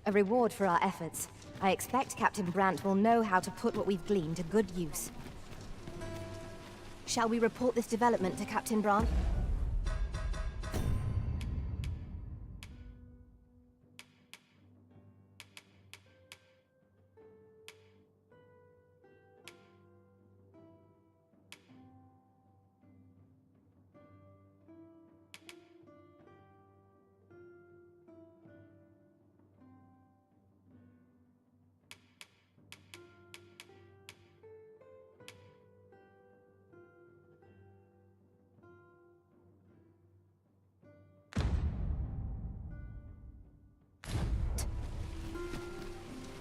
A reward for our efforts. I expect Captain Brandt will know how to put what we've gleaned to good use. Shall we report this development to Captain Brandt?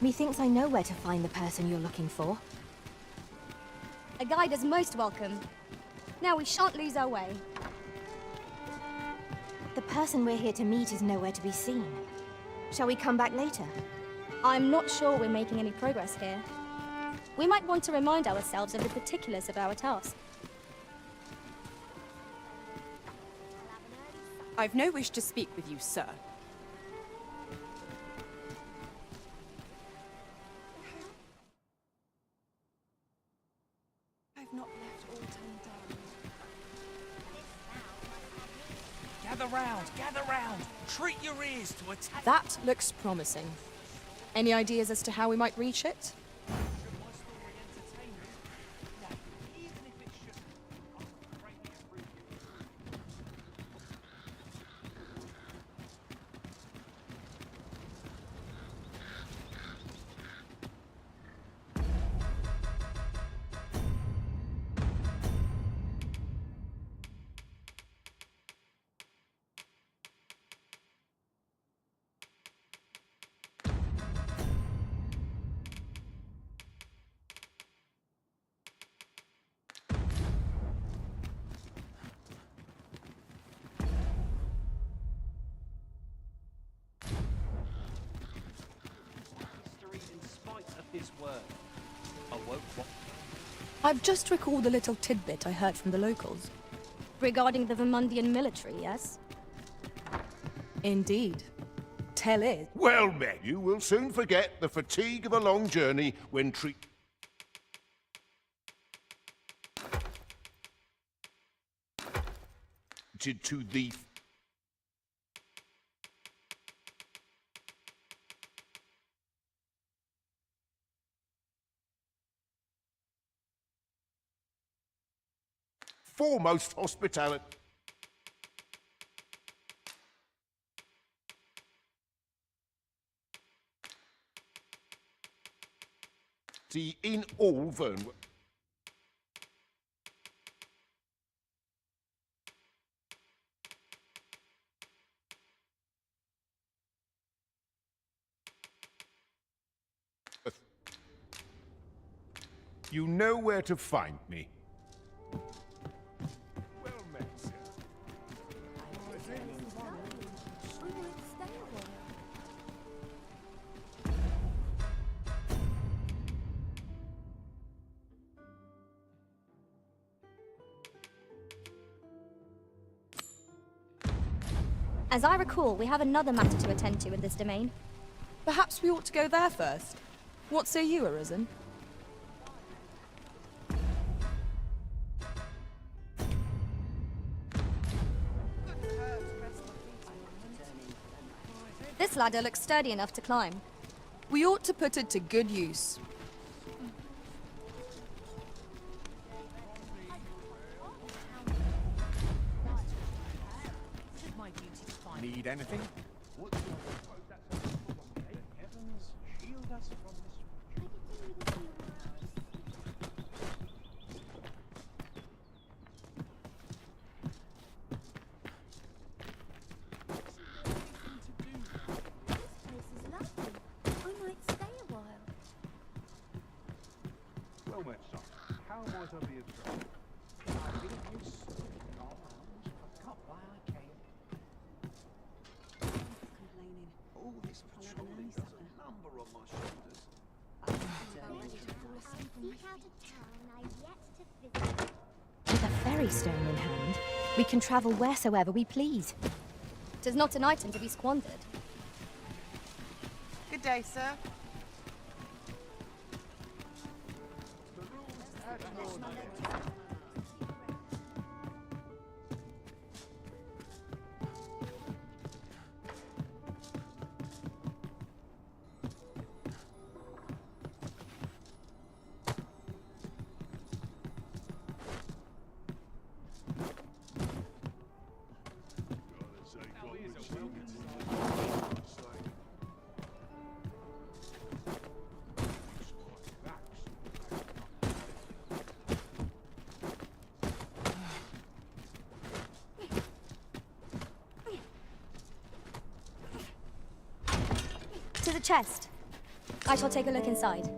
Methinks I know where to find the person you're looking for. A guide is most welcome. Now we shan't lose our way. The person we're here to meet is nowhere to be seen. Shall we come back later? I'm not sure we're making any progress here. We might want to remind ourselves of the particulars of our task. I've no wish to speak with you, sir. I've not left all undone. Gather round! Treat your ears to attack. That looks promising. Any ideas as to how we might reach it? His word. I've just recalled a little tidbit I heard from the locals. Regarding the Vermundian military, yes? Indeed. Tell it. Well met, you will soon forget the fatigue of a long journey when treated to the foremost hospitality in all Vernwood. You know where to find me. As I recall, we have another matter to attend to in this domain. Perhaps we ought to go there first. What say you, Arisen? This ladder looks sturdy enough to climb. We ought to put it to good use. Need anything? Well met, son. How might I be of trouble? I've been of use. I've got why I came. Complaining. All this patrolling does a number on my shoulders. With a ferry stone in hand, we can travel wheresoever we please. 'Tis not an item to be squandered. It Good day, sir. The rules at your neck. To the chest. I shall take a look inside.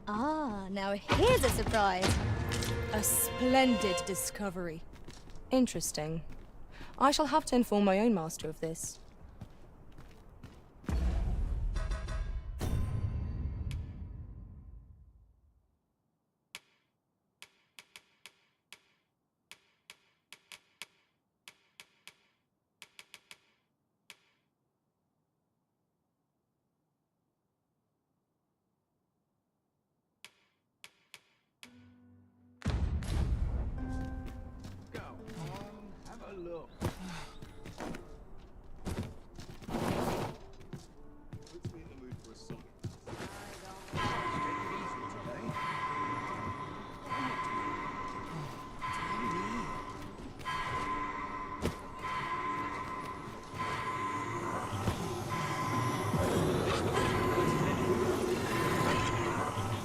Ah, now here's a surprise. A splendid discovery. Interesting. I shall have to inform my own master of this. Go on, have a look. Puts me in the mood for a song. Take it easy today.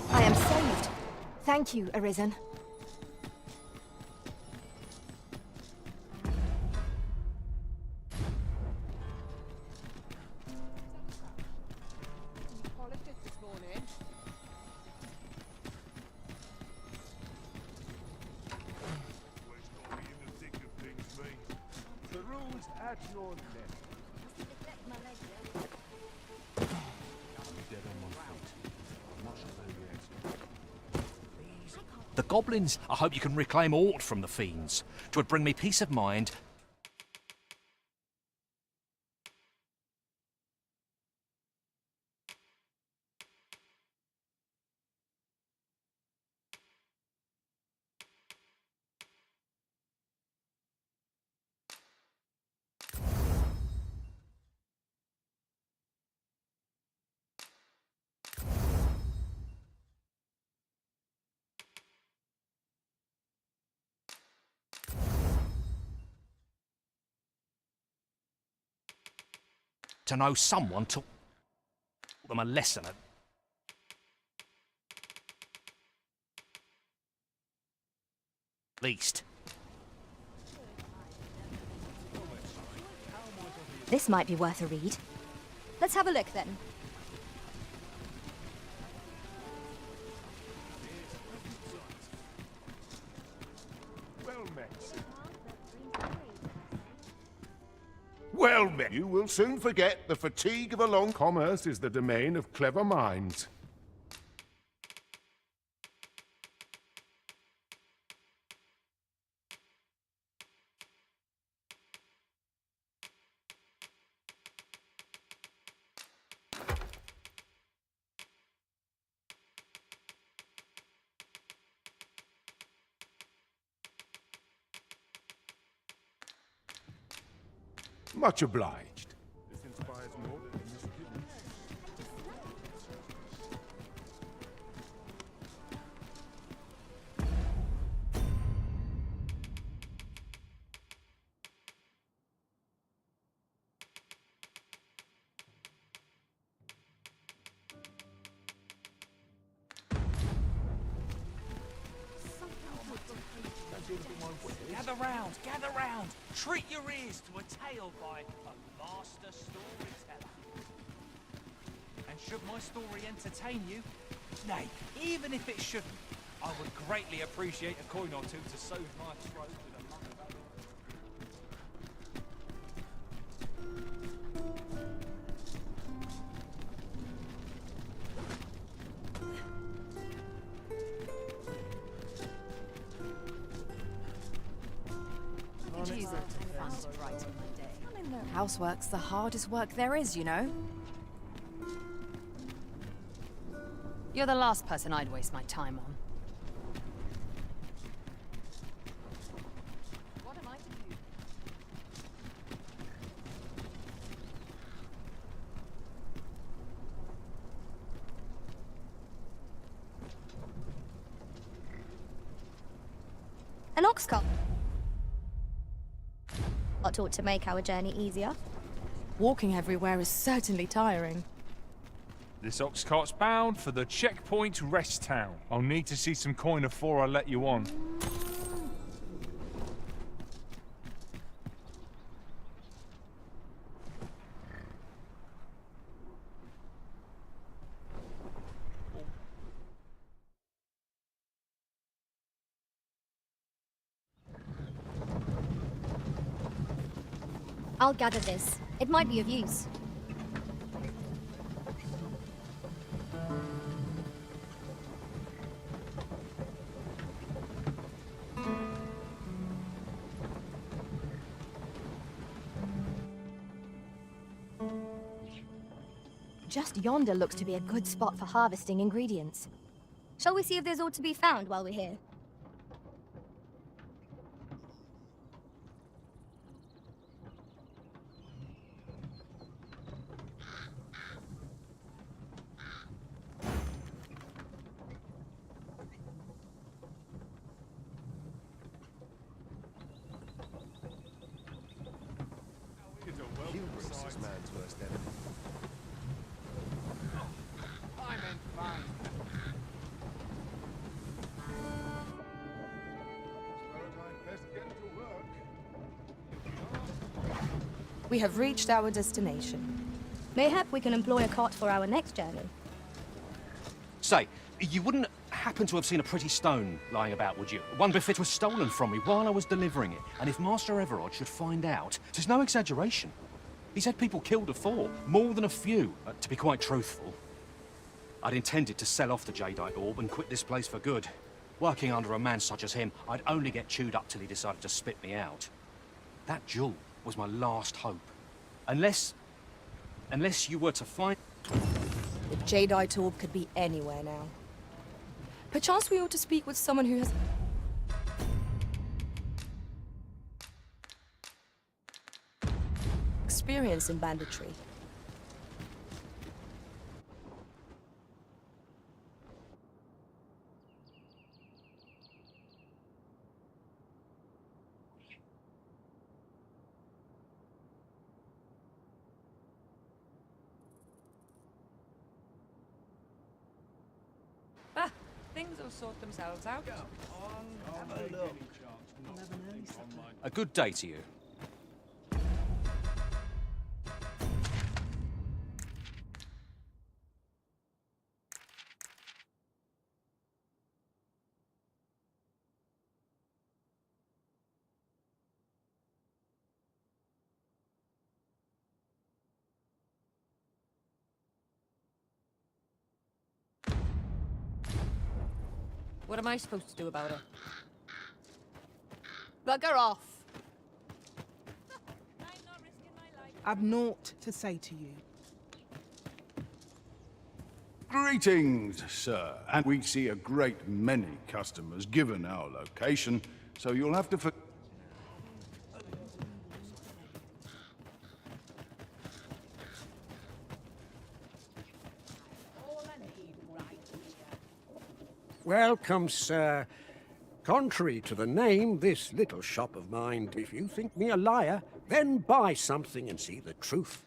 I am saved. Thank you, Arisen. Polished it this morning. Always got me in the thick of things, me. The rules at your neck. Dead on my feet. I'm not sure they react. The goblins, I hope you can reclaim aught from the fiends. 'Twould bring me peace of mind. To know someone taught them a lesson at least. This might be worth a read. Let's have a look then. Well met. Well met. You will soon forget the fatigue of a long commerce is the domain of clever minds. Much obliged. This inspires more than this hidden. Gather round. Treat your ears to a tale by a master storyteller. And should my story entertain you, nay, even if it shouldn't, I would greatly appreciate a coin or two to soothe my throat with a month. Housework's the hardest work there is, you know. You're the last person I'd waste my time on. What am I to do? An ox cart. Ought to make our journey easier. Walking everywhere is certainly tiring. This ox cart's bound for the checkpoint rest town. I'll need to see some coin before I let you on. I'll gather this. It might be of use. Just yonder looks to be a good spot for harvesting ingredients. Shall we see if there's aught to be found while we're here? Hubris is man's worst enemy. I meant fine. Best get to work. We have reached our destination. Mayhap we can employ a cart for our next journey. Say, you wouldn't happen to have seen a pretty stone lying about, would you? One befit was stolen from me while I was delivering it. And if Master Everard should find out, there's no exaggeration. He's had people killed afore, more than a few, to be quite truthful. I'd intended to sell off the jadeite orb and quit this place for good. Working under a man such as him, I'd only get chewed up till he decided to spit me out. That jewel was my last hope. Unless you were to find... The jadeite orb could be anywhere now. Perchance we ought to speak with someone who has... experience in banditry. Things will sort themselves out. A good day to you. What am I supposed to do about it? Bugger off. I've naught to say to you. Greetings, sir. And we see a great many customers given our location, so you'll have to... Welcome, sir. Contrary to the name, this little shop of mine, if you think me a liar, then buy something and see the truth.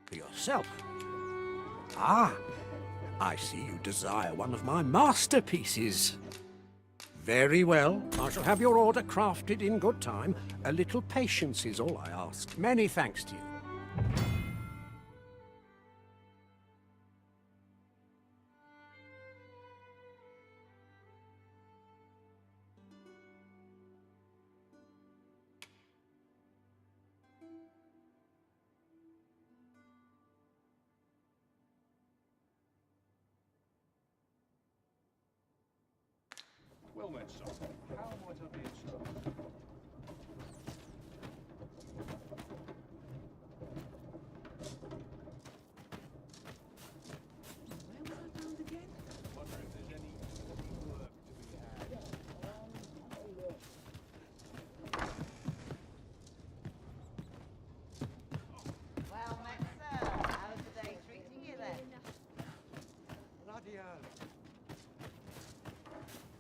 For yourself. Ah, I see you desire one of my masterpieces. Very well, I shall have your order crafted in good time. A little patience is all I ask. Many thanks to you. Well met, son. How might I be of service? Where was I bound again? Wonder if there's any work to be had. Well met, sir. How's the day treating you then? Bloody hell.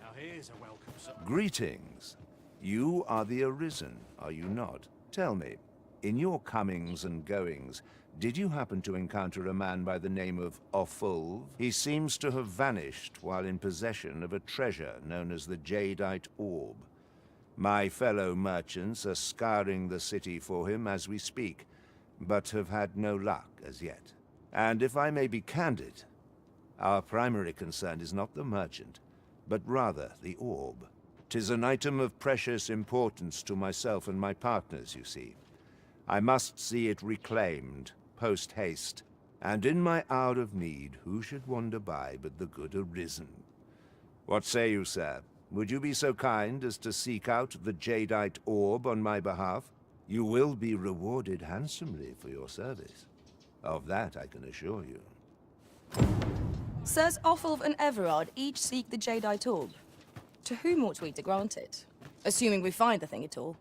Now here's a welcome, sir. Greetings. You are the Arisen, are you not? Tell me, in your comings and goings, did you happen to encounter a man by the name of Offulv? He seems to have vanished while in possession of a treasure known as the Jadeite Orb. My fellow merchants are scouring the city for him as we speak, but have had no luck as yet. And if I may be candid, our primary concern is not the merchant, but rather the orb. 'Tis an item of precious importance to myself and my partners, you see. I must see it reclaimed, post-haste, and in my hour of need, who should wander by but the good Arisen? What say you, sir? Would you be so kind as to seek out the Jadeite Orb on my behalf? You will be rewarded handsomely for your service. Of that I can assure you. Sirs Offulv and Everard each seek the Jadeite Orb. To whom ought we to grant it? Assuming we find the thing at all.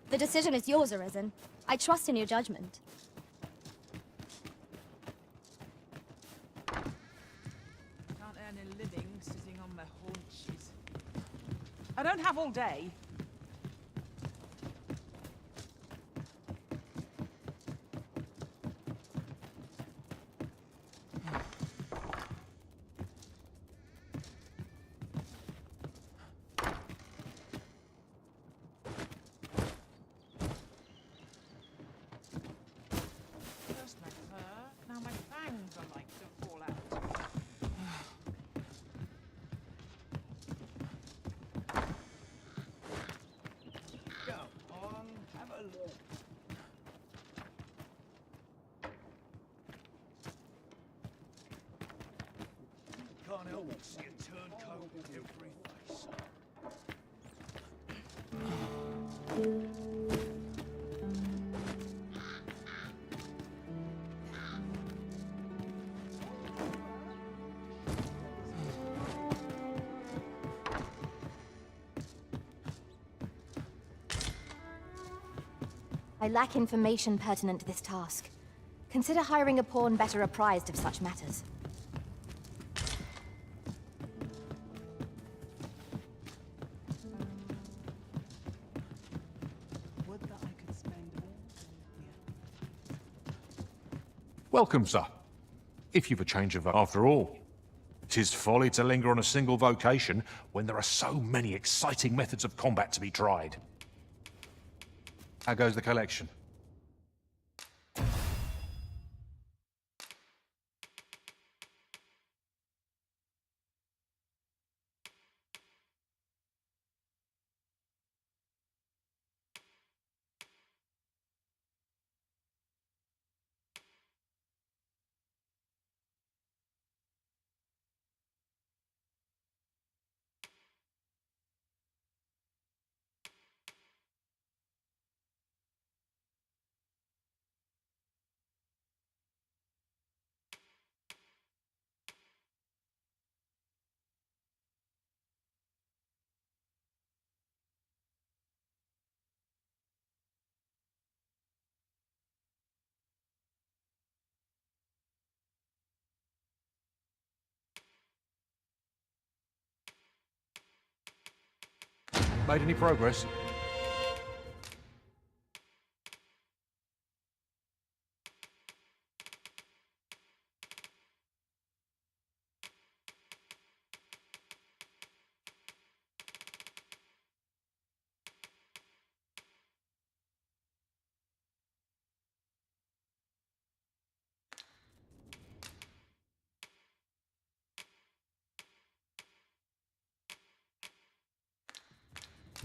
The decision is yours, Arisen. I trust in your judgment. Can't earn a living sitting on my haunches. I don't have all day. First my fur, now my fangs are like to fall out. Go on, have a look. Can't help but see a turncoat in every face. I lack information pertinent to this task. Consider hiring a pawn better apprised of such matters. Would that I could spend all day here. Welcome, sir. If you've a change of after all. 'Tis folly to linger on a single vocation when there are so many exciting methods of combat to be tried. How goes the collection? Made any progress?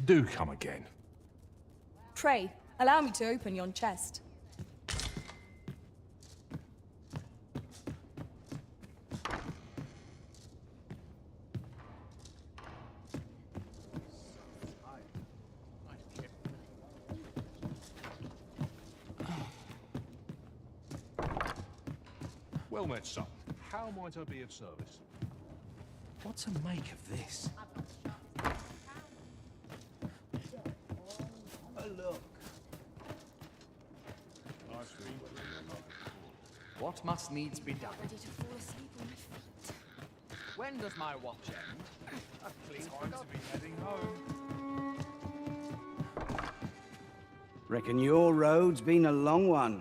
Do come again. Pray, allow me to open yon chest. Well met, sir. How might I be of service? What to make of this? Oh, look. What must needs be done? Ready to fall asleep on my feet. When does my watch end? Time to be heading home. Reckon your road's been a long one.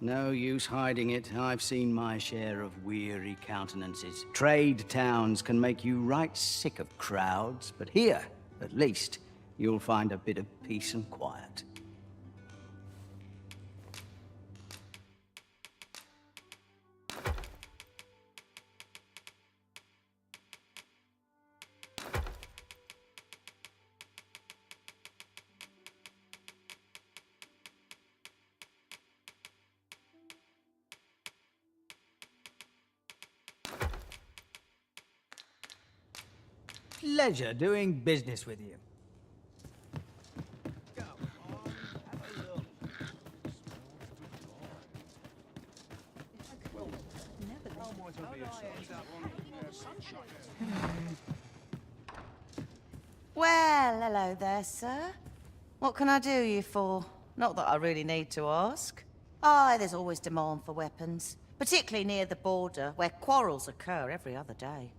No use hiding it. I've seen my share of weary countenances. Trade towns can make you right sick of crowds, but here, at least, you'll find a bit of peace and quiet. Pleasure doing business with you. Well, hello there, sir. What can I do you for? Not that I really need to ask. Aye, there's always demand for weapons, particularly near the border, where quarrels occur every other day.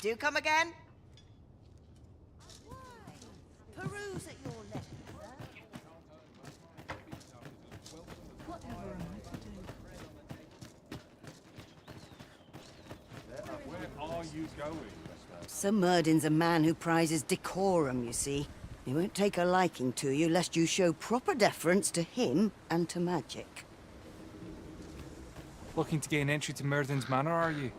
Do come again. Peruse at your leisure. Where are you going? Sir Murdin's a man who prizes decorum, you see. He won't take a liking to you lest you show proper deference to him and to magic. Looking to gain entry to Murdin's manor, are you?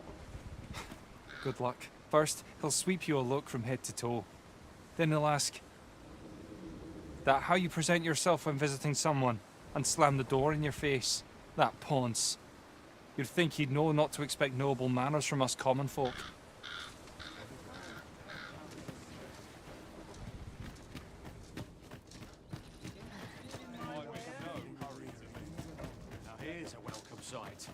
Good luck. First, he'll sweep you a look from head to toe. Then he'll ask that how you present yourself when visiting someone, and slam the door in your face. That ponce. You'd think he'd know not to expect noble manners from us common folk. Now here's a welcome sight.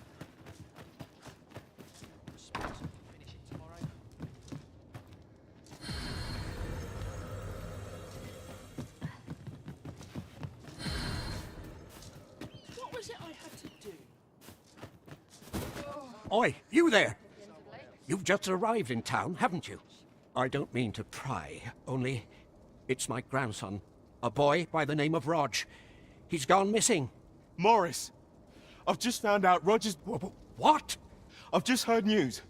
What was it I had to do? Oi, you there! You've just arrived in town, haven't you? I don't mean to pry, only it's my grandson, a boy by the name of Rog. He's gone missing. Morris, I've just found out Roger's... What? I've just heard news.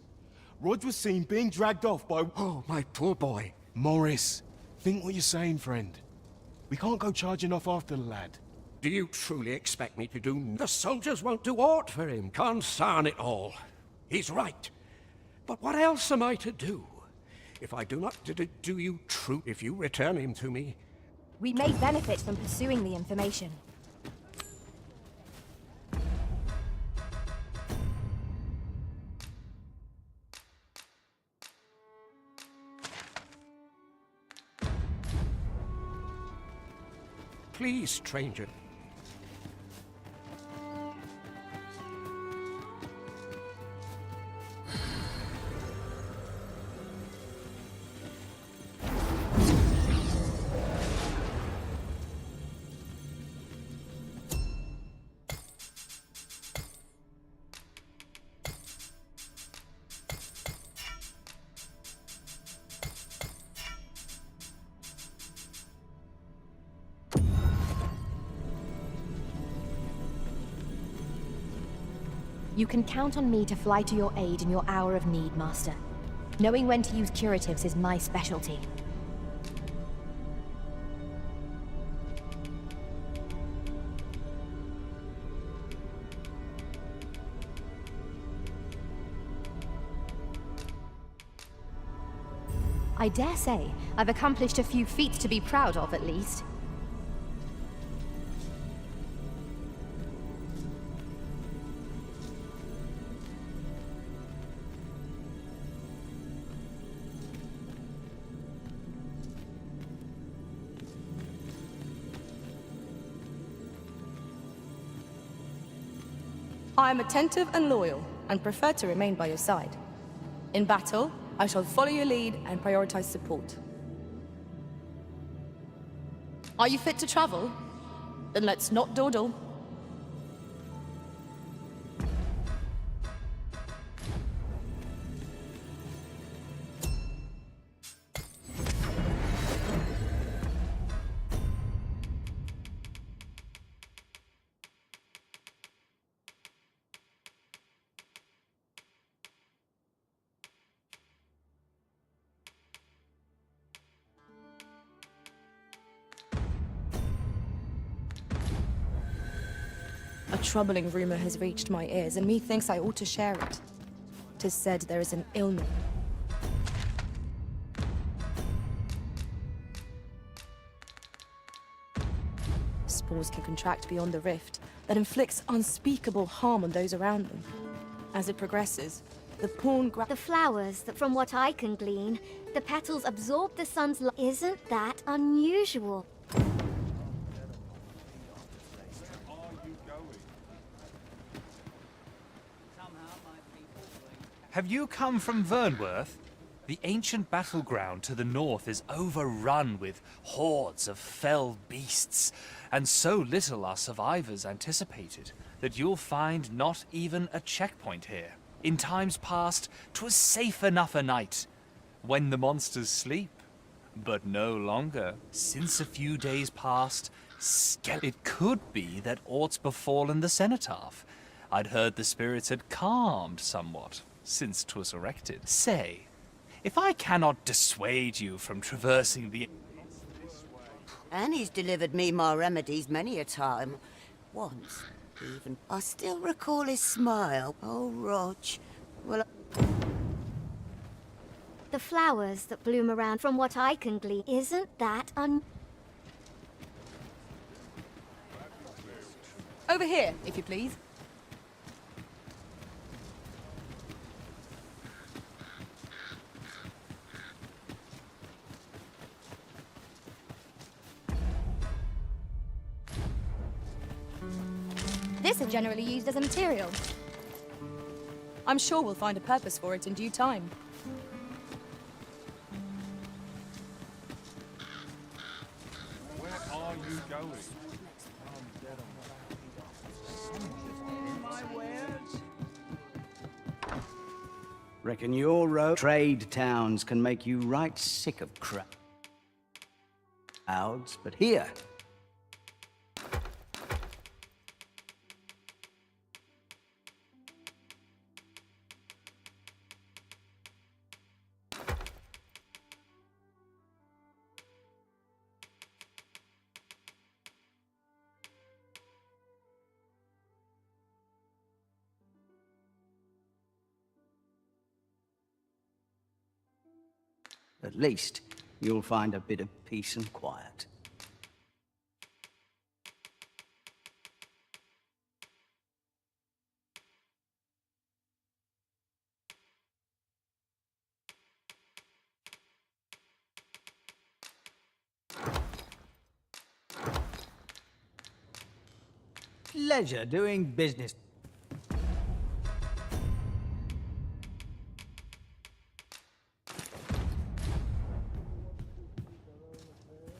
Rog was seen being dragged off by... Oh, my poor boy. Morris, think what you're saying, friend. We can't go charging off after the lad. Do you truly expect me to do... The soldiers won't do aught for him, consarn it all. He's right. But what else am I to do? If I do not do you true, if you return him to me... We may benefit from pursuing the information. Please, stranger. You can count on me to fly to your aid in your hour of need, Master. Knowing when to use curatives is my specialty. I dare say I've accomplished a few feats to be proud of, at least. I am attentive and loyal, and prefer to remain by your side. In battle, I shall follow your lead and prioritize support. Are you fit to travel? Then let's not dawdle. A troubling rumor has reached my ears, and methinks I ought to share it. 'Tis said there is an illness. Spores can contract beyond the rift, that inflicts unspeakable harm on those around them. As it progresses, the The flowers, that from what I can glean, the petals absorb the sun's light. Isn't that unusual? Have you come from Vernworth? The ancient battleground to the north is overrun with hordes of fell beasts, and so little are survivors anticipated that you'll find not even a checkpoint here. In times past, 'twas safe enough a night, when the monsters sleep. But no longer. Since a few days past, it could be that aught's befallen the cenotaph. I'd heard the spirits had calmed somewhat since 'twas erected. Say, if I cannot dissuade you from traversing the... And he's delivered me my remedies many a time. Once, even. I still recall his smile. Oh, Rog. Well, The flowers that bloom around, from what I can glean, isn't that Over here, if you please. This is generally used as a material. I'm sure we'll find a purpose for it in due time. Where are you going? Reckon your road trade towns can make you right sick of crowds, but here. At least, you'll find a bit of peace and quiet. Pleasure doing business.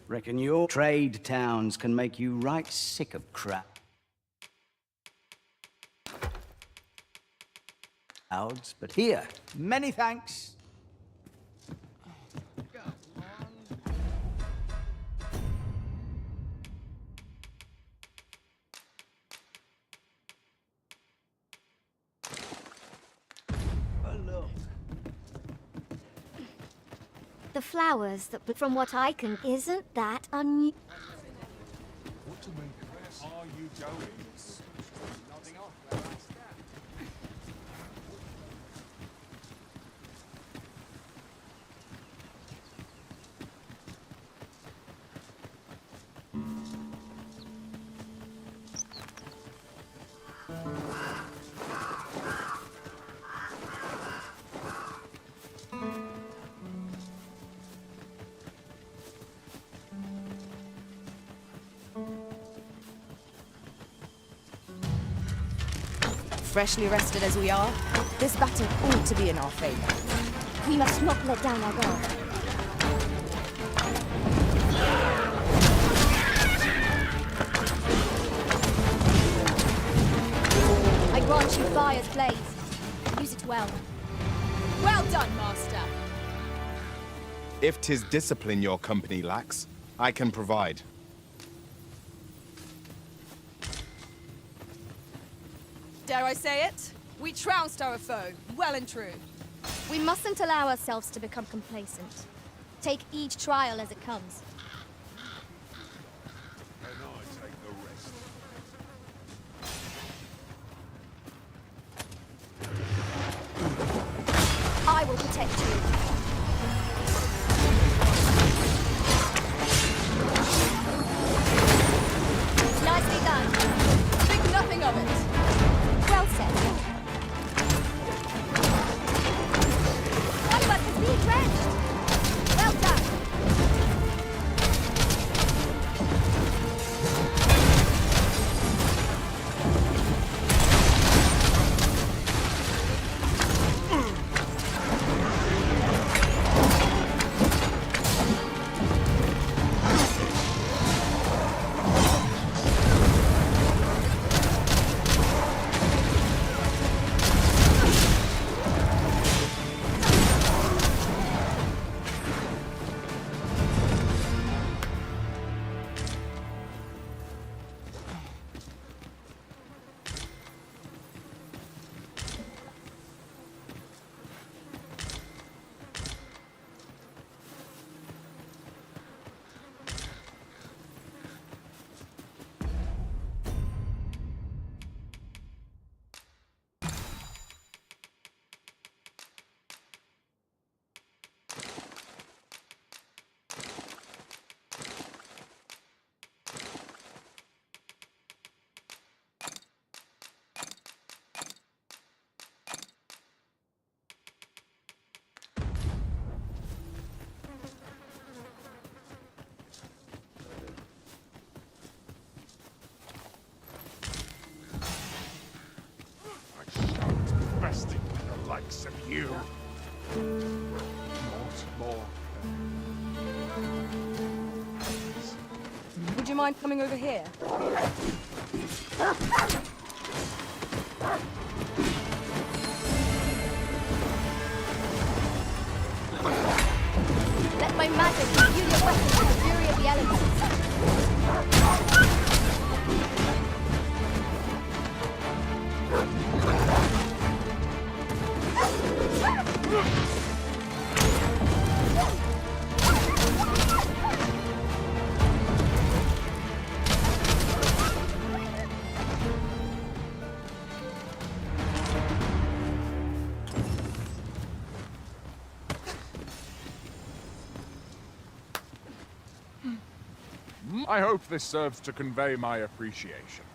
Reckon your trade towns can make you right sick of crowds, but here, many thanks. the flowers that, from what I can, isn't that unusual? What do you mean? Where are you going? Nodding off. Freshly rested as we are, this battle ought to be in our favor. We must not let down our guard. I grant you fire's blaze. Use it well. Well done, Master. If 'tis discipline your company lacks, I can provide. Dare I say it? We trounced our foe, well and true. We mustn't allow ourselves to become complacent. Take each trial as it comes. And I take the rest. I will protect you. Nicely done. Think nothing of it. Well said. One of us is being drenched. Well done. You. More. Would you mind coming over here? Let my magic imbue your weapons with the fury of the elements. I hope this serves to convey my appreciation.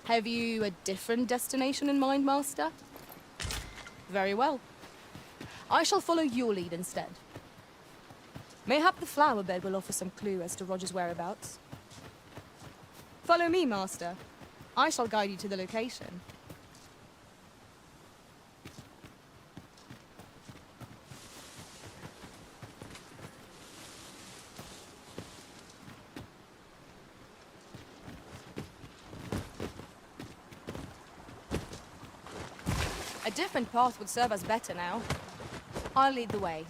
Have you a different destination in mind, Master? Very well. I shall follow your lead instead. Mayhap the flower bed will offer some clue as to Roger's whereabouts. Follow me, Master. I shall guide you to the location. A different path would serve us better now. I'll lead the way.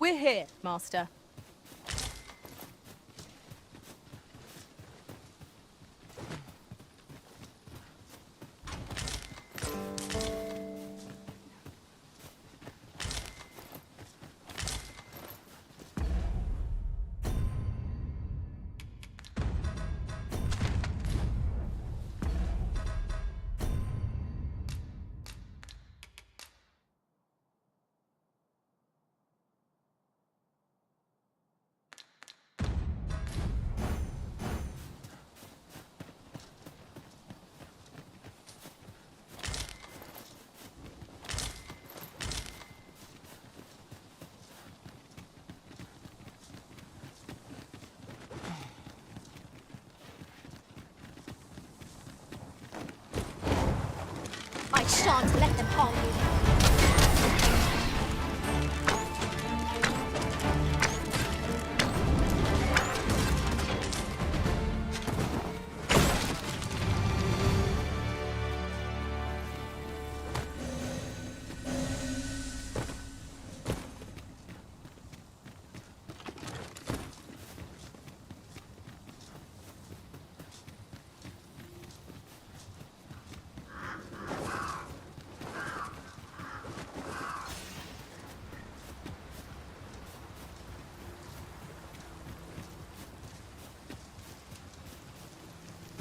We're here, Master. I shan't let them harm you.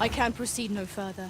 I can proceed no further.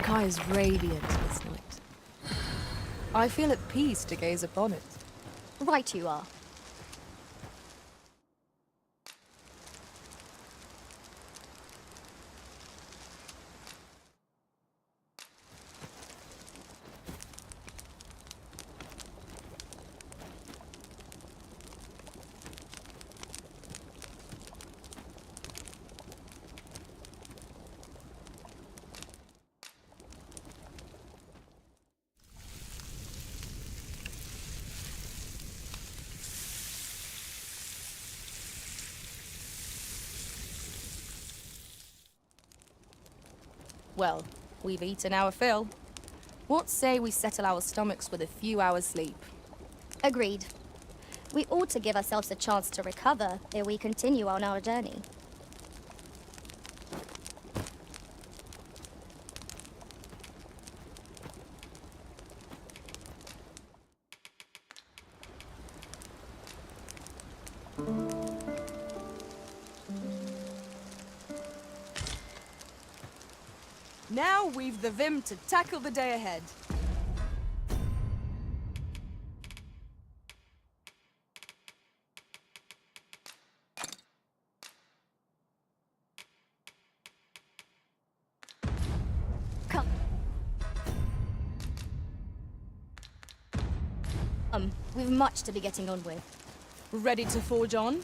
sky is radiant this night. I feel at peace to gaze upon it. Right you are. Well, we've eaten our fill. What say we settle our stomachs with a few hours sleep? Agreed. We ought to give ourselves a chance to recover ere we continue on our journey. Now we've the vim to tackle the day ahead. Come. We've much to be getting on with. Ready to forge on?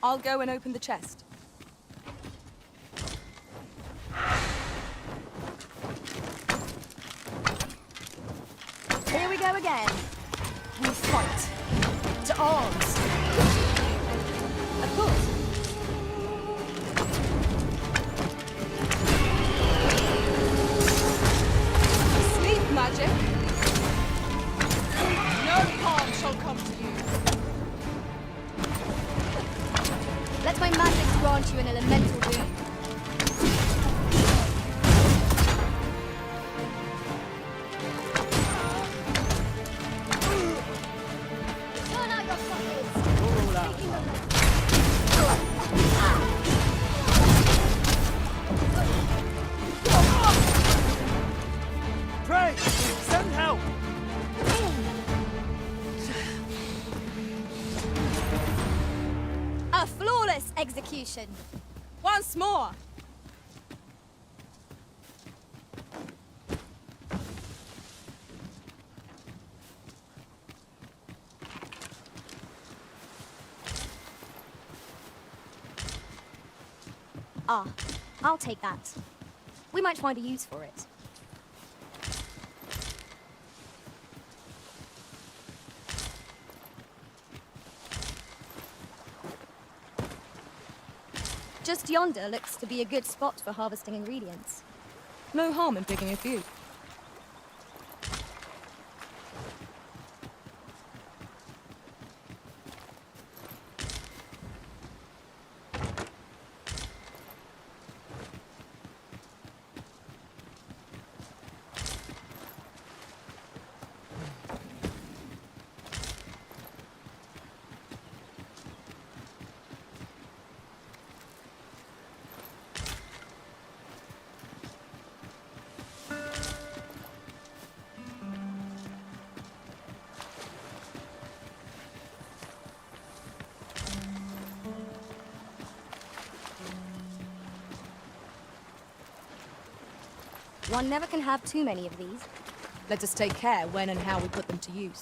I'll go and open the chest. Here we go again. We fight. To arms. Of course. Sleep magic. No harm shall come to you. Let my magic grant you an elemental boon. Turn out your sockets. Pray! Send help! A flawless execution. Once more. Ah, I'll take that. We might find a use for it. Just yonder looks to be a good spot for harvesting ingredients. No harm in picking a few. One never can have too many of these. Let us take care when and how we put them to use.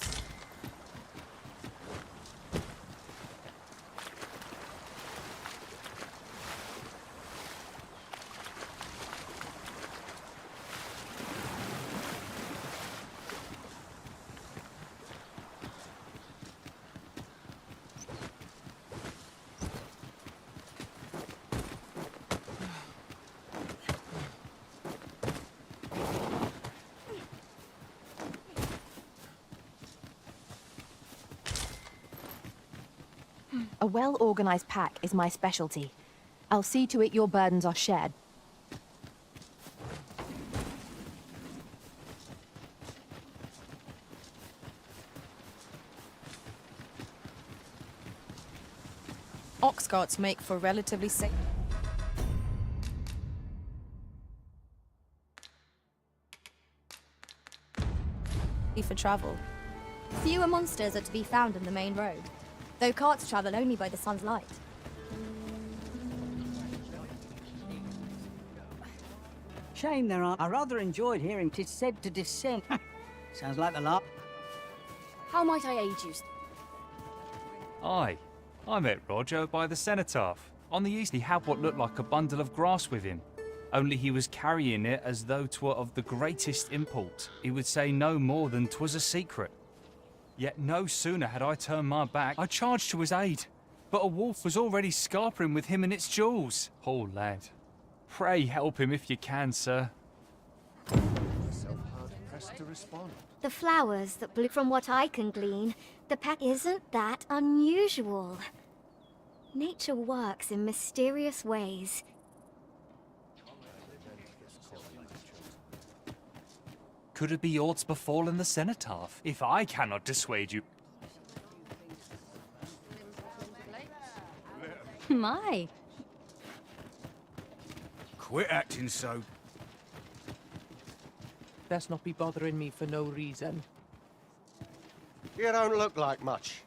A well-organized pack is my specialty. I'll see to it your burdens are shared. Ox carts make for relatively safe for travel. Fewer monsters are to be found in the main road, though carts travel only by the sun's light. Shame there aren't. I rather enjoyed hearing 'tis said to descend. Sounds like the lot. How might I aid you? Aye, I met Roger by the cenotaph. On the east he had what looked like a bundle of grass with him. Only he was carrying it as though 'twere of the greatest import. He would say no more than 'twas a secret. Yet no sooner had I turned my back, I charged to his aid. But a wolf was already scarpering with him and its jewels. Poor lad. Pray help him if you can, sir. Pressed to respond. The flowers that blew, from what I can glean, the pack isn't that unusual. Nature works in mysterious ways. Could it be aught's befallen the cenotaph? If I cannot dissuade you. My. Quit acting so. Best not be bothering me for no reason. You don't look like much.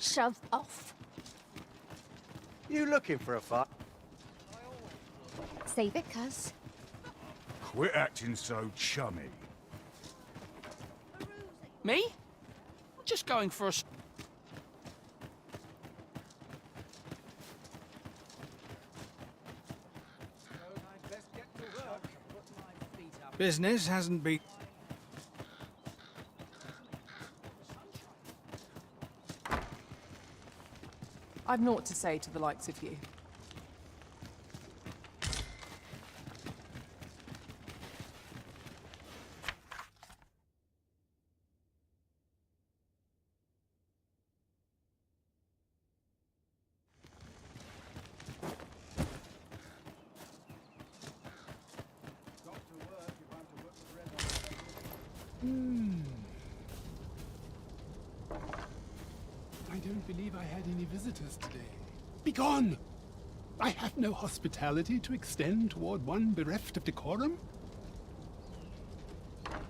Shove off. You looking for a fight? Save it, cuz. Quit acting so chummy. Me? I'm just going for a... Business hasn't been... I've naught to say to the likes of you. I don't believe I had any visitors today. Begone! I have no hospitality to extend toward one bereft of decorum. At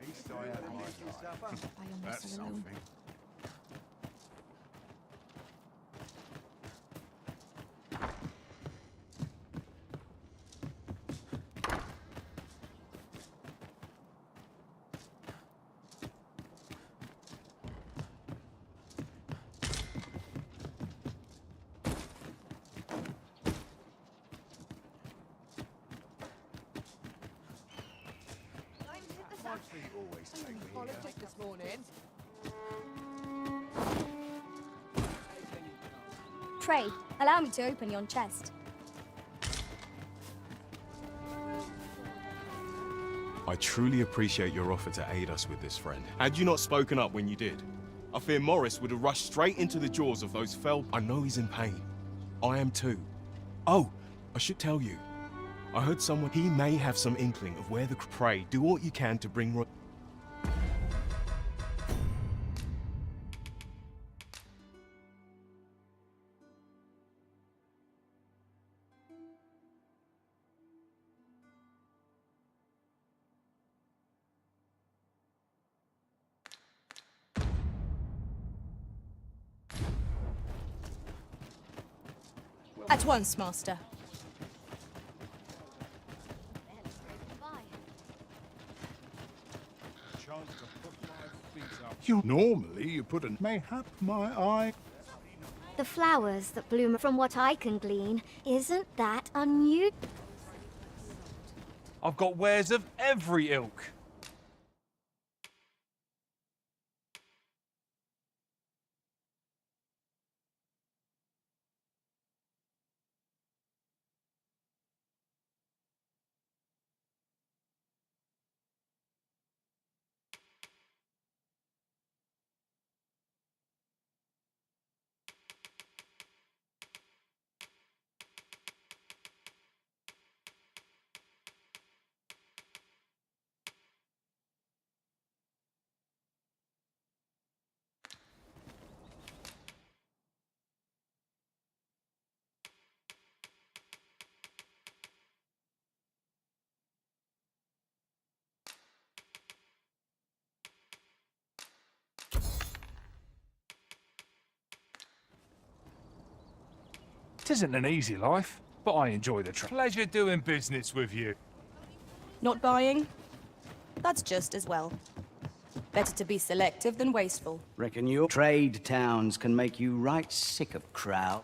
least I had my life. That's something. Politics this morning. Pray, allow me to open yon chest. I truly appreciate your offer to aid us with this, friend. Had you not spoken up when you did, I fear Morris would have rushed straight into the jaws of those fell... I know he's in pain. I am too. Oh, I should tell you. I heard someone... He may have some inkling of where the... Pray, do what you can to bring... At once, Master. Normally you put a mayhap my eye. The flowers that bloom, from what I can glean, isn't that unusual? I've got wares of every ilk. It isn't an easy life, but I enjoy the pleasure doing business with you. Not buying? That's just as well. Better to be selective than wasteful. Reckon your trade towns can make you right sick of crowd.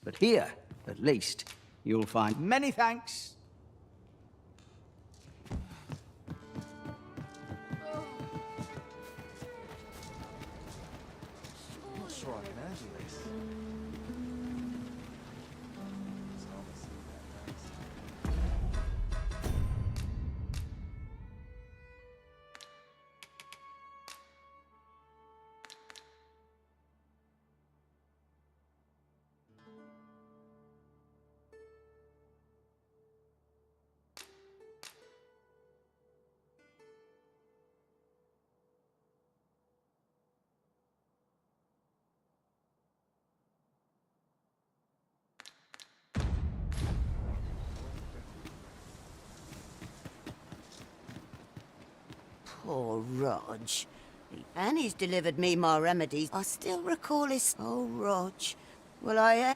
But here, at least, you'll find many thanks. I'm not sure I can handle this. Poor Rog. And he's delivered me my remedies. I still recall his... Oh, Rog. Well, I...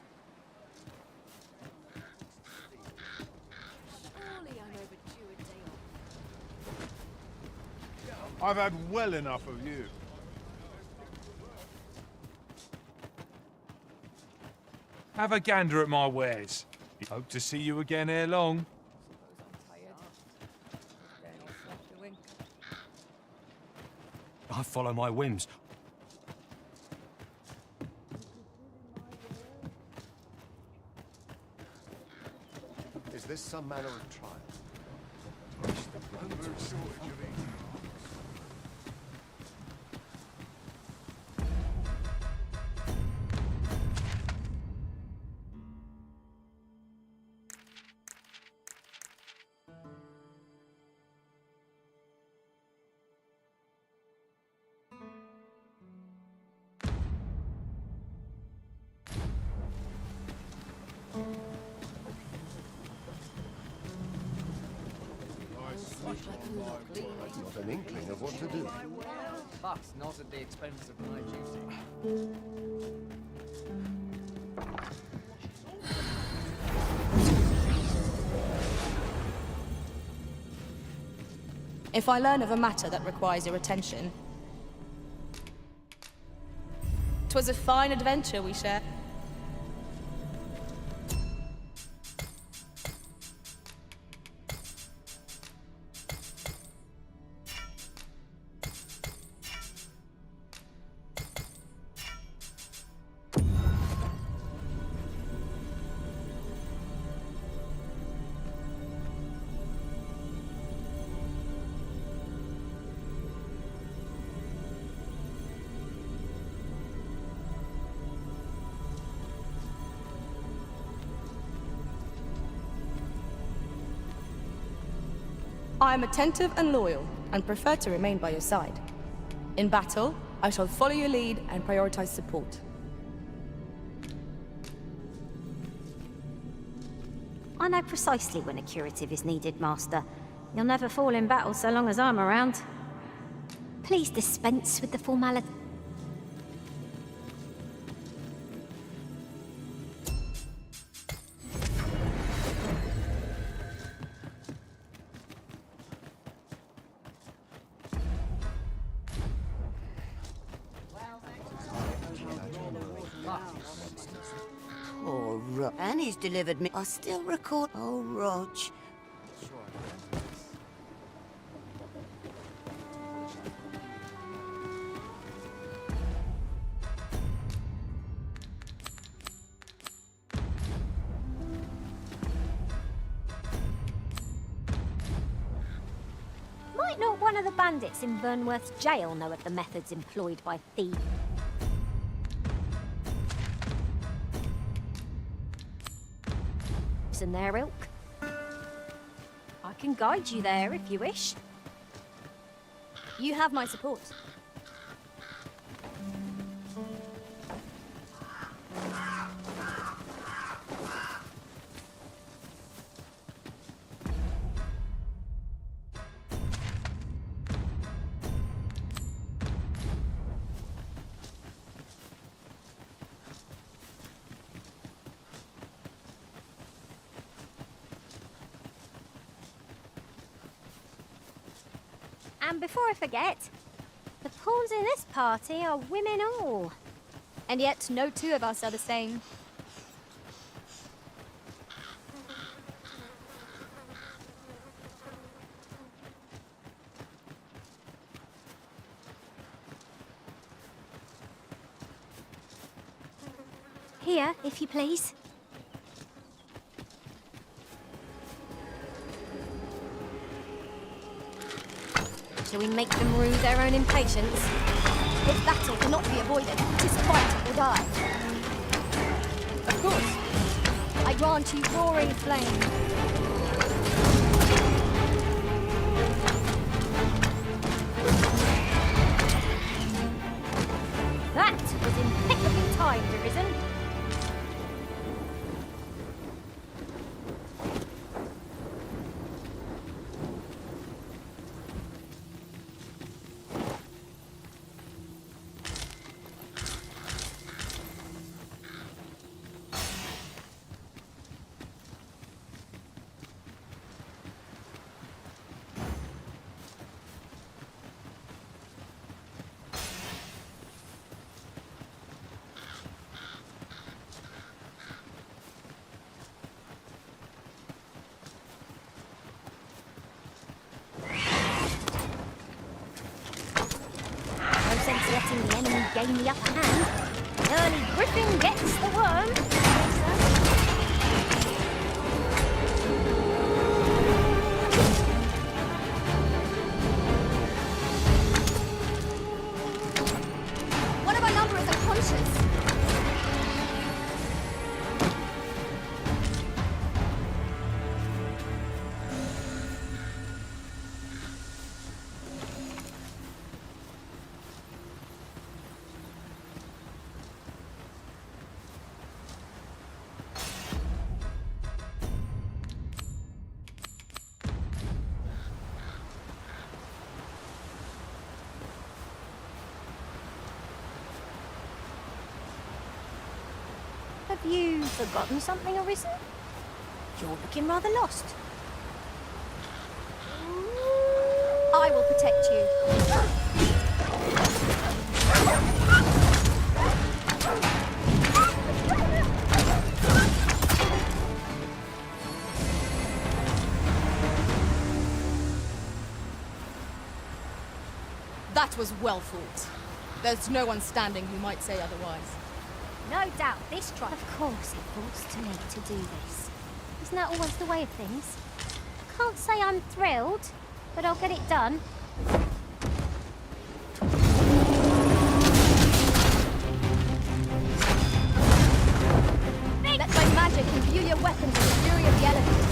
I've had well enough of you. Have a gander at my wares. Hope to see you again ere long. I follow my whims. Is this some manner of trial? Not an inkling of what to do. But not at the expense of my duty. If I learn of a matter that requires your attention, 'twas a fine adventure we shared. I am attentive and loyal, and prefer to remain by your side. In battle, I shall follow your lead and prioritize support. I know precisely when a curative is needed, Master. You'll never fall in battle so long as I'm around. Please dispense with the formality. Poor Rog. Annie's delivered me. I still record. Oh, Rog. Might not one of the bandits in Burnworth's jail know of the methods employed by thieves? And their ilk. I can guide you there if you wish. You have my support. And before I forget, the pawns in this party are women all. And yet, no two of us are the same. Here, if you please. Shall we make them rue their own impatience? If battle cannot be avoided, 'tis fight or die. Of course. I grant you roaring flame. That was impeccably timed, Arisen. Letting the enemy gain the upper hand. Early griffin gets the worm. One of our number is unconscious. Have you forgotten something, Arisen? You're looking rather lost. I will protect you. That was well fought. There's no one standing who might say otherwise. No doubt this trial. Of course it falls to me to do this. Isn't that always the way of things? Can't say I'm thrilled, but I'll get it done. Let my magic imbue your weapons with the fury of the elements.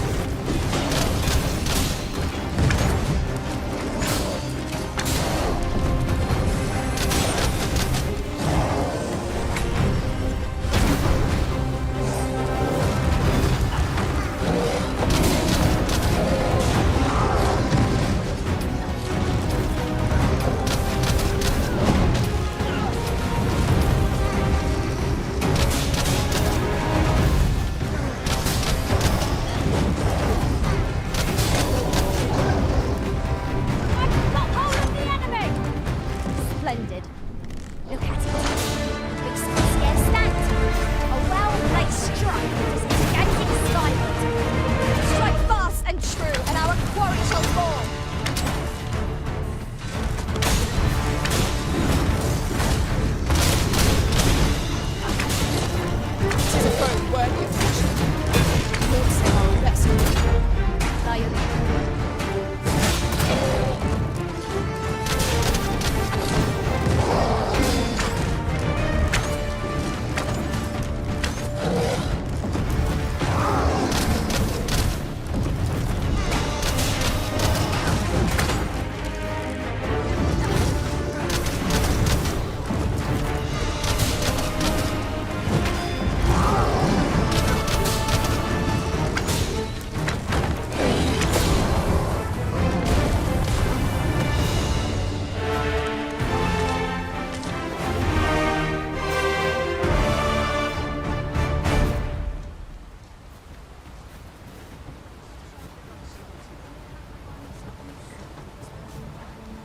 splendid. Look at it. Big scarce stand. A well-placed strike into some gigantic skyward. Strike fast and true, and our quarry shall fall. Tis a foe worthy of caution. Lord say our best. Lion.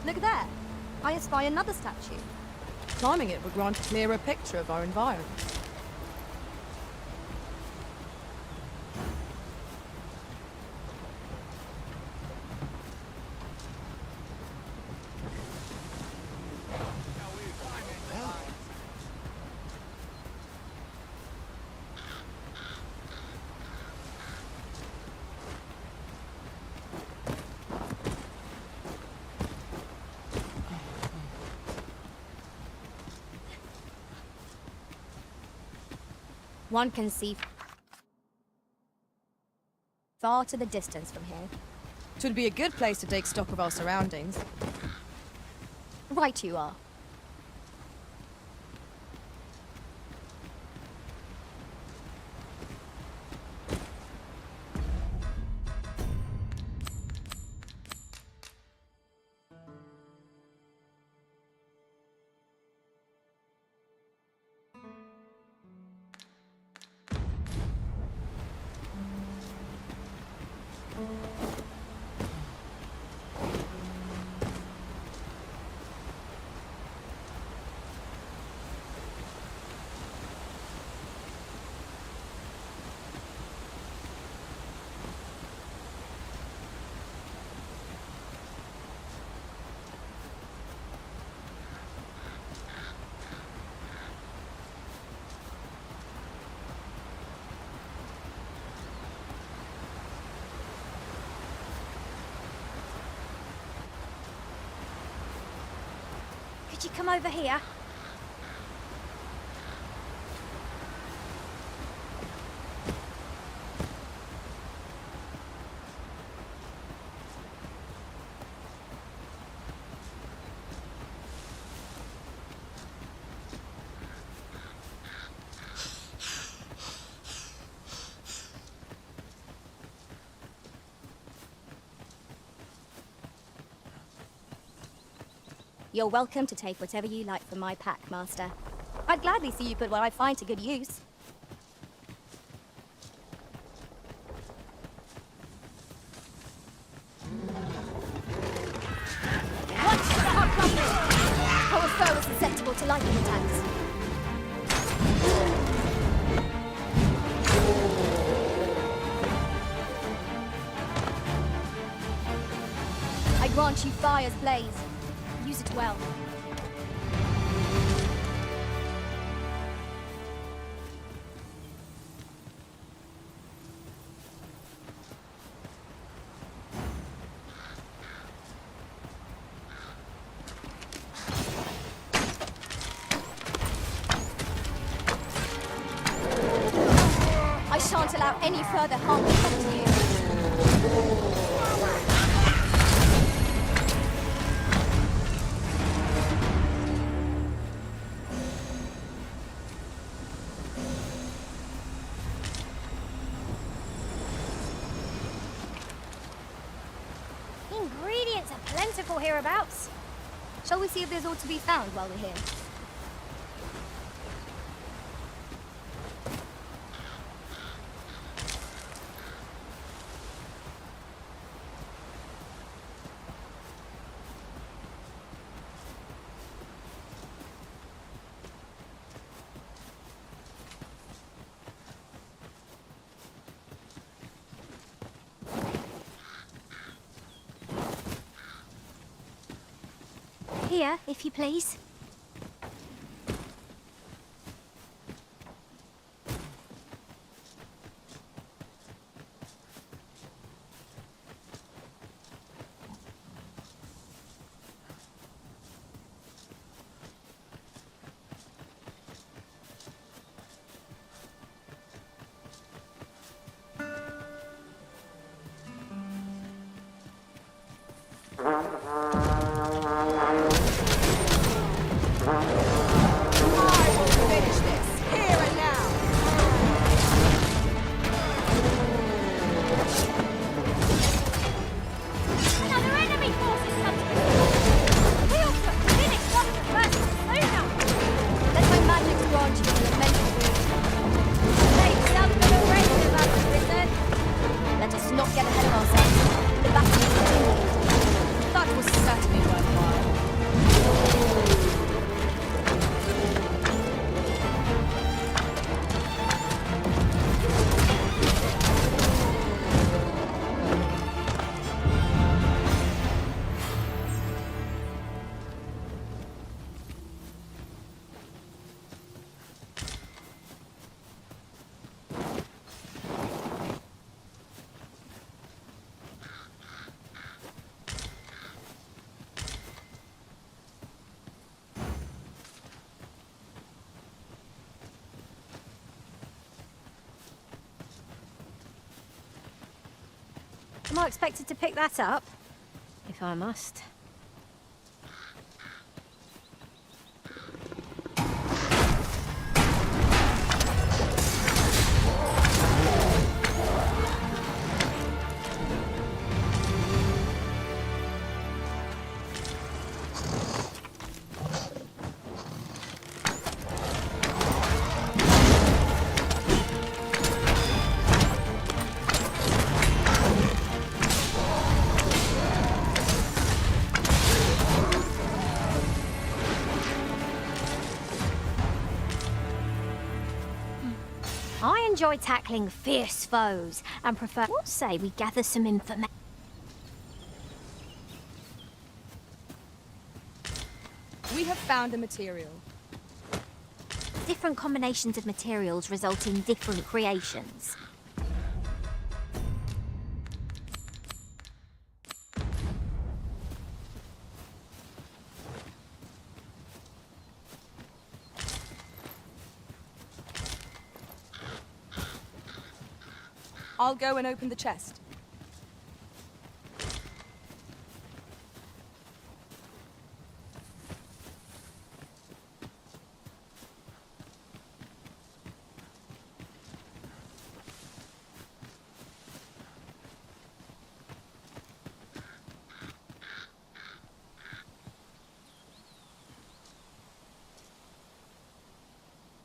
Look there. I espy another statue. Climbing it would grant a clearer picture of our environment. One can see far to the distance from here. Should be a good place to take stock of our surroundings. Right you are. Could you come over here? You're welcome to take whatever you like from my pack, Master. I'd gladly see you put what I find to good use. Watch the hot Our foe is susceptible to lightning attacks. I grant you fire's blaze. Use it well. I shan't allow any further harm to come to you. Ingredients are plentiful hereabouts. Shall we see if there's aught to be found while we're here? Here, if you please. Finish this, here and now! Another enemy force has come to us! We ought to have finished off the first sooner! Let my magic grant you an immense reach. Hey, something already about the wizard. Let us not get ahead of ourselves. The battle is continuing. That was certainly worthwhile. Am I expected to pick that up? If I must. I enjoy tackling fierce foes and prefer... What say we gather some information? We have found a material. Different combinations of materials result in different creations. I'll go and open the chest.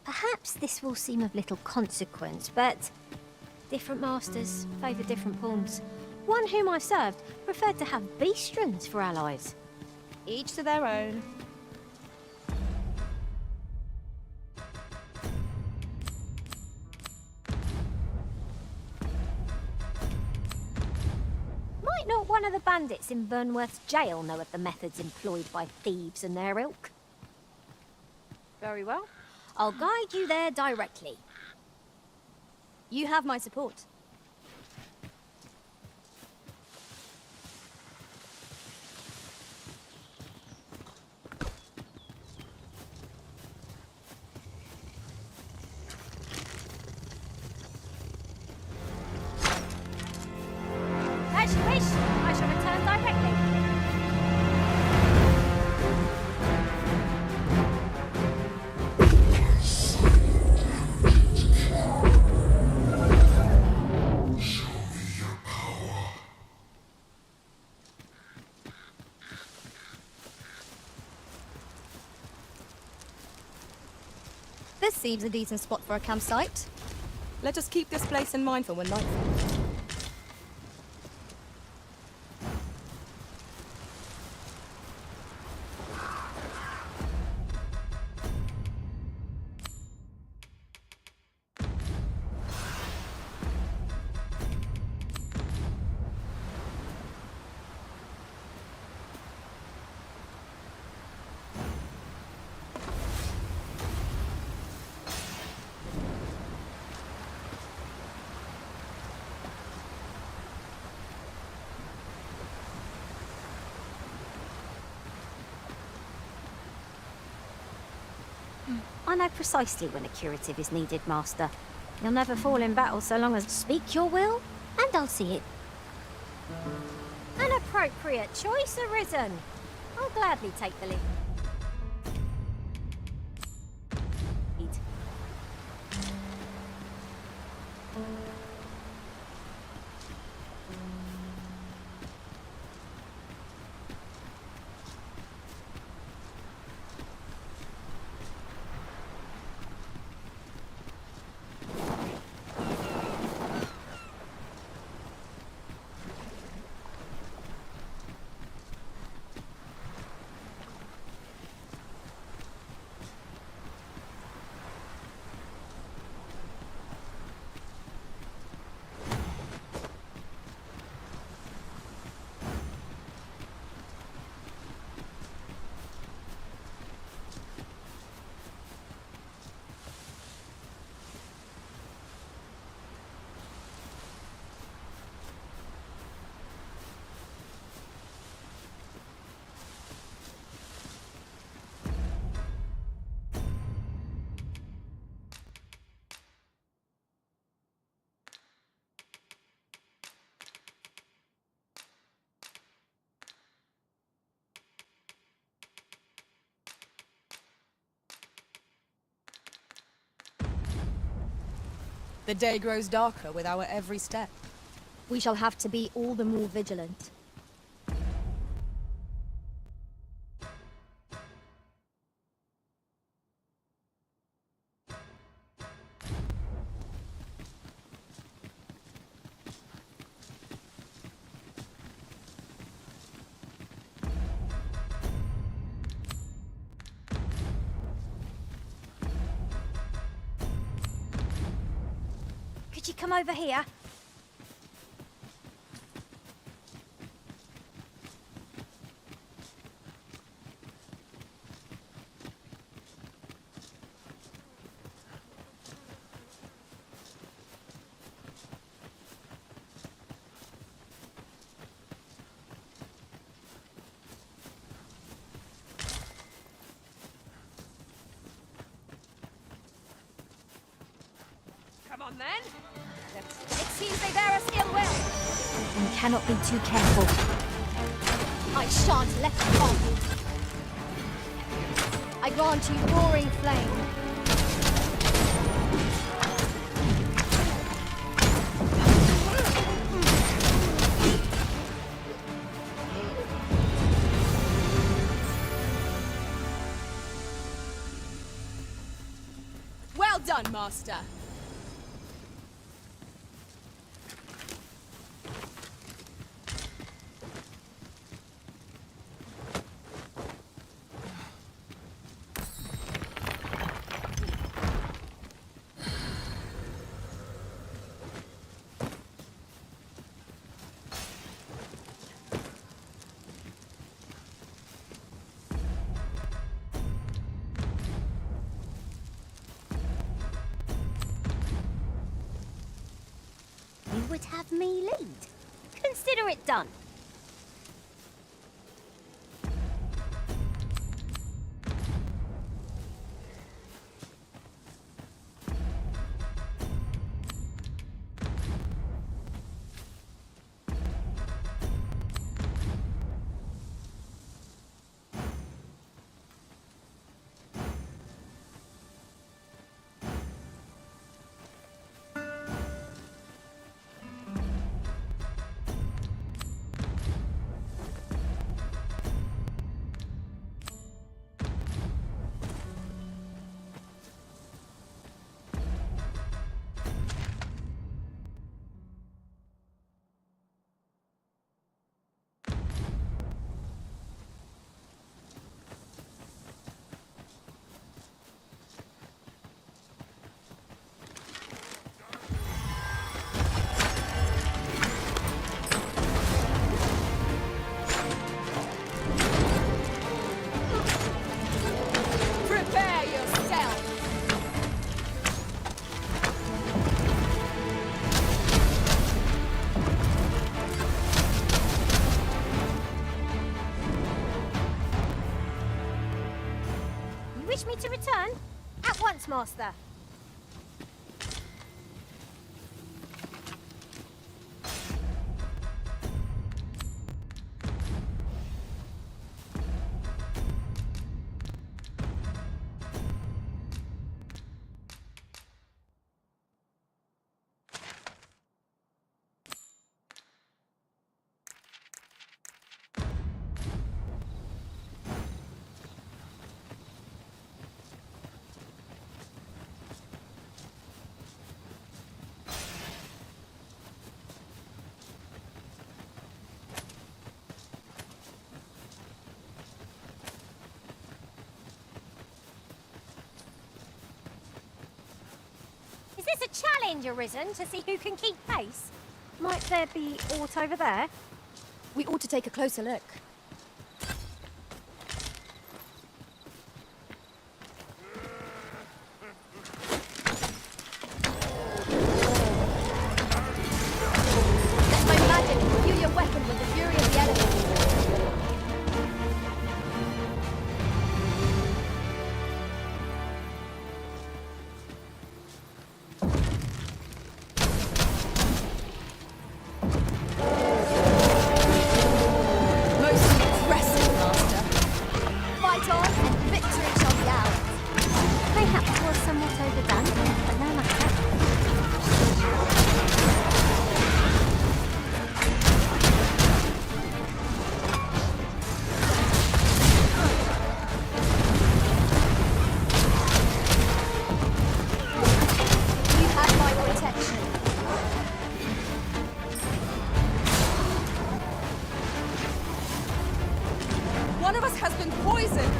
Perhaps this will seem of little consequence, but different masters favour different pawns. One whom I served preferred to have beastrons for allies. Each to their own. Might not one of the bandits in Burnworth's jail know of the methods employed by thieves and their ilk? Very well. I'll guide you there directly. You have my support. As you wish, I shall return directly. This seems a decent spot for a campsite. Let us keep this place in mind for when night falls. I know precisely when a curative is needed, Master. You'll never fall in battle so long as speak your will, and I'll see it. An appropriate choice arisen. I'll gladly take the lead. The day grows darker with our every step. We shall have to be all the more vigilant. Could you come over here? Come on then. It seems they bear us ill will. You cannot be too careful. I shan't let you on. I grant you roaring flame. Well done, Master. You would have me lead. Consider it done. Wish me to return? At once, Master. Is this a challenge, Arisen, to see who can keep pace? Might there be aught over there? We ought to take a closer look. Let my magic imbue your weapon with the fury of the elements. Most impressive, Master. Fight on, and victory shall be ours. Mayhap it was somewhat overdone, but no matter. You had my protection. One of us has been poisoned!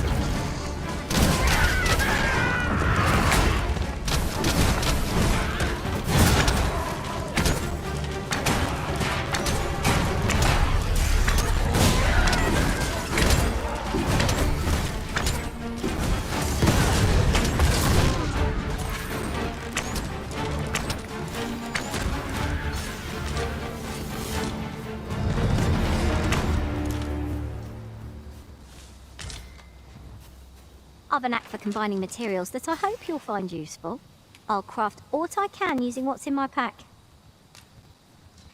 I've a knack for combining materials that I hope you'll find useful. I'll craft aught I can using what's in my pack.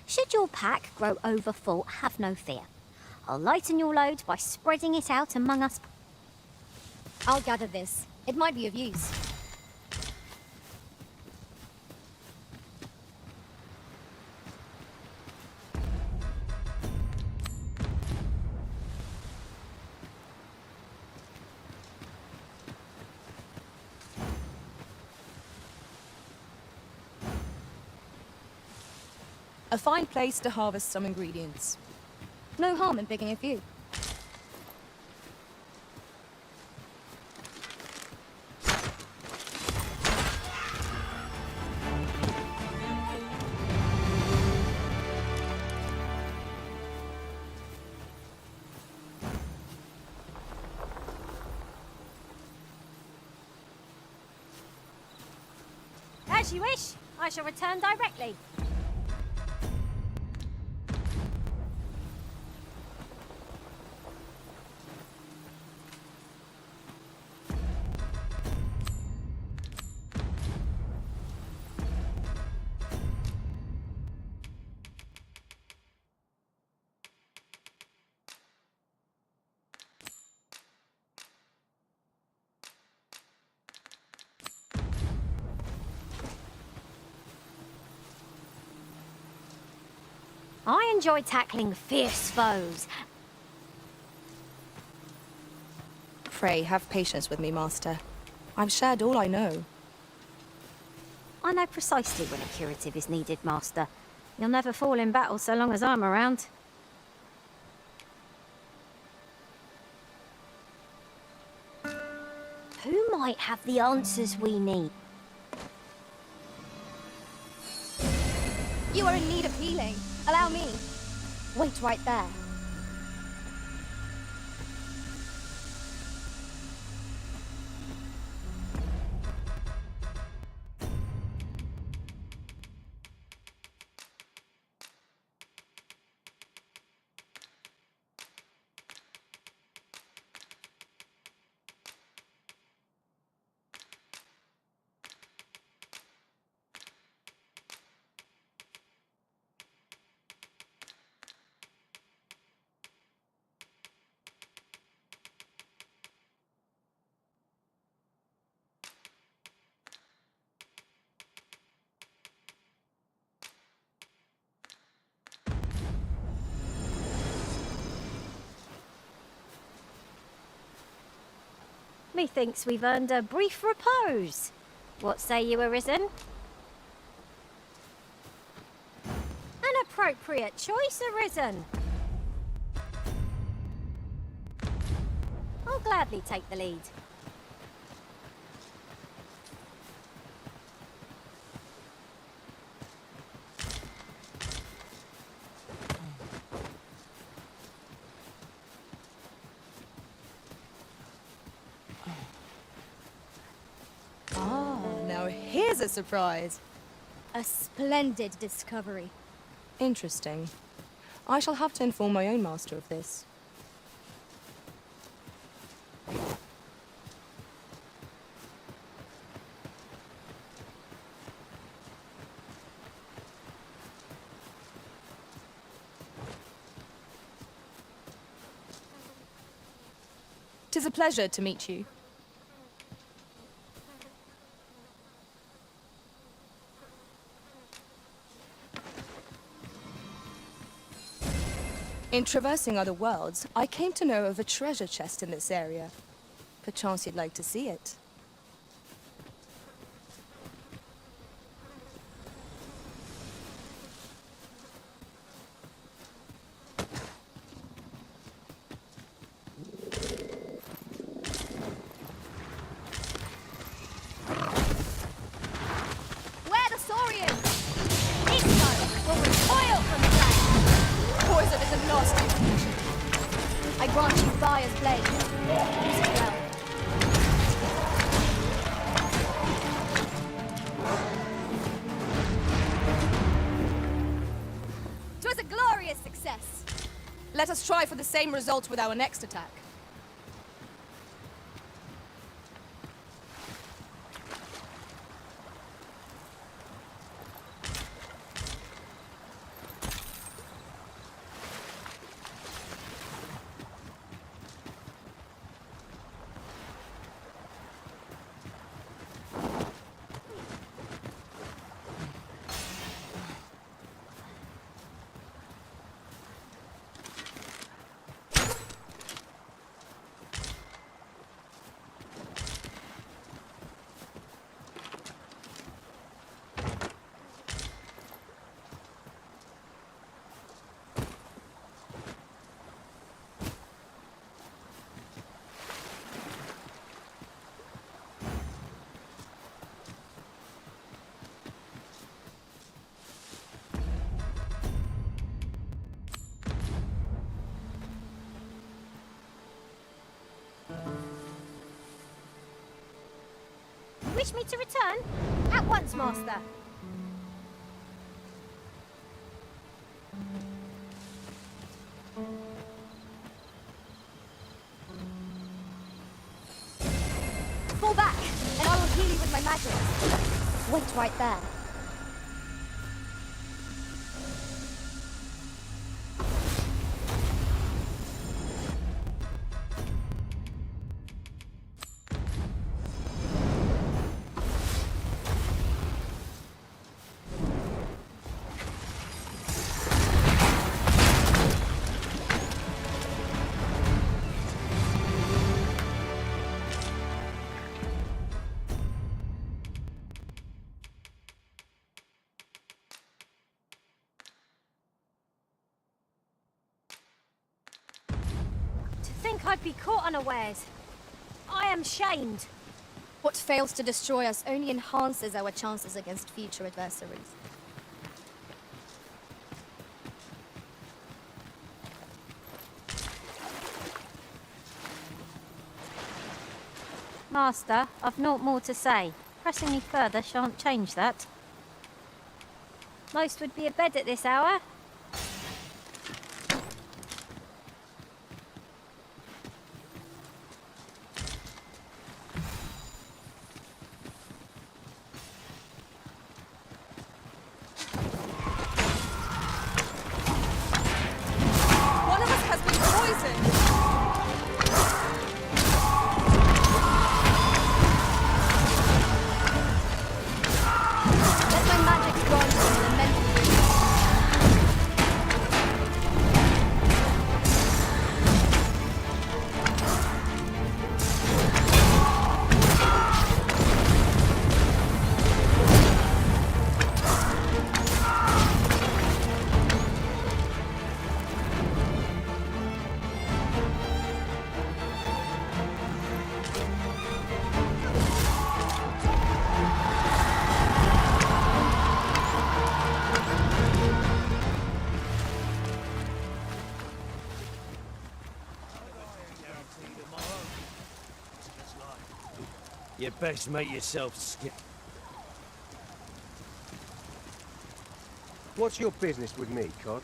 Should your pack grow over full, have no fear. I'll lighten your load by spreading it out among us. I'll gather this. It might be of use. A fine place to harvest some ingredients. No harm in picking a few. As you wish, I shall return directly. I enjoy tackling fierce foes. Pray, have patience with me, Master. I've shared all I know. I know precisely when a curative is needed, Master. You'll never fall in battle so long as I'm around. Who might have the answers we need? You are in need of healing. Allow me. Wait right there. Methinks we've earned a brief repose. What say you, Arisen? An appropriate choice, Arisen. I'll gladly take the lead. Now here's a surprise. A splendid discovery. Interesting. I shall have to inform my own master of this. Tis a pleasure to meet you. In traversing other worlds, I came to know of a treasure chest in this area. Perchance you'd like to see it. Where the Saurians? Igno will recoil from the blade. Poison is a nasty affliction. I grant you fire's blade. Use it well. 'Twas a glorious success. Let us try for the same result with our next attack. Wish me to return? At once, Master. Fall back, and I will heal you with my magic. Wait right there. I'd be caught unawares. I am shamed. What fails to destroy us only enhances our chances against future adversaries. Master, I've naught more to say. Pressing me further shan't change that. Most would be abed at this hour. Let my magic grant you an immense You best make yourself scarce. What's your business with me, Cod?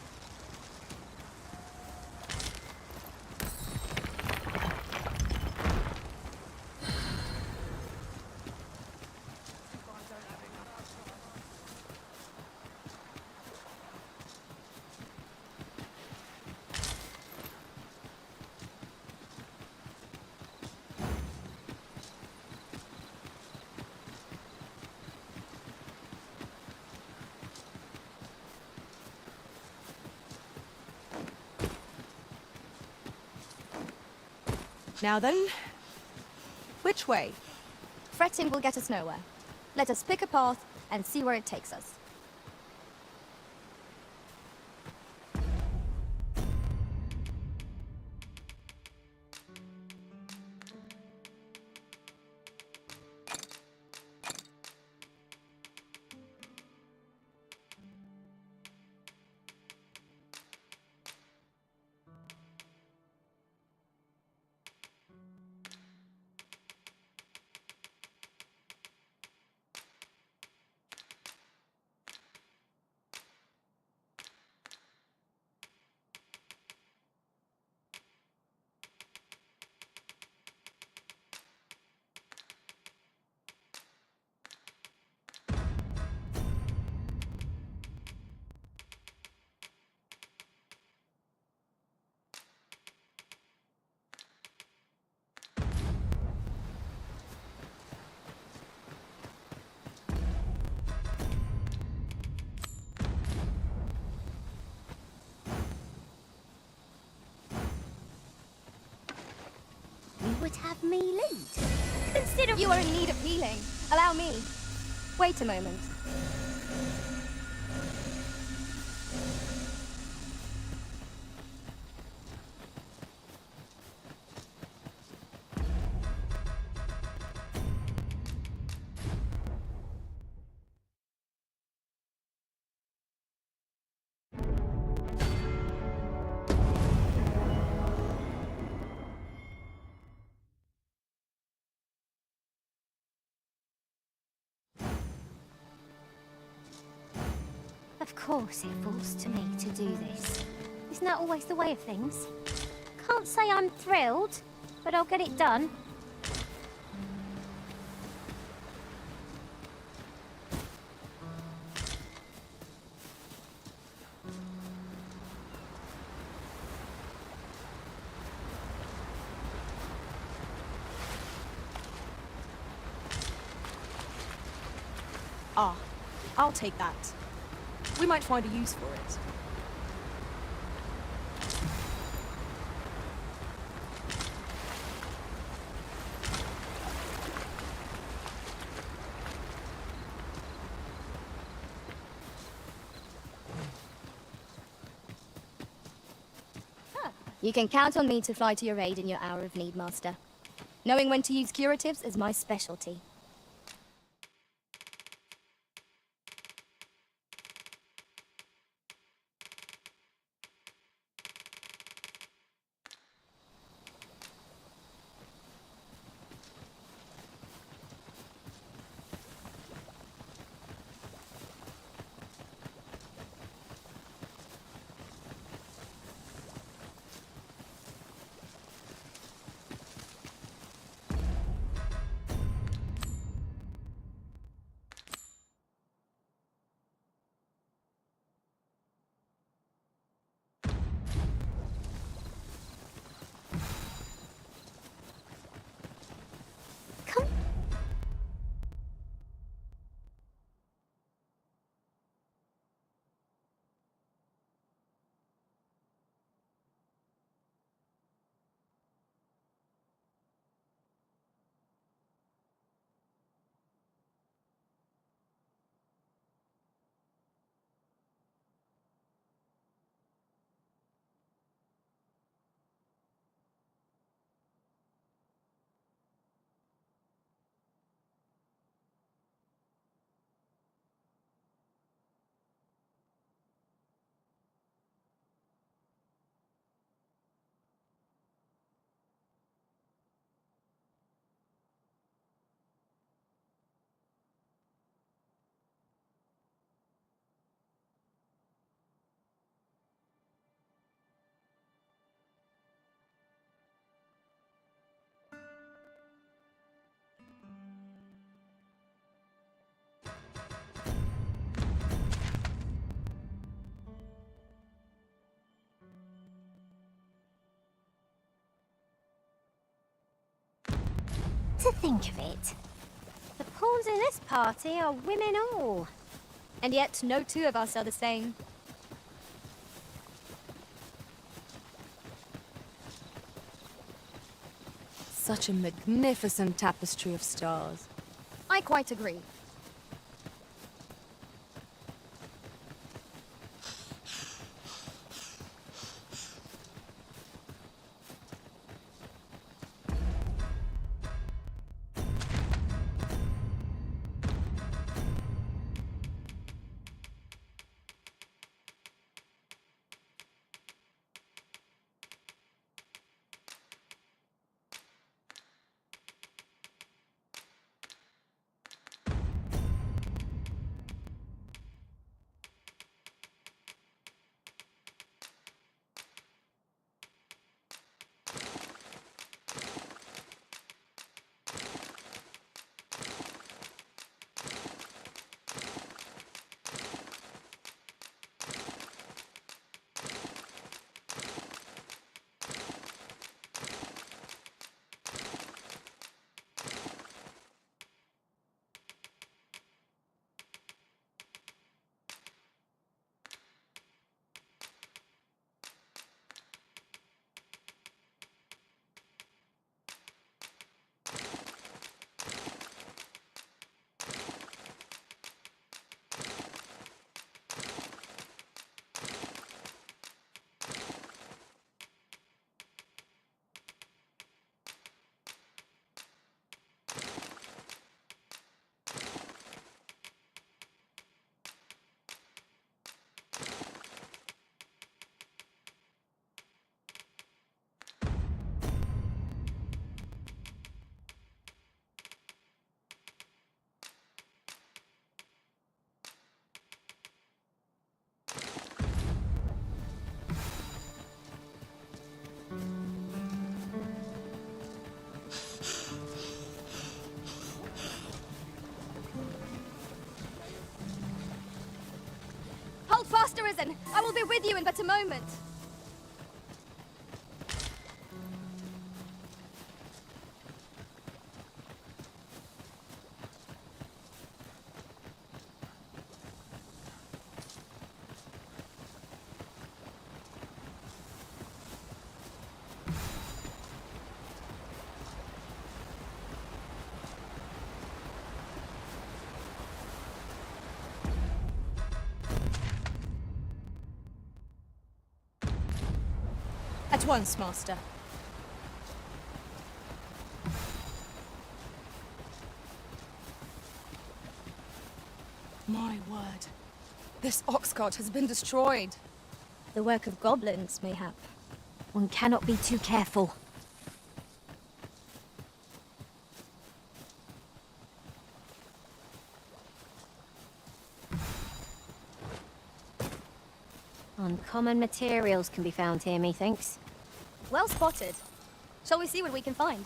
Now then, which way? Fretting will get us nowhere. Let us pick a path and see where it takes us. You would have me lead. Consider You are in need of healing. Allow me. Wait a moment. Of course it falls to me to do this. Isn't that always the way of things? Can't say I'm thrilled, but I'll get it done. Ah, I'll take that. We might find a use for it. You can count on me to fly to your aid in your hour of need, Master. Knowing when to use curatives is my specialty. to think of it, the pawns in this party are women all. And yet, no two of us are the same. Such a magnificent tapestry of stars. I quite agree. Hold fast, Arisen! I will be with you in but a moment. At once, Master. My word. This ox cart has been destroyed. The work of goblins, mayhap. One cannot be too careful. Uncommon materials can be found here, methinks. Well spotted. Shall we see what we can find?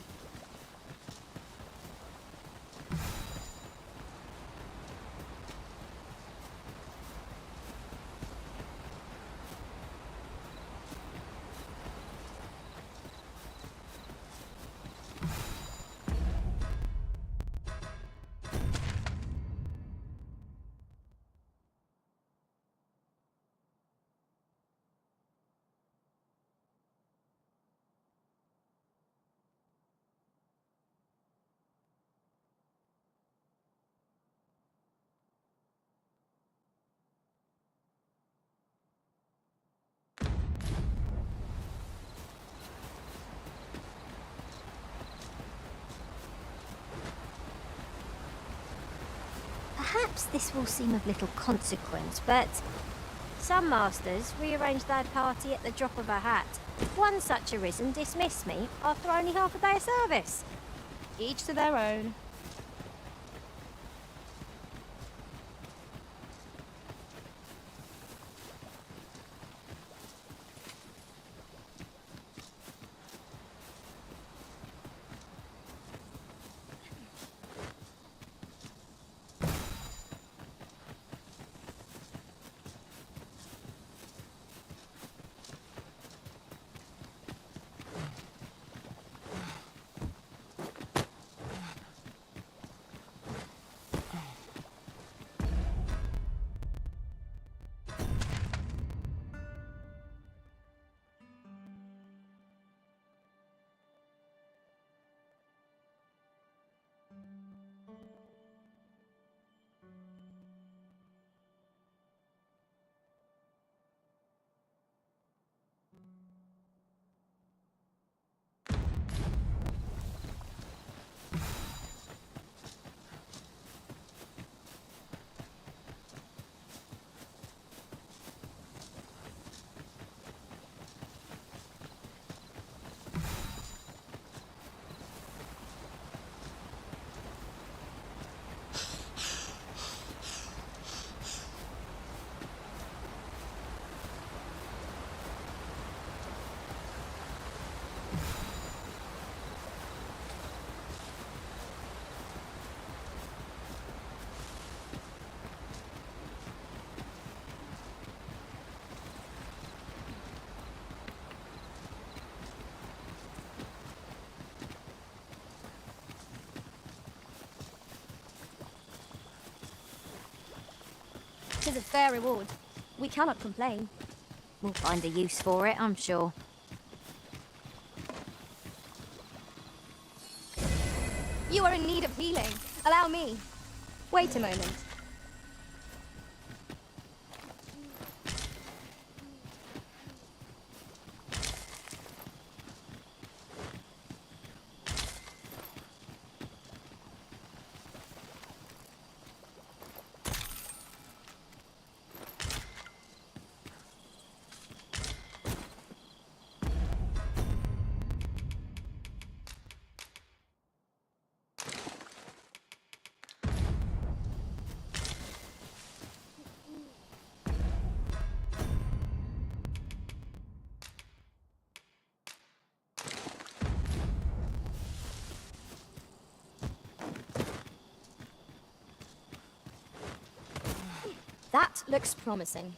Perhaps this will seem of little consequence, but some masters rearrange their party at the drop of a hat. One such Arisen dismissed me after only half a day of service. Each to their own. 'Tis a fair reward. We cannot complain. We'll find a use for it, I'm sure. You are in need of healing. Allow me. Wait a moment. That looks promising.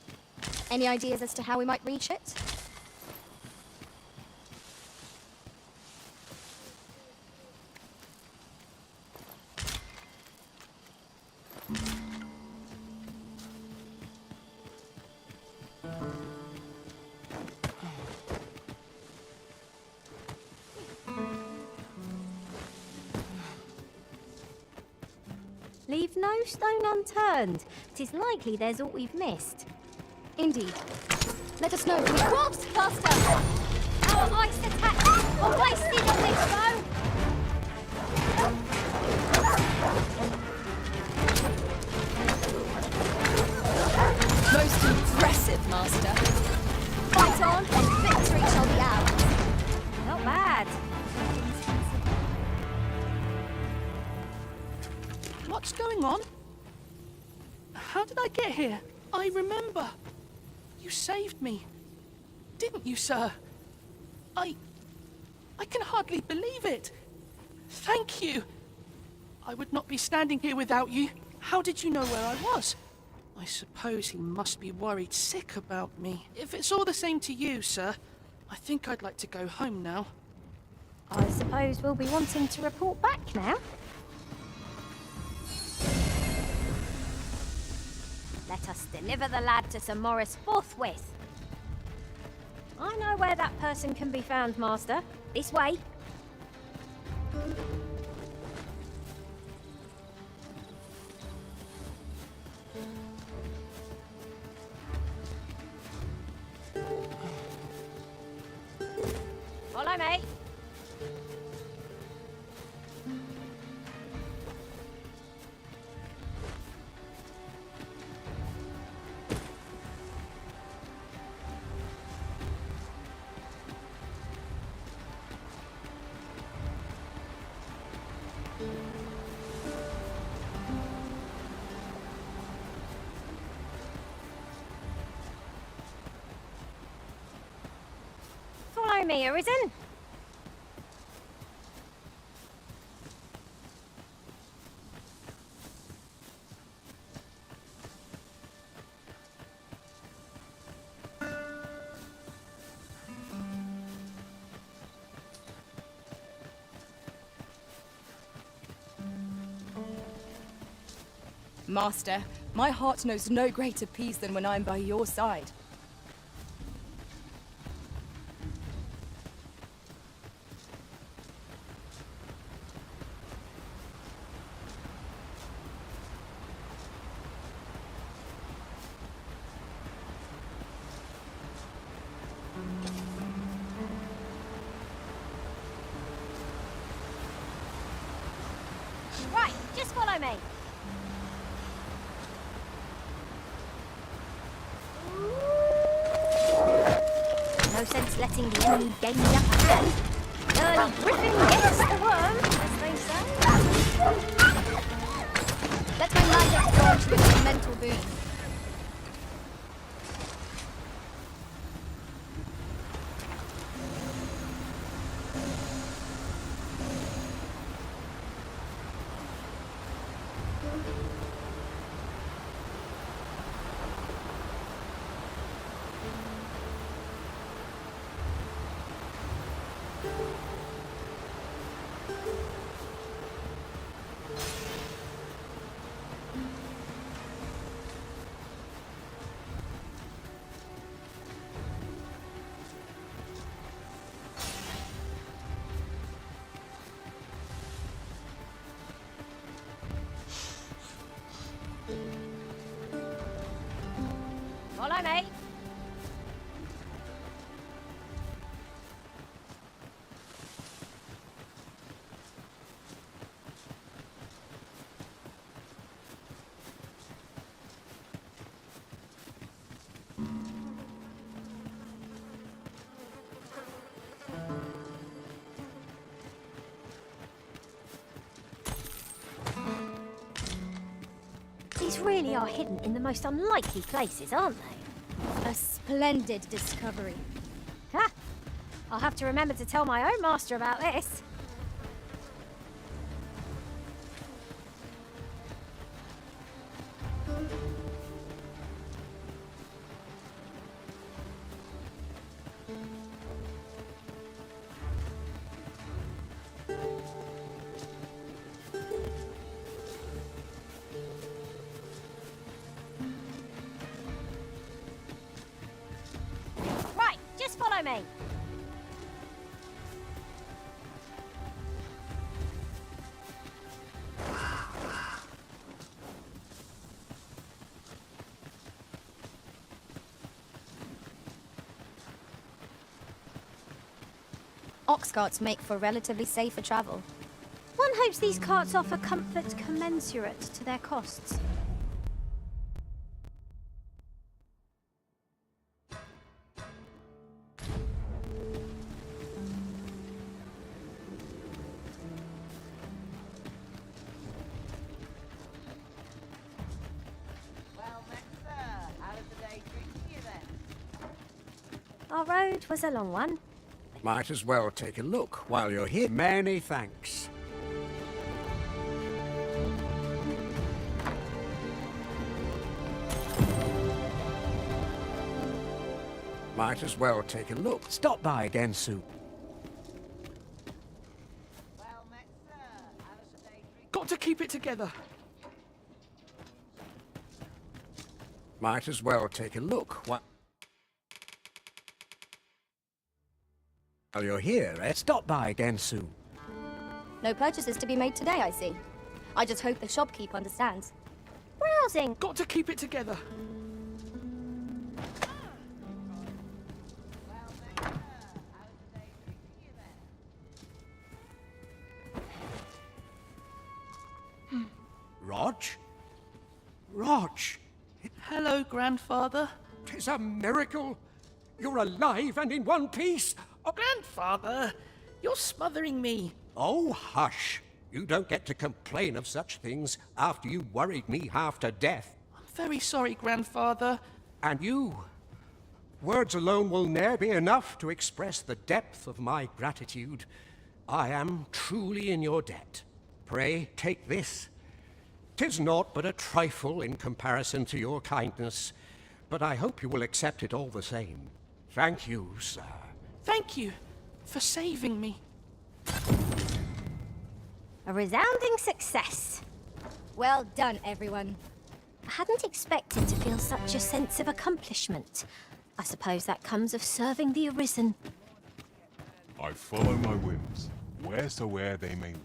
Any ideas as to how we might reach it? Leave no stone unturned. 'Tis likely there's aught we've missed. Indeed. Let us know. Corpse faster! Our ice attacks are wasted on this foe! Most impressive, Master. Fight on, and victory shall be ours. Not bad. What's going on? How did I get here? I remember. You saved me. Didn't you, sir? I can hardly believe it. Thank you. I would not be standing here without you. How did you know where I was? I suppose he must be worried sick about me. If it's all the same to you, sir, I think I'd like to go home now. I suppose we'll be wanting to report back now. Let us deliver the lad to Sir Morris forthwith. I know where that person can be found, Master. This way. Follow me. Follow me, Arisen. Master, my heart knows no greater peace than when I'm by your side. Right, just follow me. No sense letting the enemy gain the upper hand. Early griffin gets the worm, as they say. Let my magic grant you a mental boon. Follow me. These really are hidden in the most unlikely places, aren't they? A splendid discovery. Ha! I'll have to remember to tell my own master about this. Right, just follow me. Ox carts make for relatively safer travel. One hopes these carts offer comfort commensurate to their costs. Well met, sir. How did the day treat you then? Our road was a long one. Might as well take a look while you're here. Many thanks. Might as well take a look. Stop by again soon. Well met, sir. How did the day treat Got to keep it together. Might as well take a look. While you're here, stop by again soon. No purchases to be made today, I see. I just hope the shopkeep understands. Browsing. Got to keep it together. Rog? Rog! Hello, grandfather. 'Tis a miracle. You're alive and in one piece. Oh, grandfather, you're smothering me. Oh, hush. You don't get to complain of such things after you worried me half to death. I'm very sorry, grandfather. And you. Words alone will ne'er be enough to express the depth of my gratitude. I am truly in your debt. Pray, take this. 'Tis naught but a trifle in comparison to your kindness, but I hope you will accept it all the same. Thank you, sir. Thank you for saving me. A resounding success. Well done, everyone. I hadn't expected to feel such a sense of accomplishment. I suppose that comes of serving the Arisen. I follow my whims, wheresoe'er they may lead.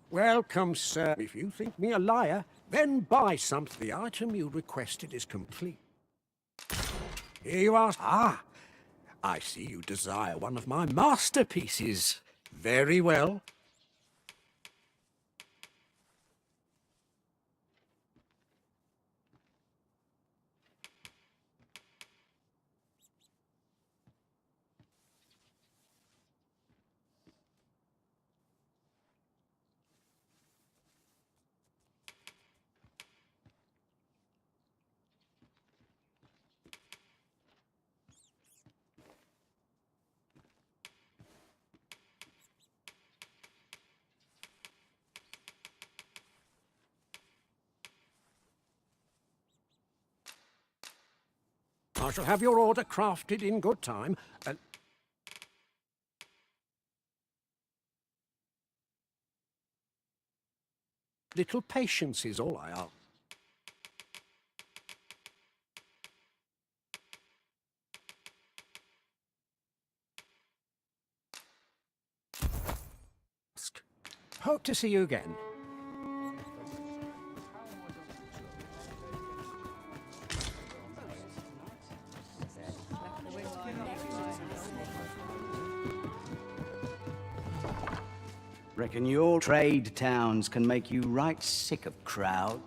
Welcome, sir. If you think me a liar, then buy something. The item you requested is complete. Here you are. Ah, I see you desire one of my masterpieces. Very well. I shall have your order crafted in good time. Little patience is all I ask. Hope to see you again. Reckon your trade towns can make you right sick of crowd.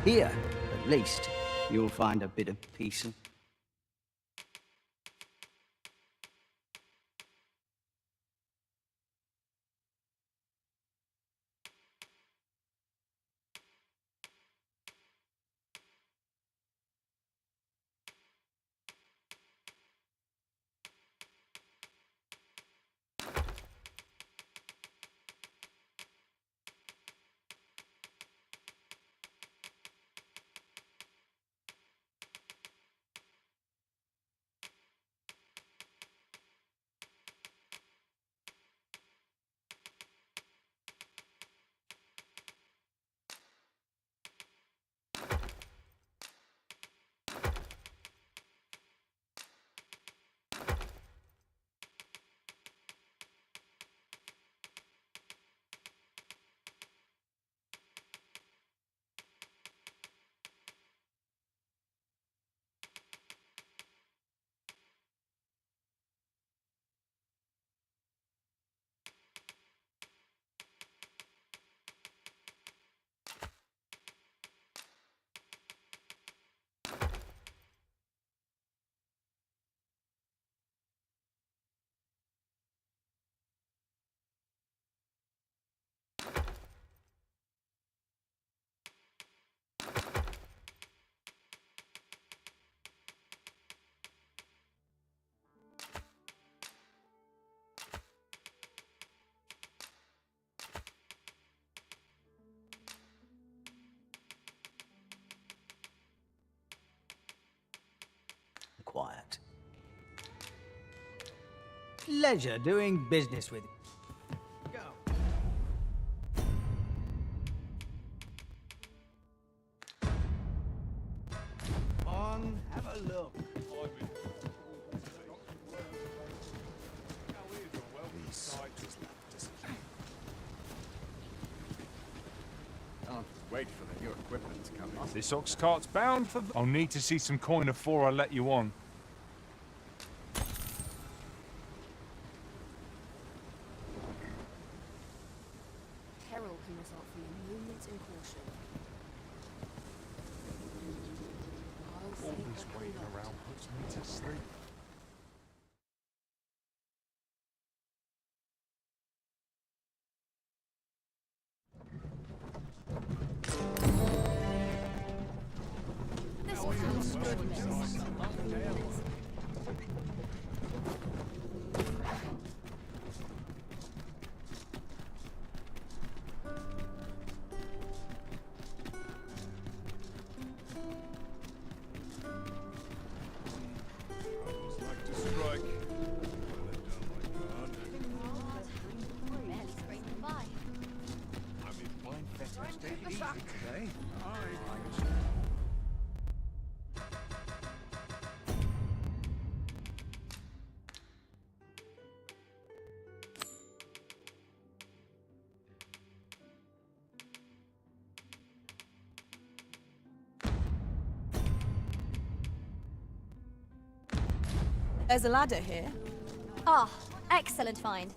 Here, at least, you'll find a bit of peace. Quiet. Pleasure doing business with you. Go. On, have a look. I'll wait for the new equipment to come in. This ox cart's bound for... I'll need to see some coin before I let you on. Peril can result from a moment's incaution. All this waiting around puts me to sleep. Barely scraping by. Take it easy today. All right. There's a ladder here. Ah, excellent find.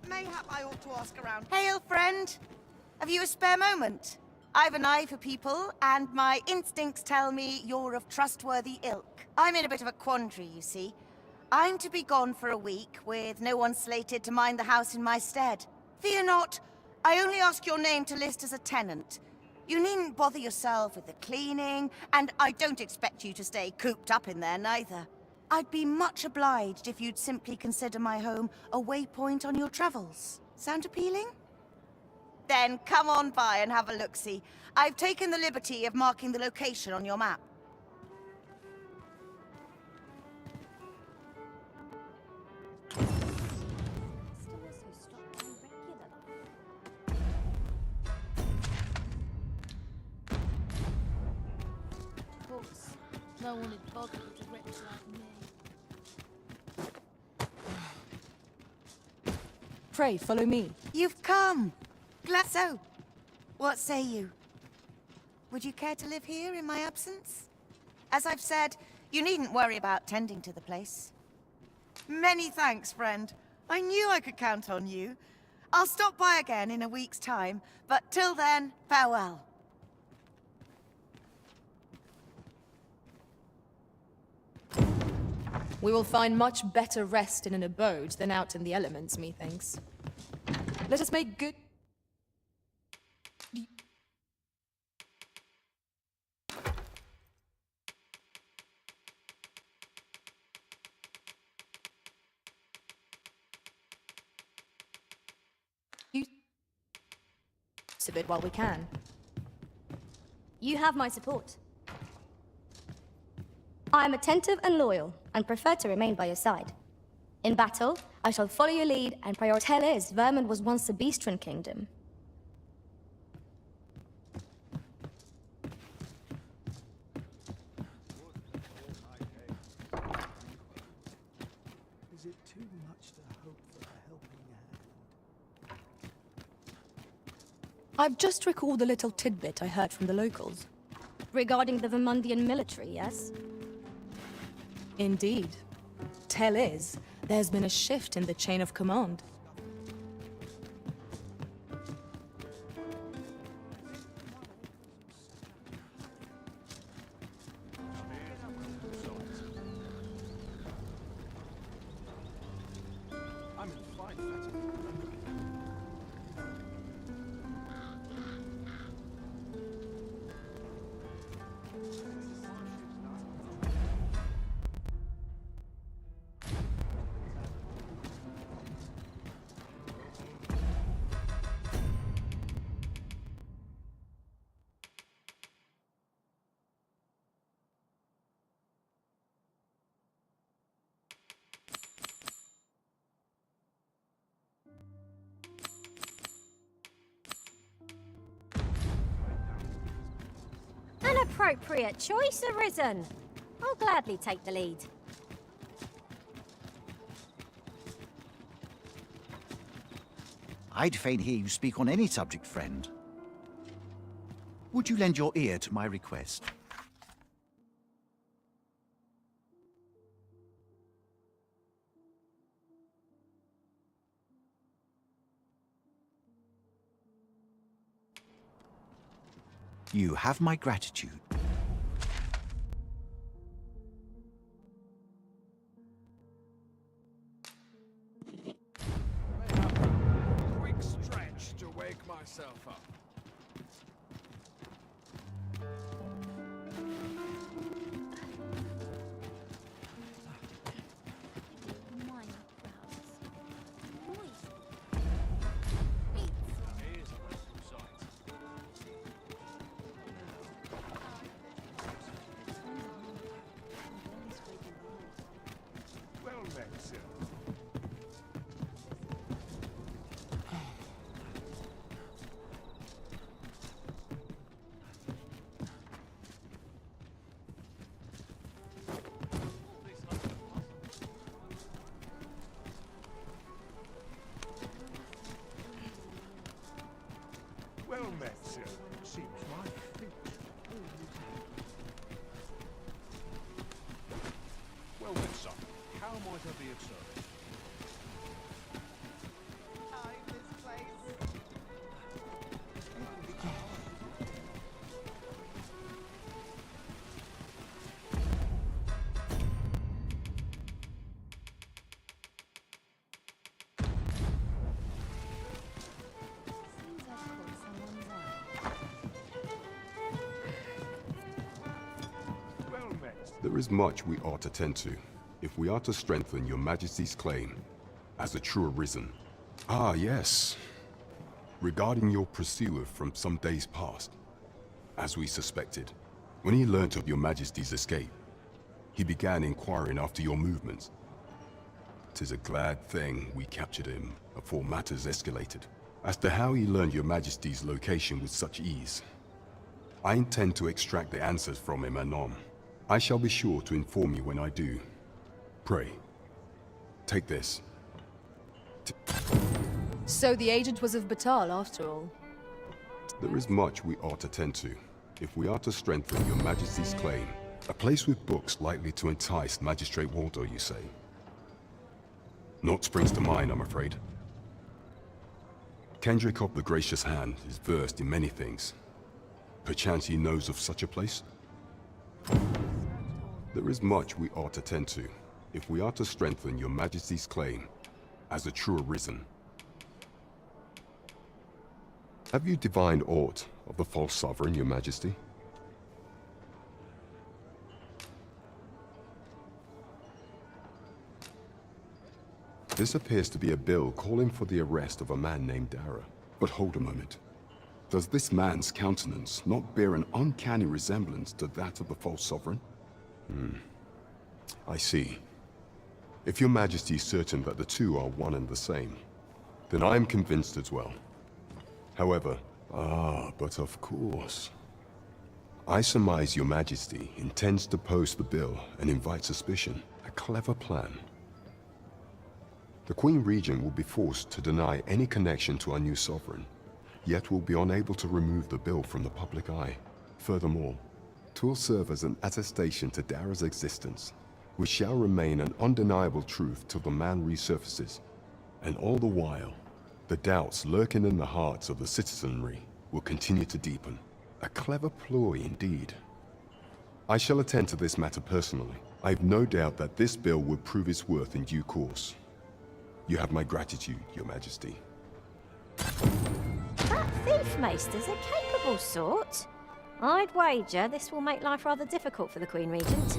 Mayhap I ought to ask around. Hail, friend. Have you a spare moment? I've an eye for people, and my instincts tell me you're of trustworthy ilk. I'm in a bit of a quandary, you see. I'm to be gone for a week, with no one slated to mind the house in my stead. Fear not, I only ask your name to list as a tenant. You needn't bother yourself with the cleaning, and I don't expect you to stay cooped up in there neither. I'd be much obliged if you'd simply consider my home a waypoint on your travels. Sound appealing? Then come on by and have a look-see. I've taken the liberty of marking the location on your map. Of course, no one would bother with a wretch like me. Pray, follow me. You've come. Glad so. What say you? Would you care to live here in my absence? As I've said, you needn't worry about tending to the place. Many thanks, friend. I knew I could count on you. I'll stop by again in a week's time, but till then, farewell. We will find much better rest in an abode than out in the elements, methinks. Let us make good... use of it while we can. You have my support. I am attentive and loyal, and prefer to remain by your side. In battle, I shall follow your lead and prioritize. Tell is, Vermund was once a Beastren kingdom. Is it too much to hope for a helping hand? I've just recalled a little tidbit I heard from the locals. Regarding the Vermundian military, yes? Indeed. Tell is, there's been a shift in the chain of command. An appropriate choice arisen. I'll gladly take the lead. I'd fain hear you speak on any subject, friend. Would you lend your ear to my request? You have my gratitude. Quick stretch to wake myself up. Better be it so. There is much we ought to tend to, if we are to strengthen your Majesty's claim as a true Arisen. Ah, yes. Regarding your pursuer from some days past, as we suspected, when he learnt of your Majesty's escape, he began inquiring after your movements. 'Tis a glad thing we captured him before matters escalated. As to how he learned your Majesty's location with such ease, I intend to extract the answers from him anon. I shall be sure to inform you when I do. Pray, take this. So the agent was of Batal after all. There is much we ought to tend to, if we are to strengthen your Majesty's claim. A place with books likely to entice Magistrate Waldo, you say? Naught springs to mind, I'm afraid. Kendrick of the Gracious Hand is versed in many things. Perchance he knows of such a place? There is much we ought to tend to, if we are to strengthen your Majesty's claim as a true Arisen. Have you divined aught of the false sovereign, your Majesty? This appears to be a bill calling for the arrest of a man named Dara. But hold a moment. Does this man's countenance not bear an uncanny resemblance to that of the false sovereign? I see. If your Majesty is certain that the two are one and the same, then I am convinced as well. However, but of course. I surmise your Majesty intends to post the bill and invite suspicion. A clever plan. The Queen Regent will be forced to deny any connection to our new sovereign, yet will be unable to remove the bill from the public eye. Furthermore, 'twill serve as an attestation to Dara's existence, which shall remain an undeniable truth till the man resurfaces. And all the while, the doubts lurking in the hearts of the citizenry will continue to deepen. A clever ploy indeed. I shall attend to this matter personally. I have no doubt that this bill will prove its worth in due course. You have my gratitude, your Majesty. That thief maester's a capable sort. I'd wager this will make life rather difficult for the Queen Regent.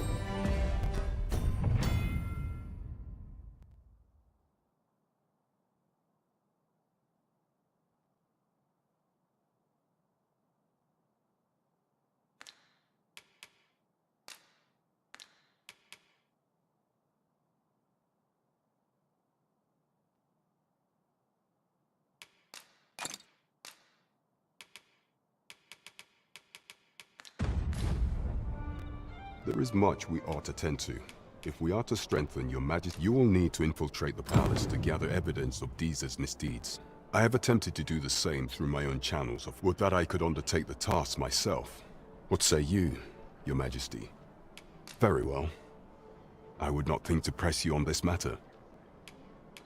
There is much we ought to tend to. If we are to strengthen your Majesty, you will need to infiltrate the palace to gather evidence of Deez's misdeeds. I have attempted to do the same through my own channels. Would that I could undertake the task myself. What say you, your Majesty? Very well. I would not think to press you on this matter.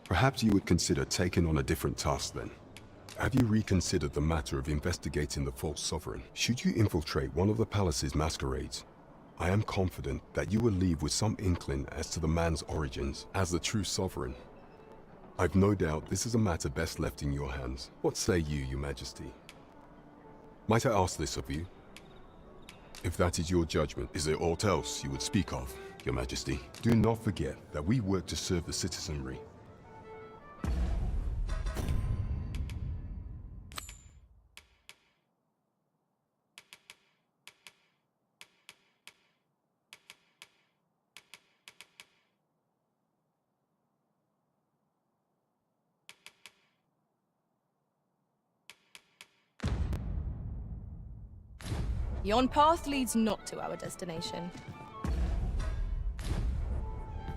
Perhaps you would consider taking on a different task then. Have you reconsidered the matter of investigating the false sovereign? Should you infiltrate one of the palace's masquerades, I am confident that you will leave with some inkling as to the man's origins as the true sovereign. I've no doubt this is a matter best left in your hands. What say you, your Majesty? Might I ask this of you? If that is your judgment, is there aught else you would speak of, your Majesty? Do not forget that we work to serve the citizenry. Yon path leads not to our destination.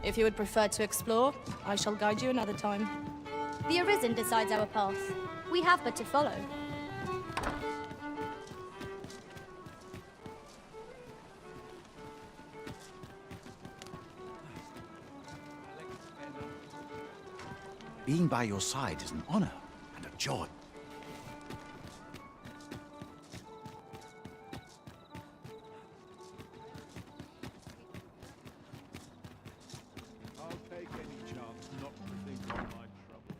If you would prefer to explore, I shall guide you another time. The Arisen decides our path. We have but to follow. Being by your side is an honor and a joy. I'll take any chance not to think on my trouble.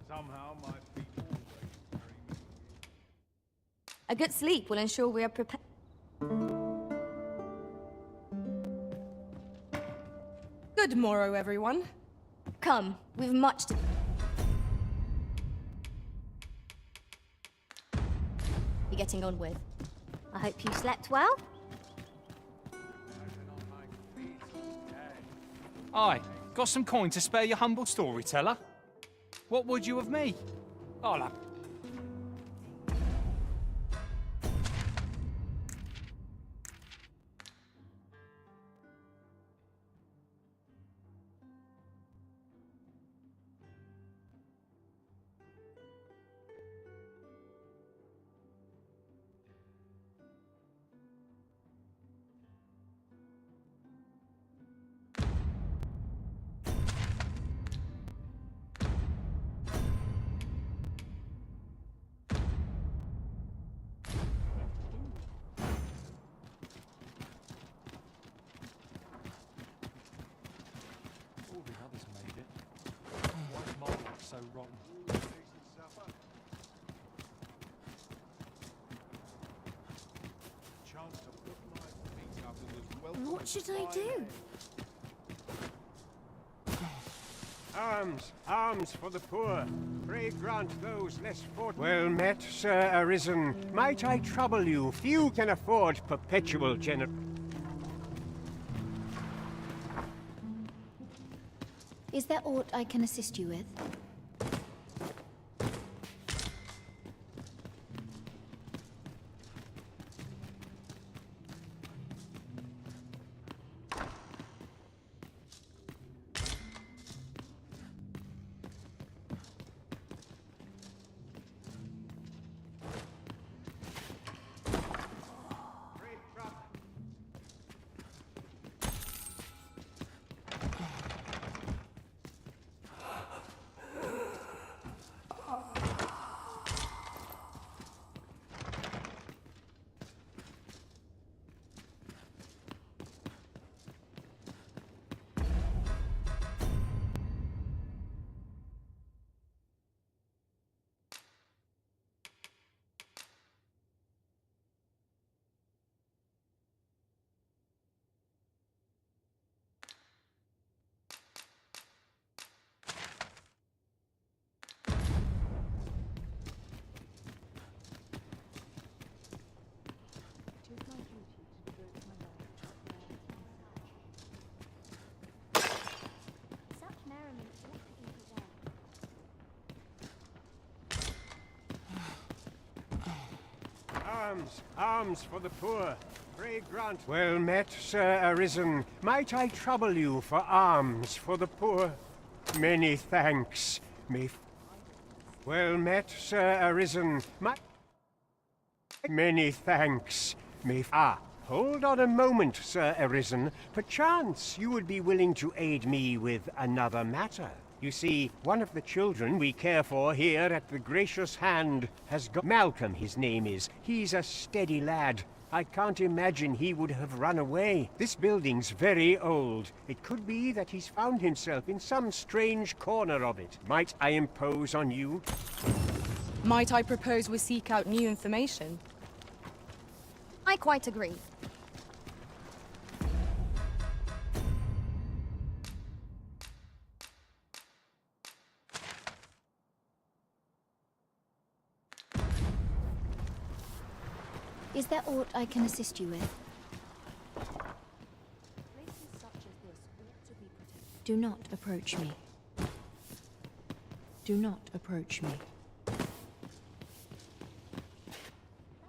Somehow my feet always carry me. A good sleep will ensure we are prepared. Good morrow, everyone. Come, we've much to... be getting on with. I hope you slept well. Aye, got some coin to spare your humble storyteller? What would you of me? I'll have... All the others made it. Why's my luck so rotten? Chance to put my feet up in this welcome. What should I do? Arms, arms for the poor. Pray grant those less fortunate. Well met, Sir Arisen. Might I trouble you? Few can afford perpetual gener... Is there aught I can assist you with? Arms, arms for the poor. Pray grant... Well met, Sir Arisen. Might I trouble you for alms for the poor? Many thanks. May... Well met, Sir Arisen. Many thanks. May... Ah, hold on a moment, Sir Arisen. Perchance you would be willing to aid me with another matter. You see, one of the children we care for here at the Gracious Hand has got... Malcolm, his name is. He's a steady lad. I can't imagine he would have run away. This building's very old. It could be that he's found himself in some strange corner of it. Might I impose on you? Might I propose we seek out new information? I quite agree. Is there aught I can assist you with? Do not approach me. Do not approach me.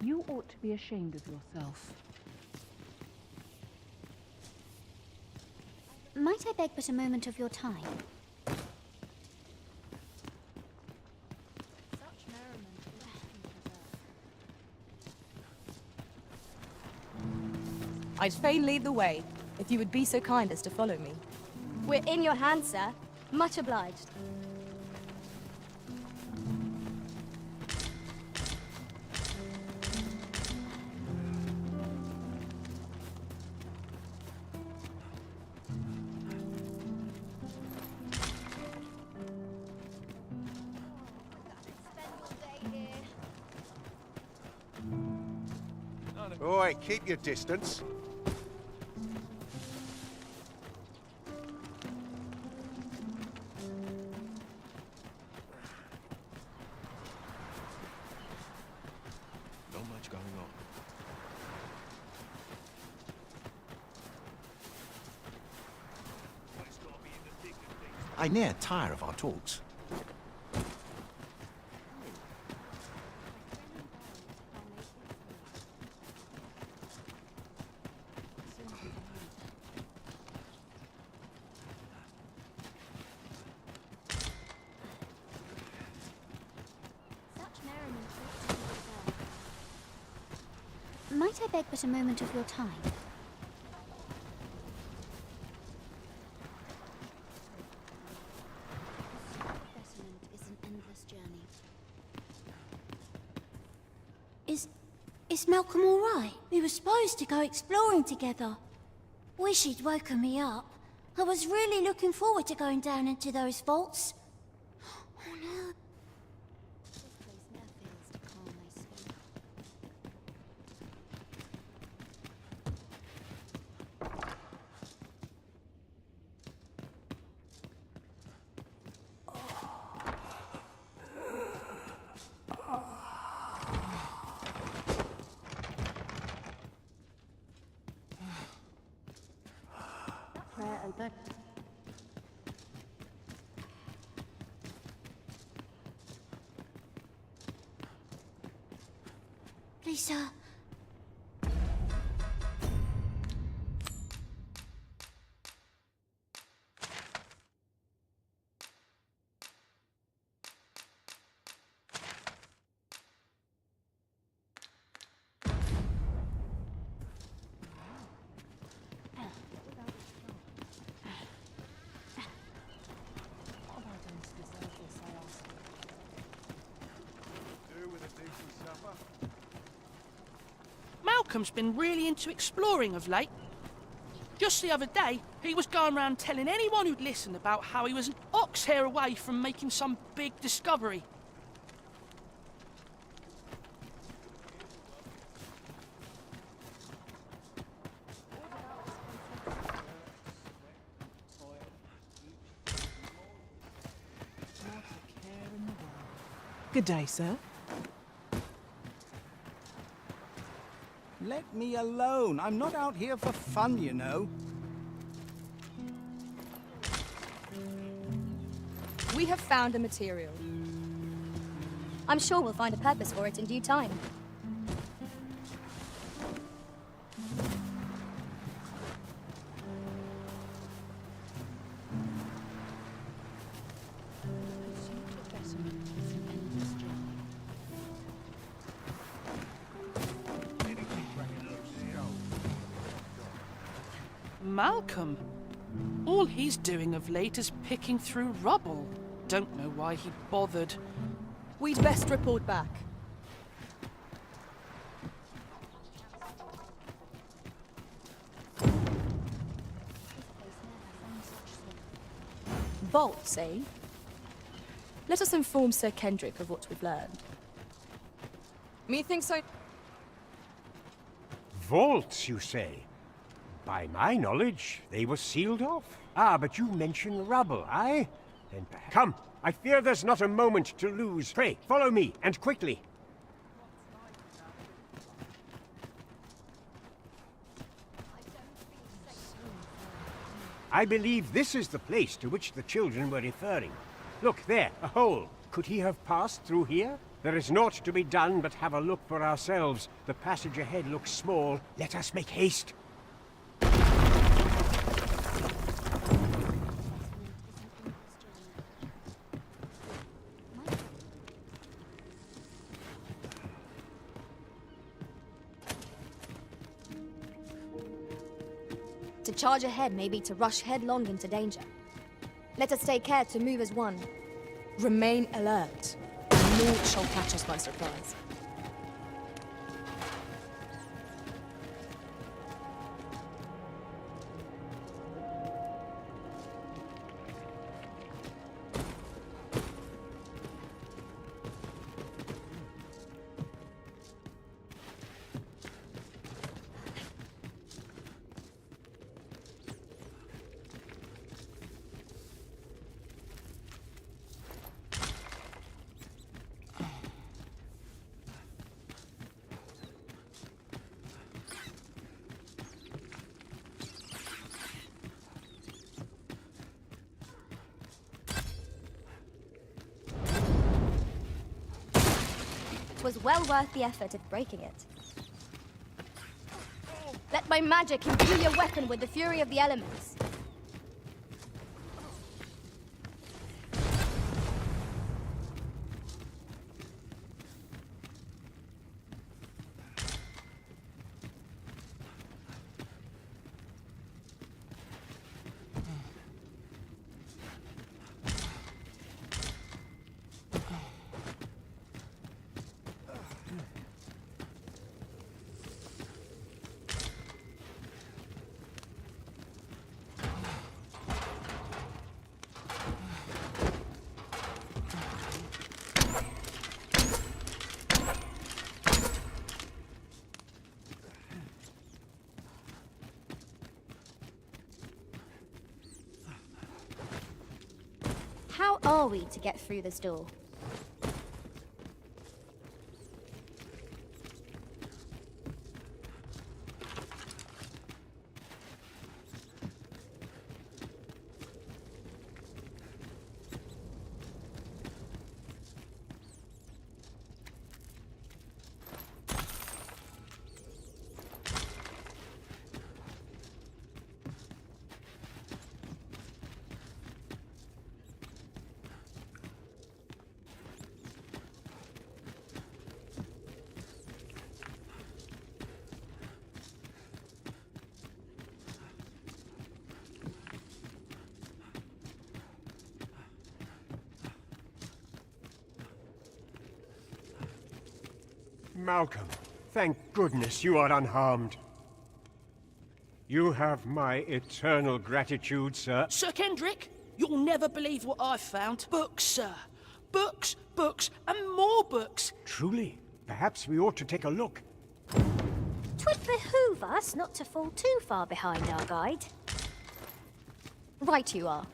You ought to be ashamed of yourself. Might I beg but a moment of your time? I'd fain lead the way, if you would be so kind as to follow me. We're in your hands, sir. Much obliged. Oi, keep your distance. Not much going on. I near tire of our talks. Might I beg but a moment of your time? Investment is an endless journey. Is Malcolm all right? We were supposed to go exploring together. Wish he'd woken me up. I was really looking forward to going down into those vaults. Oh no. This place never fails to calm my spirit. Prayer and that. Lisa. Malcolm's been really into exploring of late. Just the other day, he was going around telling anyone who'd listen about how he was an ox hair away from making some big discovery. Good day, sir. Let me alone. I'm not out here for fun, you know. We have found a material. I'm sure we'll find a purpose for it in due time. Malcolm? All he's doing of late is picking through rubble. Don't know why he bothered. We'd best report back. Vaults, eh? Let us inform Sir Kendrick of what we've learned. Methinks I... Vaults, you say? By my knowledge, they were sealed off. Ah, but you mention rubble, aye? Then perhaps... Come, I fear there's not a moment to lose. Pray, follow me, and quickly. I believe this is the place to which the children were referring. Look, there, a hole. Could he have passed through here? There is naught to be done but have a look for ourselves. The passage ahead looks small. Let us make haste. To charge ahead may be to rush headlong into danger. Let us take care to move as one. Remain alert. Naught shall catch us by surprise. It was well worth the effort of breaking it. Let my magic imbue your weapon with the fury of the elements. How are we to get through this door? Malcolm, thank goodness you are unharmed. You have my eternal gratitude, sir. Sir Kendrick, you'll never believe what I've found. Books, sir. Books, books, and more books. Truly? Perhaps we ought to take a look. 'Twould behoove us not to fall too far behind our guide. Right you are.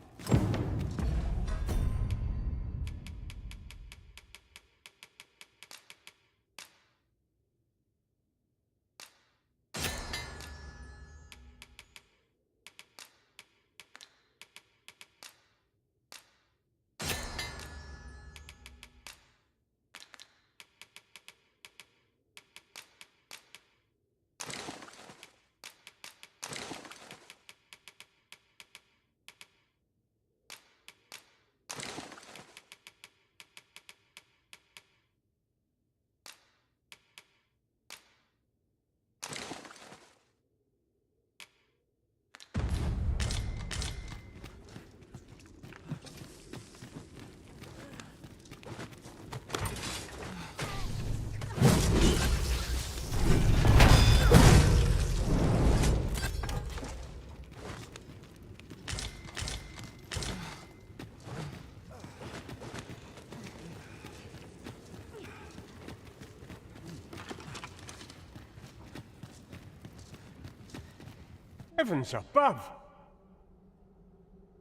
Heavens above!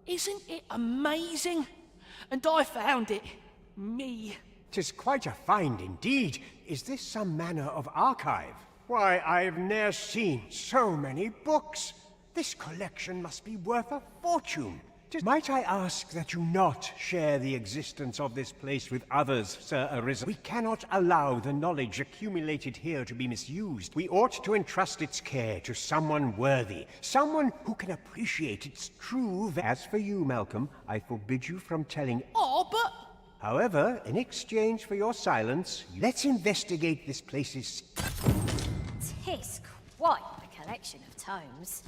Isn't it amazing? And I found it. Me. 'Tis quite a find indeed. Is this some manner of archive? Why, I've ne'er seen so many books. This collection must be worth a fortune. Might I ask that you not share the existence of this place with others, Sir Arisen? We cannot allow the knowledge accumulated here to be misused. We ought to entrust its care to someone worthy, someone who can appreciate its true value. As for you, Malcolm, I forbid you from telling... Oh, but... However, in exchange for your silence, let's investigate this place's... Tis quite a collection of tomes.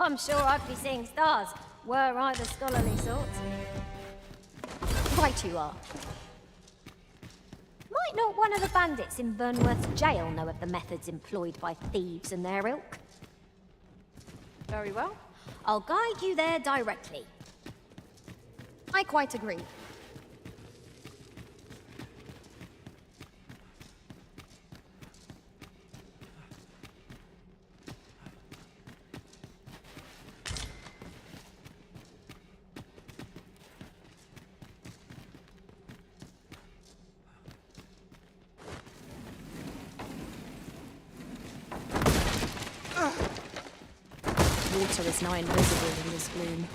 I'm sure I'd be seeing stars, were I the scholarly sort. Right you are. Might not one of the bandits in Burnworth's jail know of the methods employed by thieves and their ilk? Very well. I'll guide you there directly. I quite agree. Water is nigh invisible in this gloom.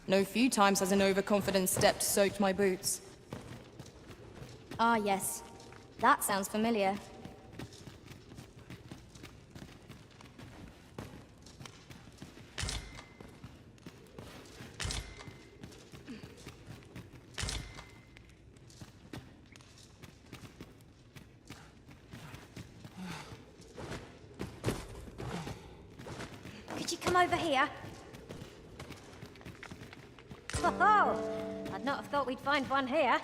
No few times has an overconfident step soaked my boots. Ah, yes. That sounds familiar. Could you come over here? Oh, I'd not have thought we'd find one here.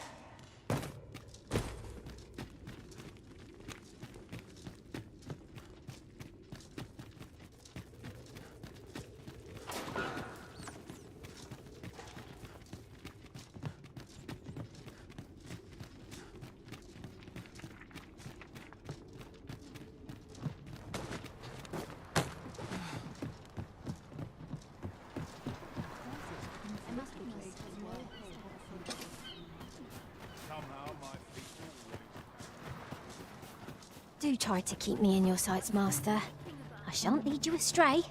Do try to keep me in your sights, Master. I shan't lead you astray.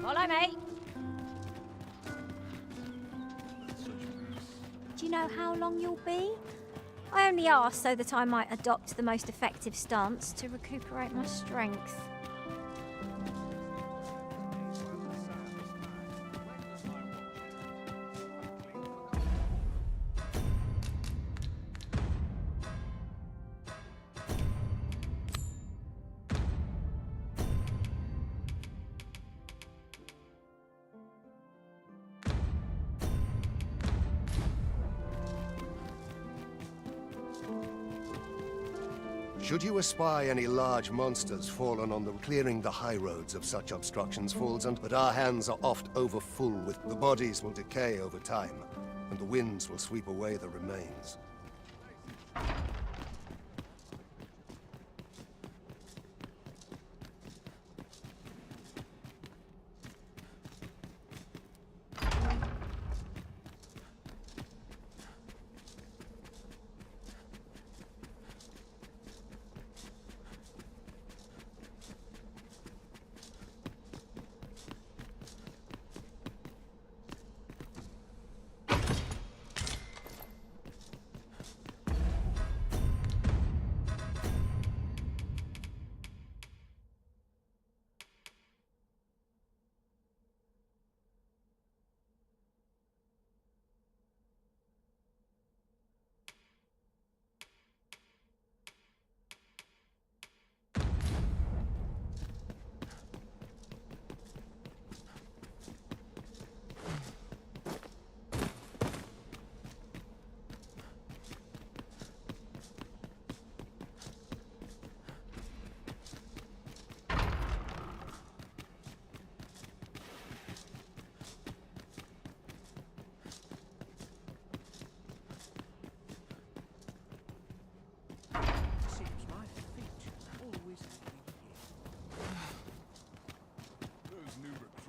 Follow me. Do you know how long you'll be? I only asked so that I might adopt the most effective stance to recuperate my strength. Should you espy any large monsters fallen on clearing the high roads of such obstructions falls under, but our hands are oft overfull with the bodies will decay over time, and the winds will sweep away the remains.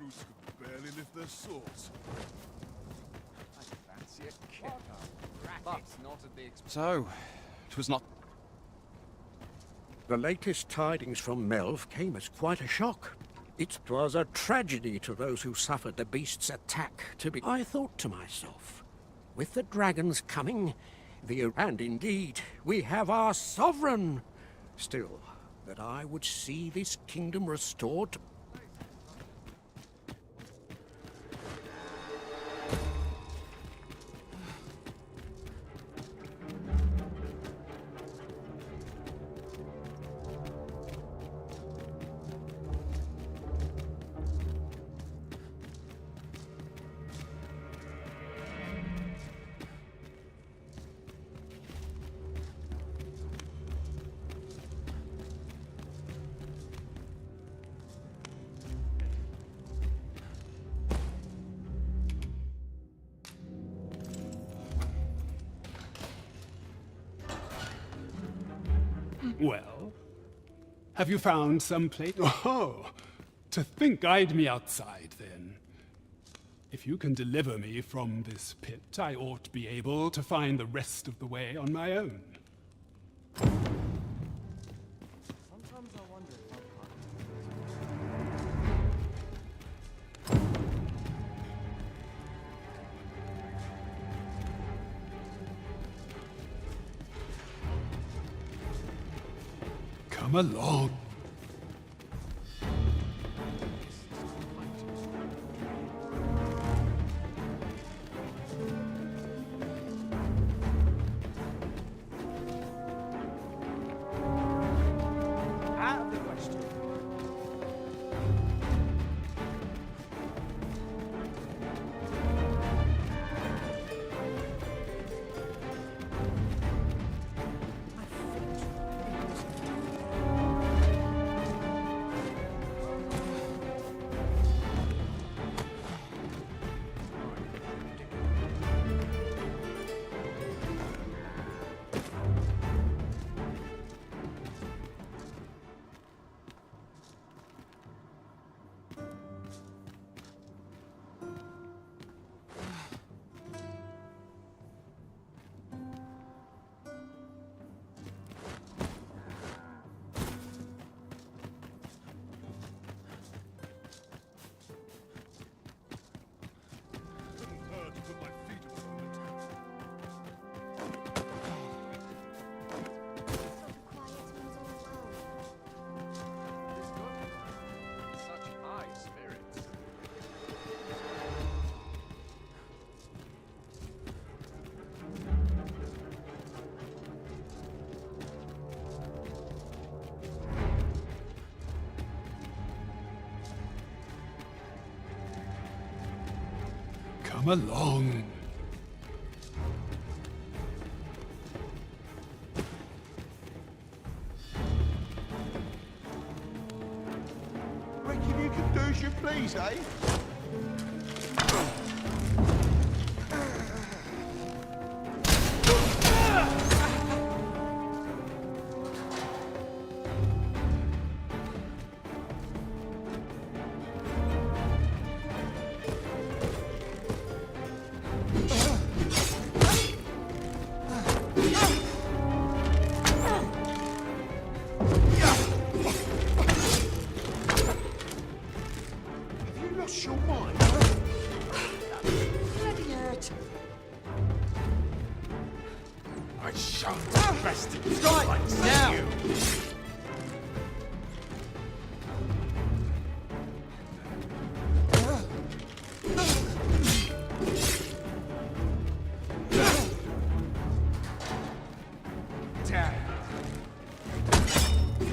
recruits could barely lift their swords. I fancy a kip. But not at the expense. So, it was not... The latest tidings from Melv came as quite a shock. It was a tragedy to those who suffered the beast's attack to be... I thought to myself, with the dragons coming, and indeed, we have our sovereign. Still, that I would see this kingdom restored to... Well, have you found some place? Oh, to think I'd me outside, then. If you can deliver me from this pit, I ought to be able to find the rest of the way on my own. Sometimes I wonder if Come along. out of the question. Come along. Reckon you can do as you please, eh?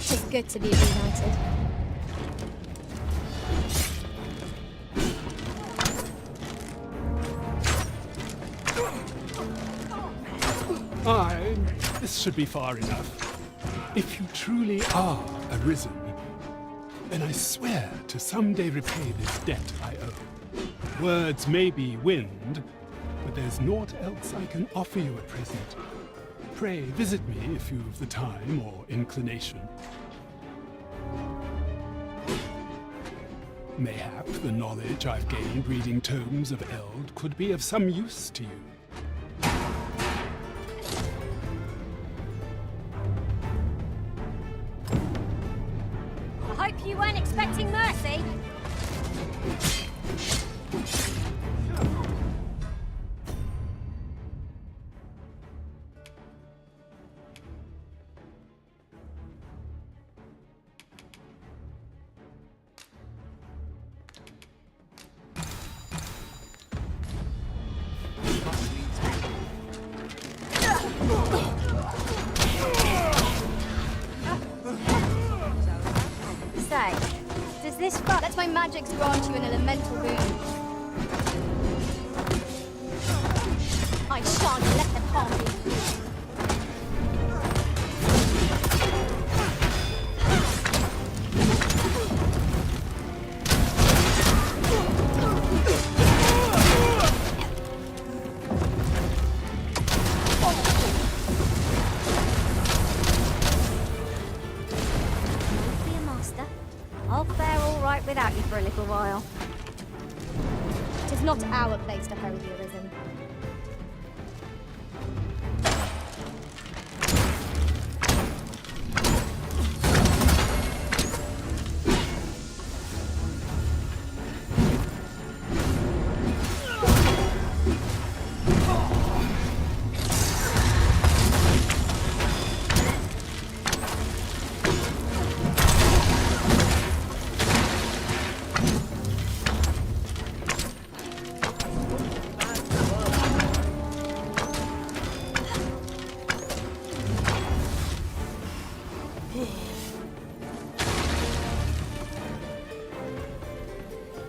It's good to be reunited. This should be far enough. If you truly are arisen, then I swear to someday repay this debt I owe. Words may be wind, but there's naught else I can offer you at present. Pray visit me if you've the time or inclination. Mayhap the knowledge I've gained reading tomes of Eld could be of some use to you. I hope you weren't expecting mercy. Say, does this fuck? Let my magics grant you an elemental boon. I shan't let them harm you. Dear Master, I'll fare all right without you for a little while. It is not our place to hurry the Arisen.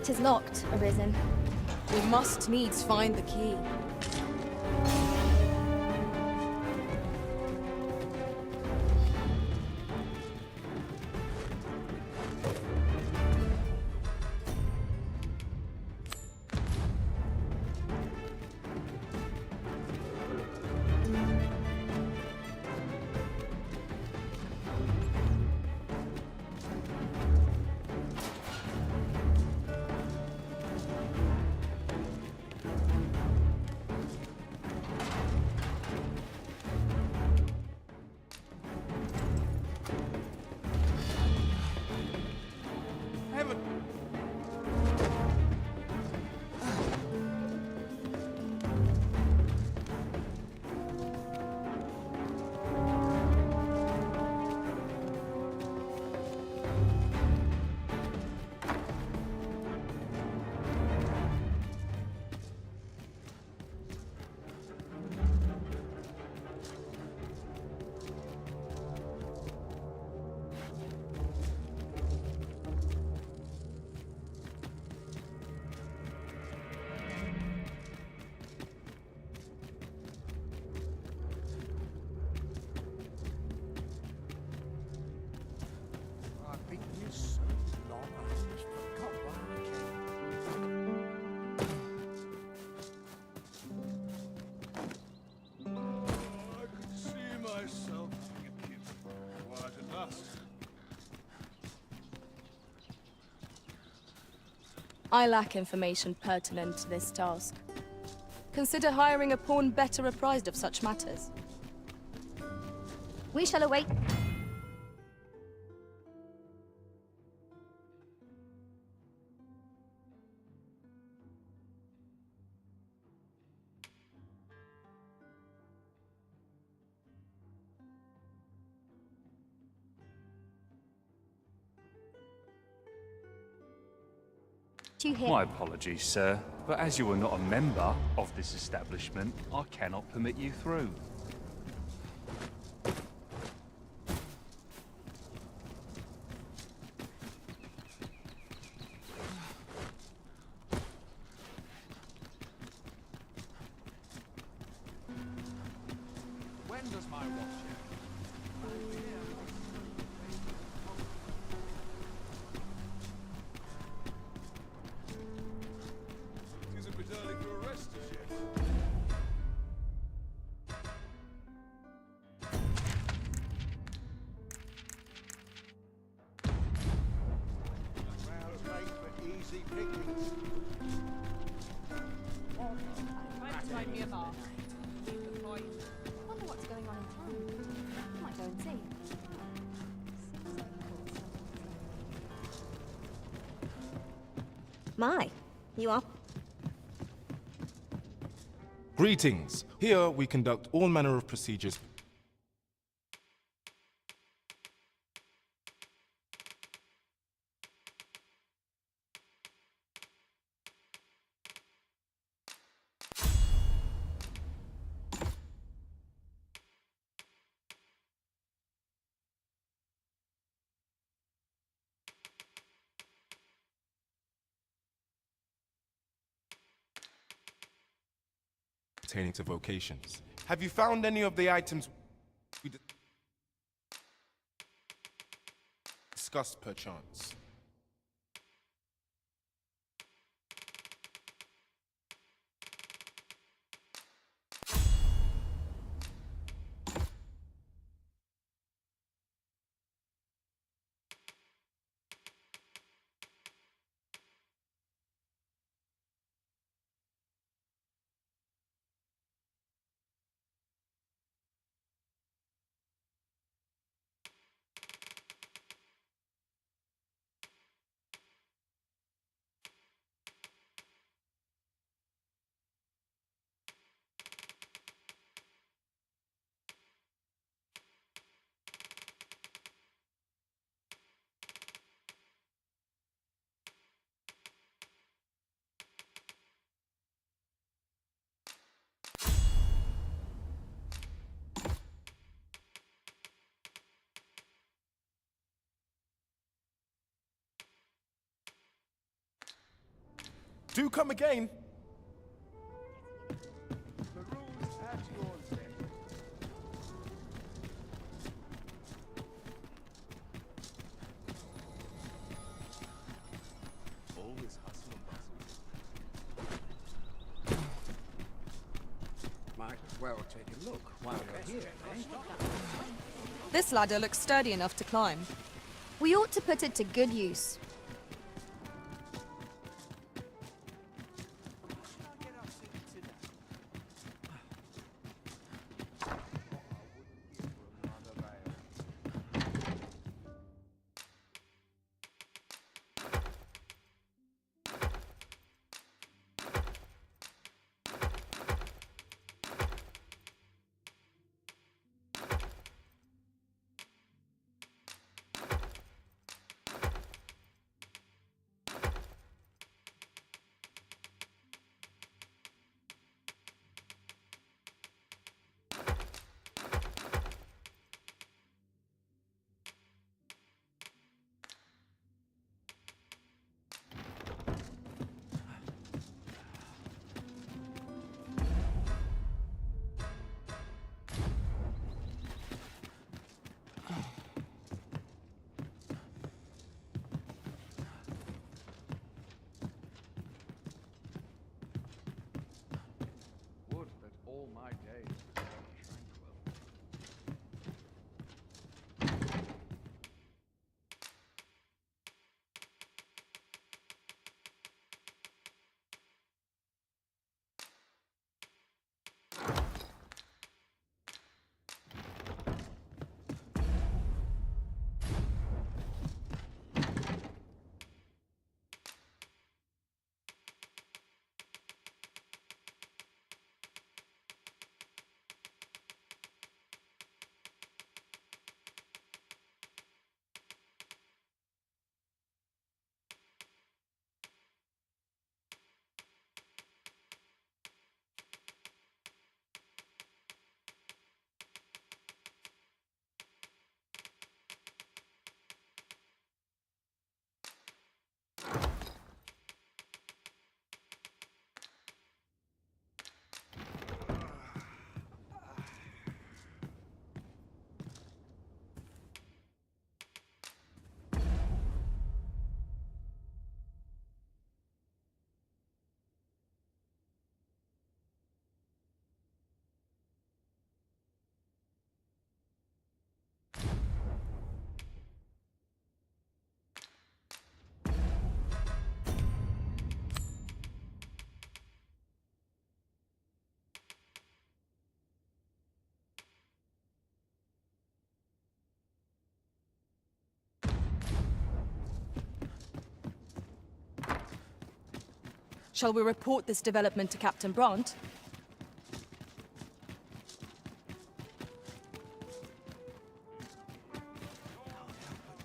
It is locked, Arisen. We must needs find the key. I've been here so long, I almost forgot why I came. I could see myself thinking, quiet at last. I lack information pertinent to this task. Consider hiring a pawn better apprised of such matters. We shall await. My apologies, sir, but as you are not a member of this establishment, I cannot permit you through. When does my watch It is a bit early for a rest as yet. Well, make for easy Wonder what's going on in town. Might go and see. My, you are. Greetings. Here we conduct all manner of procedures. Pertaining to vocations. Have you found any of the items we discussed perchance? Do come again. The rules at yours, then. Always hustle and bustle. Might well take a look while you're here, eh? This ladder looks sturdy enough to climb. We ought to put it to good use. Shall we report this development to Captain Brandt?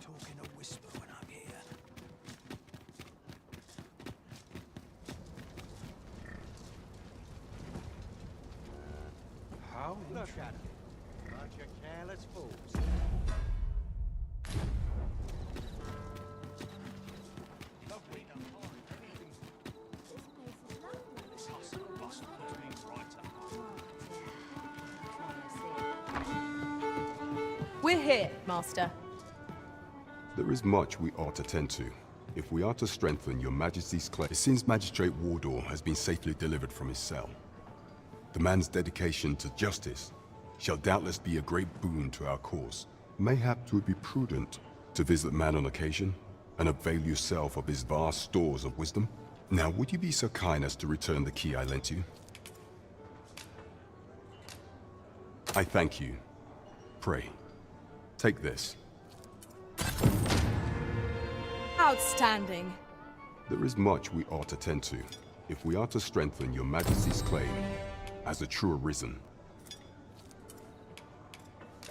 Talk in a whisper when I'm here. How Look at them. Bunch of careless fools. We're here, Master. There is much we ought to tend to. If we are to strengthen your Majesty's claim, it seems Magistrate Wardor has been safely delivered from his cell. The man's dedication to justice shall doubtless be a great boon to our cause. Mayhap it would be prudent to visit the man on occasion and avail yourself of his vast stores of wisdom. Now, would you be so kind as to return the key I lent you? I thank you. Pray, take this. Outstanding. There is much we ought to tend to, if we are to strengthen your Majesty's claim as a true Arisen.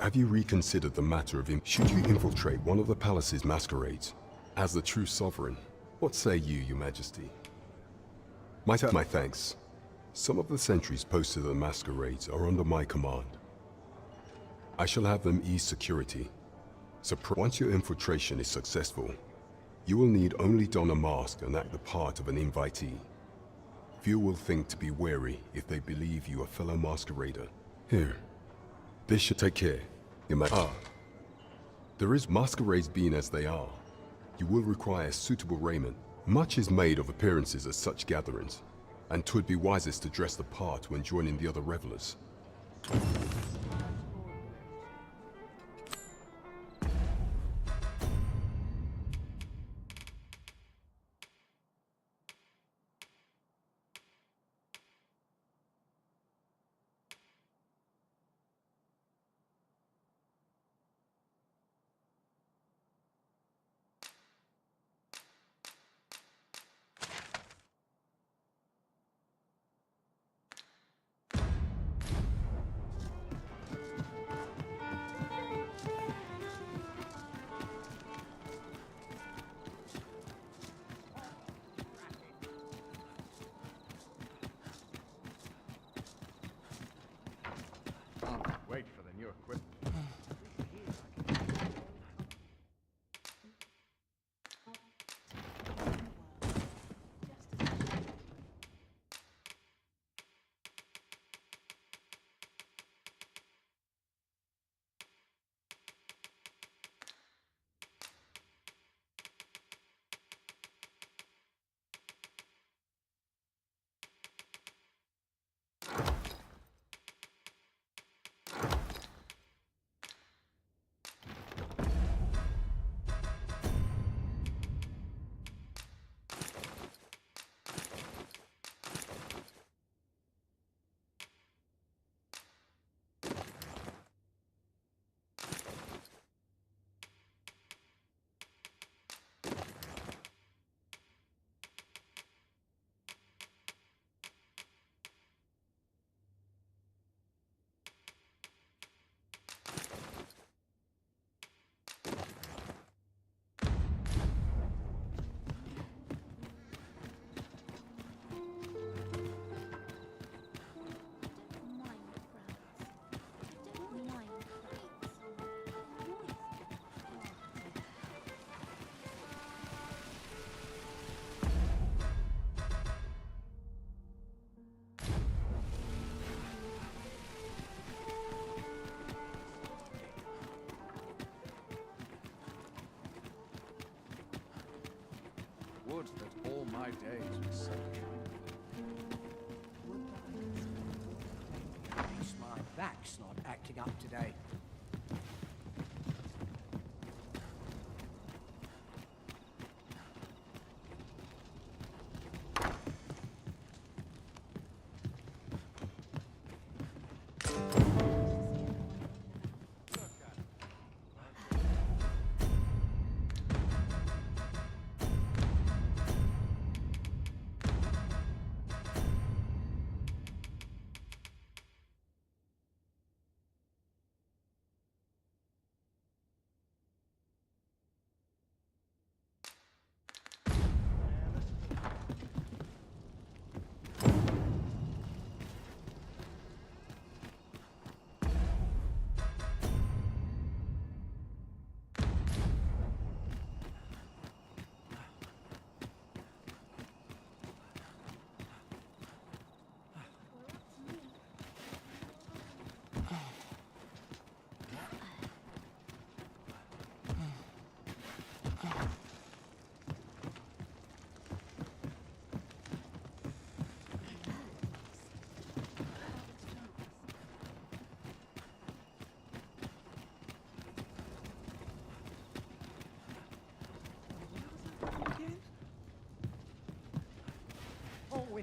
Have you reconsidered the matter of should you infiltrate one of the palace's masquerades as the true sovereign? What say you, your Majesty? My thanks. Some of the sentries posted at the masquerades are under my command. I shall have them ease security. So once your infiltration is successful, you will need only don a mask and act the part of an invitee. Few will think to be wary if they believe you a fellow masquerader. Here, this should take care, your Majesty. There is masquerades being as they are. You will require suitable raiment. Much is made of appearances at such gatherings, and 'twould be wisest to dress the part when joining the other revelers. Wait for the new equipment. Would that all my days were sunshine. Guess my back's not acting up today.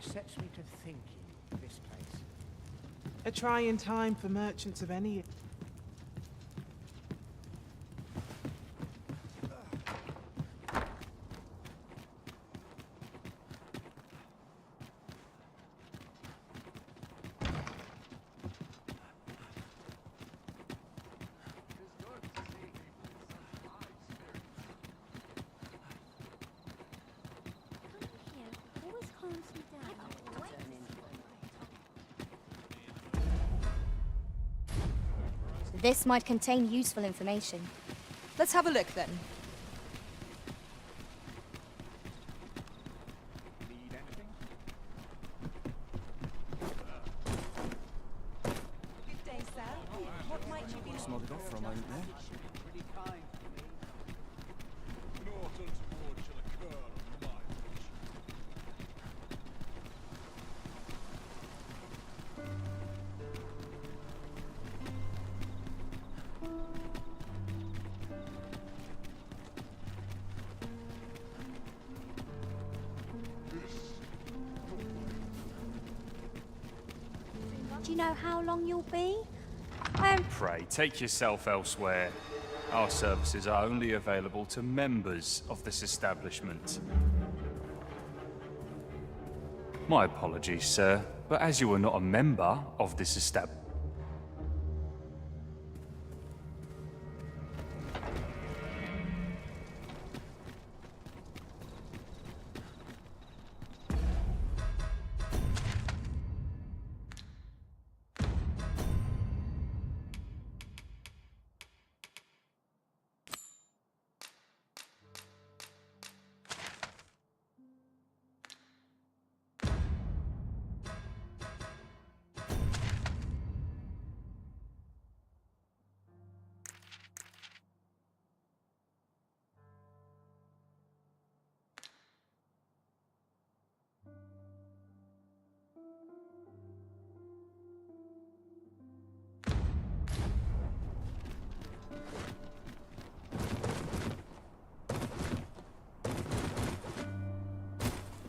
This sets me to thinking, this place. A trying time for merchants of any... Always calms me down. This might contain useful information. Let's have a look then. Need anything? Good day, sir. What might you be... Smothered off for a moment there. Pretty kind to me. Naught untoward shall occur on my watch. Do you know how long you'll be? Pray, take yourself elsewhere. Our services are only available to members of this establishment. My apologies, sir, but as you are not a member of this establishment...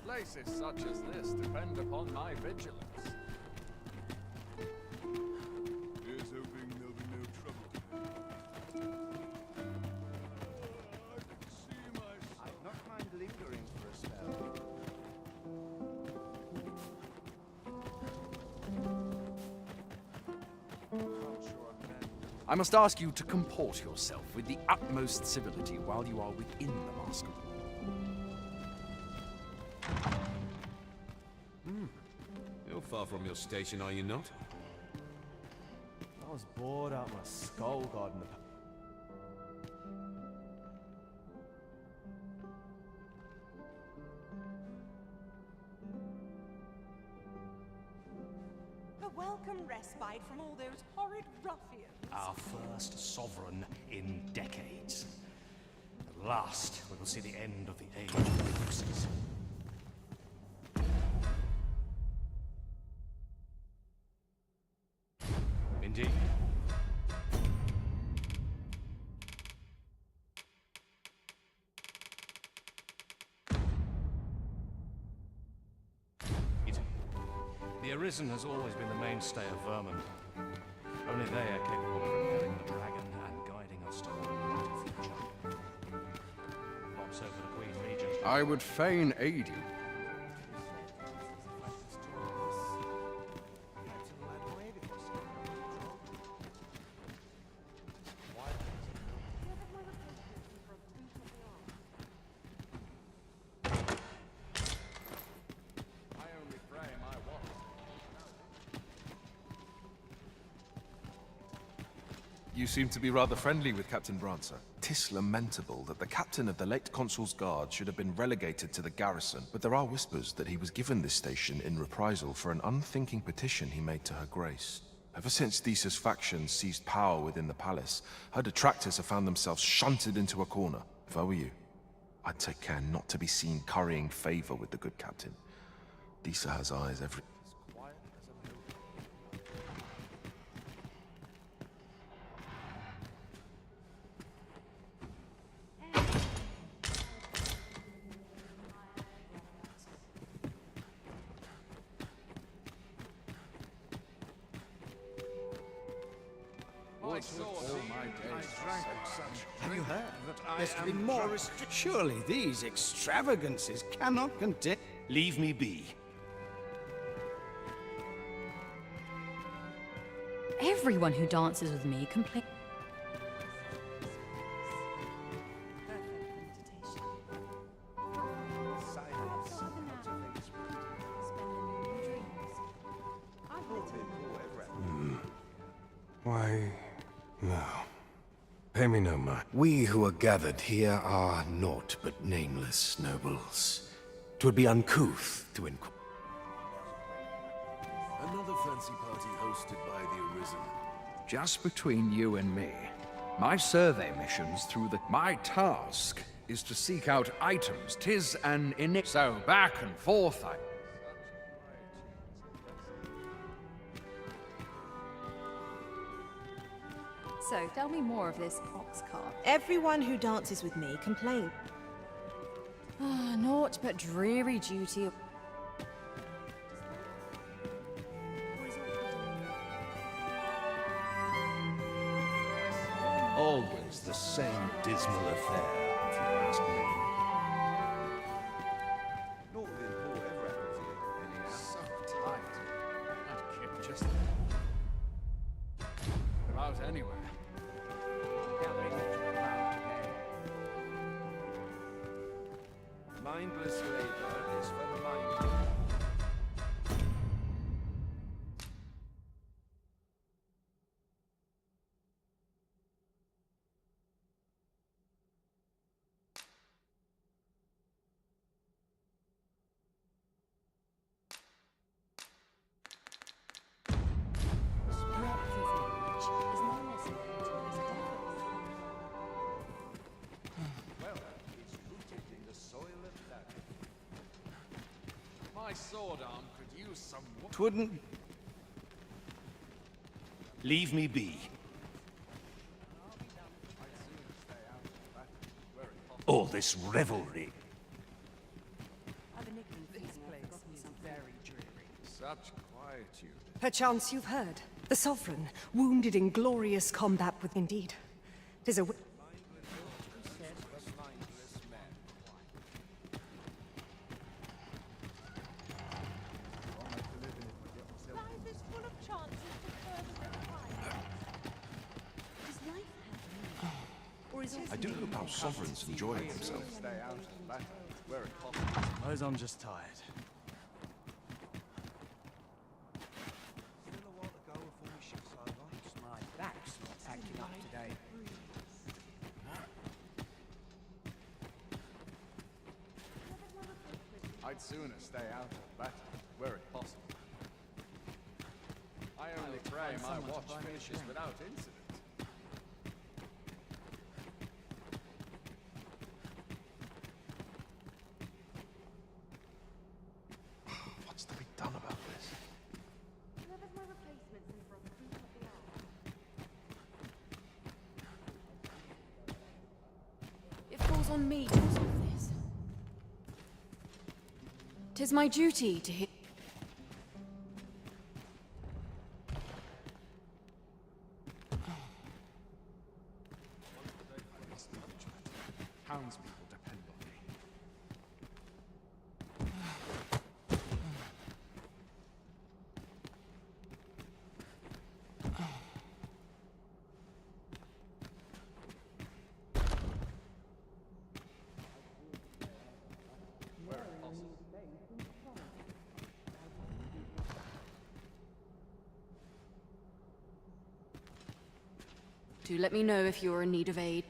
Places such as this depend upon my vigilance. Here's hoping there'll be no trouble today. I can see myself. I'd not mind lingering for a spell. I must ask you to comport yourself with the utmost civility while you are within the mask. You're far from your station, are you not? I was bored out my skull guarding the... A welcome respite from all those horrid ruffians. Our first sovereign in decades. At last, we will see the end of the age of hoaxes. Indeed. The Arisen has always been the mainstay of Vermin. Only they are capable of repelling the dragon and guiding us toward a brighter future. Not so for the Queen Regent. I would fain aid you. You seem to be rather friendly with Captain Brancer. 'Tis lamentable that the captain of the late consul's guard should have been relegated to the garrison, but there are whispers that he was given this station in reprisal for an unthinking petition he made to her grace. Ever since Thesa's faction seized power within the palace, her detractors have found themselves shunted into a corner. If I were you, I'd take care not to be seen currying favor with the good captain. Thesa has eyes every... all my days. I drank such. Have you heard? There's to be more restrictions. Surely these extravagances cannot continue. Leave me be. Everyone who dances with me complains. Why, no. Pay me no mind. We who are gathered here are naught but nameless nobles. 'Twould be uncouth to inquire. Another fancy party hosted by the Arisen. Just between you and me, my survey missions through the... My task is to seek out items. 'Tis an So back and forth I... So, tell me more of this ox cart. Everyone who dances with me complains. Ah, naught but dreary duty. Always the same dismal affair, if you ask me. So tight. That kid just... About anywhere. Mindless labor is for the mind. My sword arm could use some... Twouldn't... Leave me be. All this revelry. Such quietude. Perchance you've heard. The Sovereign, wounded in glorious combat with indeed. 'Tis a... I do hope our sovereigns enjoy themselves. Stay out of battle where it possible. Suppose I'm just tired. Still a while to go before my shift's over. It's my back's not acting up today. I'd sooner stay out of battle where it possible. I only pray my watch finishes without incident. What's to be done about this? It falls on me to resolve this. 'Tis my duty to hit. Townspeople depend on me. Do let me know if you're in need of aid.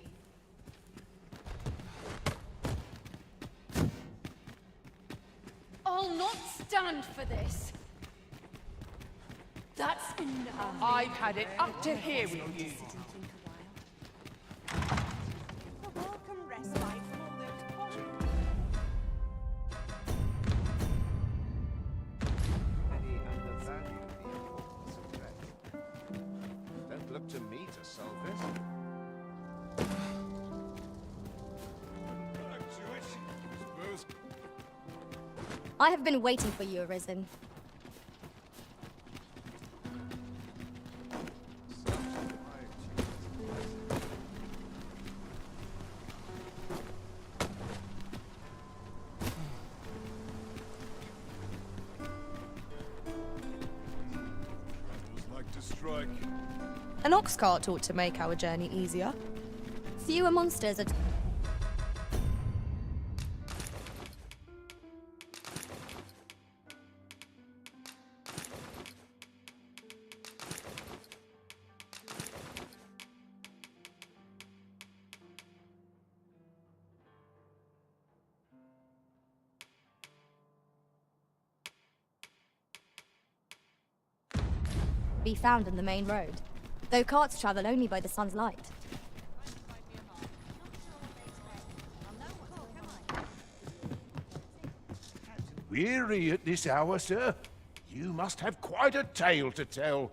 I'll not stand for this. That's enough. I've had it up to here with you. Don't look to me to solve this. I have been waiting for you, Arisen. An ox cart ought to make our journey easier. Fewer monsters are... be found on the main road, though carts travel only by the sun's light. Weary at this hour, sir? You must have quite a tale to tell.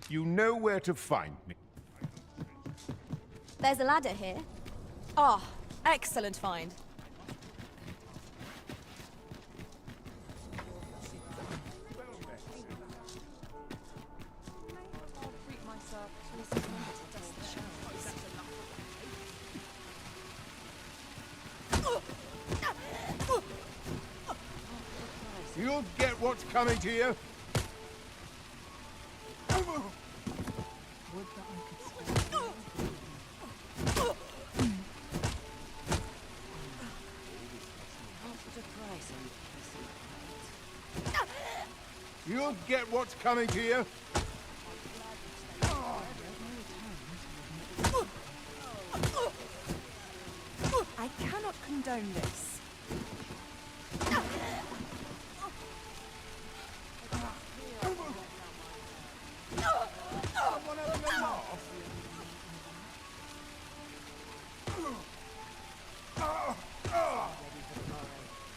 You know where to find me. There's a ladder here. Ah, excellent find. You'll get what's coming to you. You'll get what's coming to you. I cannot condone this.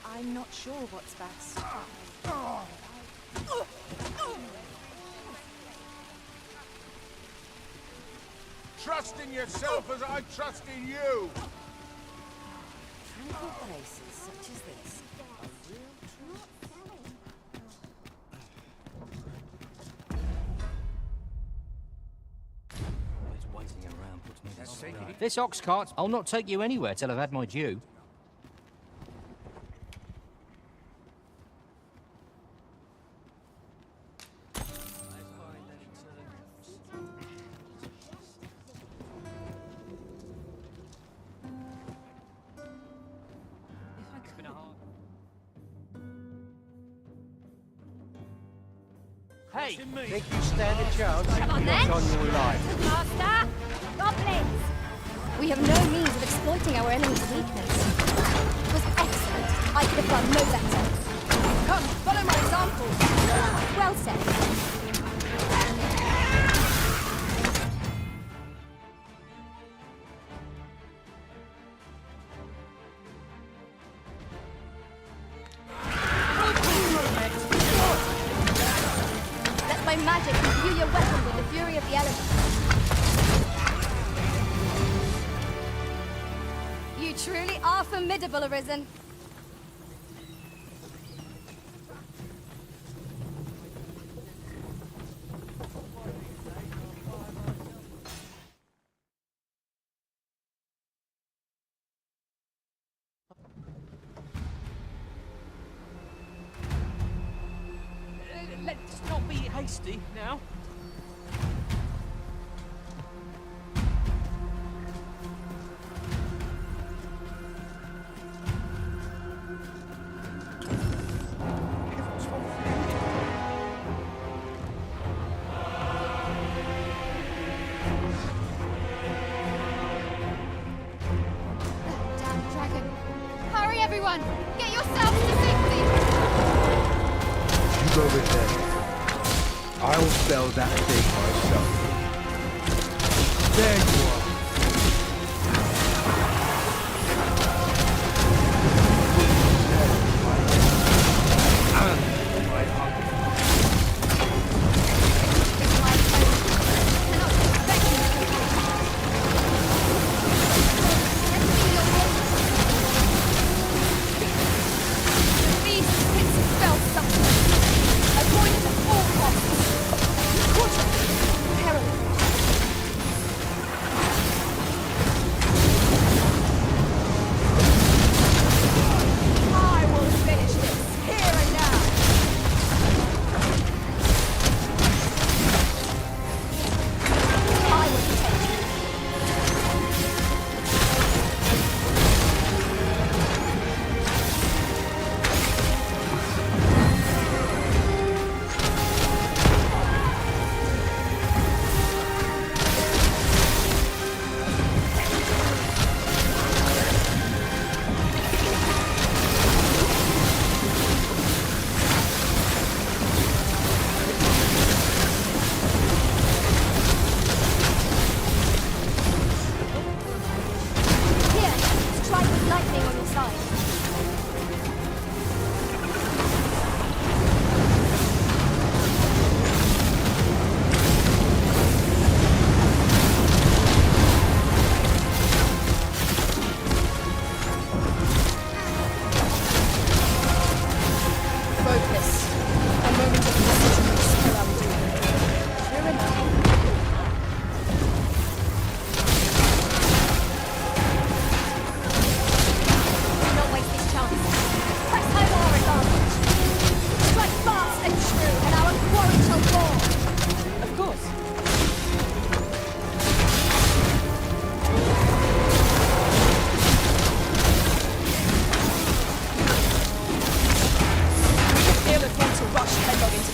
I'm not sure what's best. Trust in yourself as I trust in you. Tranquil places such as this. This ox cart, I'll not take you anywhere till I've had my due. Hey, think you stand a chance? Come on then. On your life. Master! Goblins! We have no means of exploiting our enemy's weakness. It was excellent. I could have done no better. Come, follow my example. Well said. Let my magic imbue your weapon with the fury of the elements. You truly are formidable, Arisen. Let's not be hasty now. Damn dragon. Hurry, everyone! Get yourselves to safety! You go with them. I'll spell that thing myself. There you are. Beast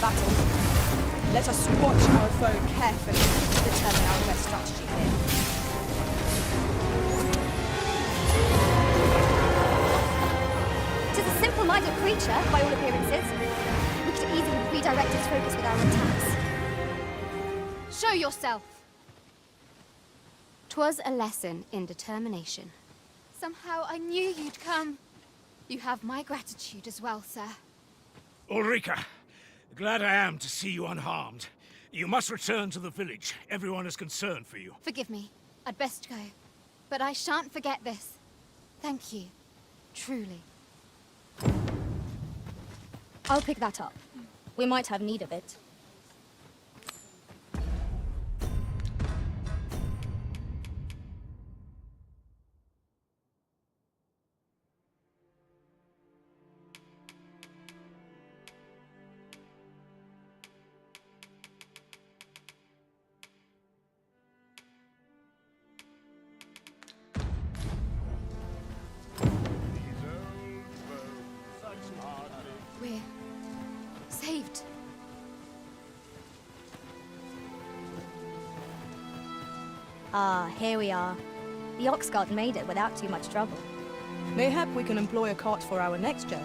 battle. Let us watch our foe carefully to determine our best strategy here. Tis a simple-minded creature, by all appearances. We could easily redirect its focus with our attacks. Show yourself! 'Twas a lesson in determination. Somehow I knew you'd come. You have my gratitude as well, sir. Ulrika, glad I am to see you unharmed. You must return to the village. Everyone is concerned for you. Forgive me. I'd best go. But I shan't forget this. Thank you. Truly. I'll pick that up. We might have need of it. We're saved. Ah, here we are. The Oxguard made it without too much trouble. Mayhap we can employ a cart for our next journey.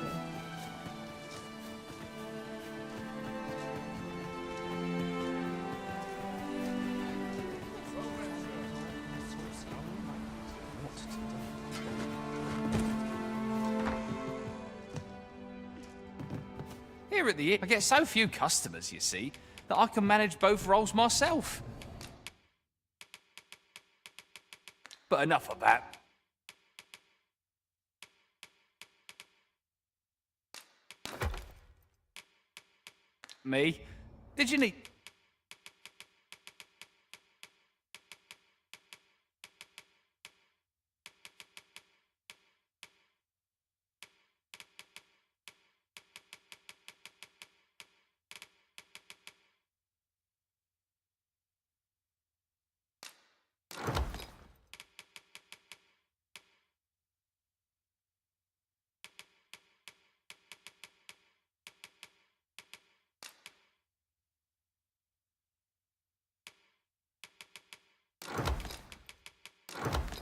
Here at the inn, I get so few customers, you see, that I can manage both roles myself. But enough of that. Me? Did you need...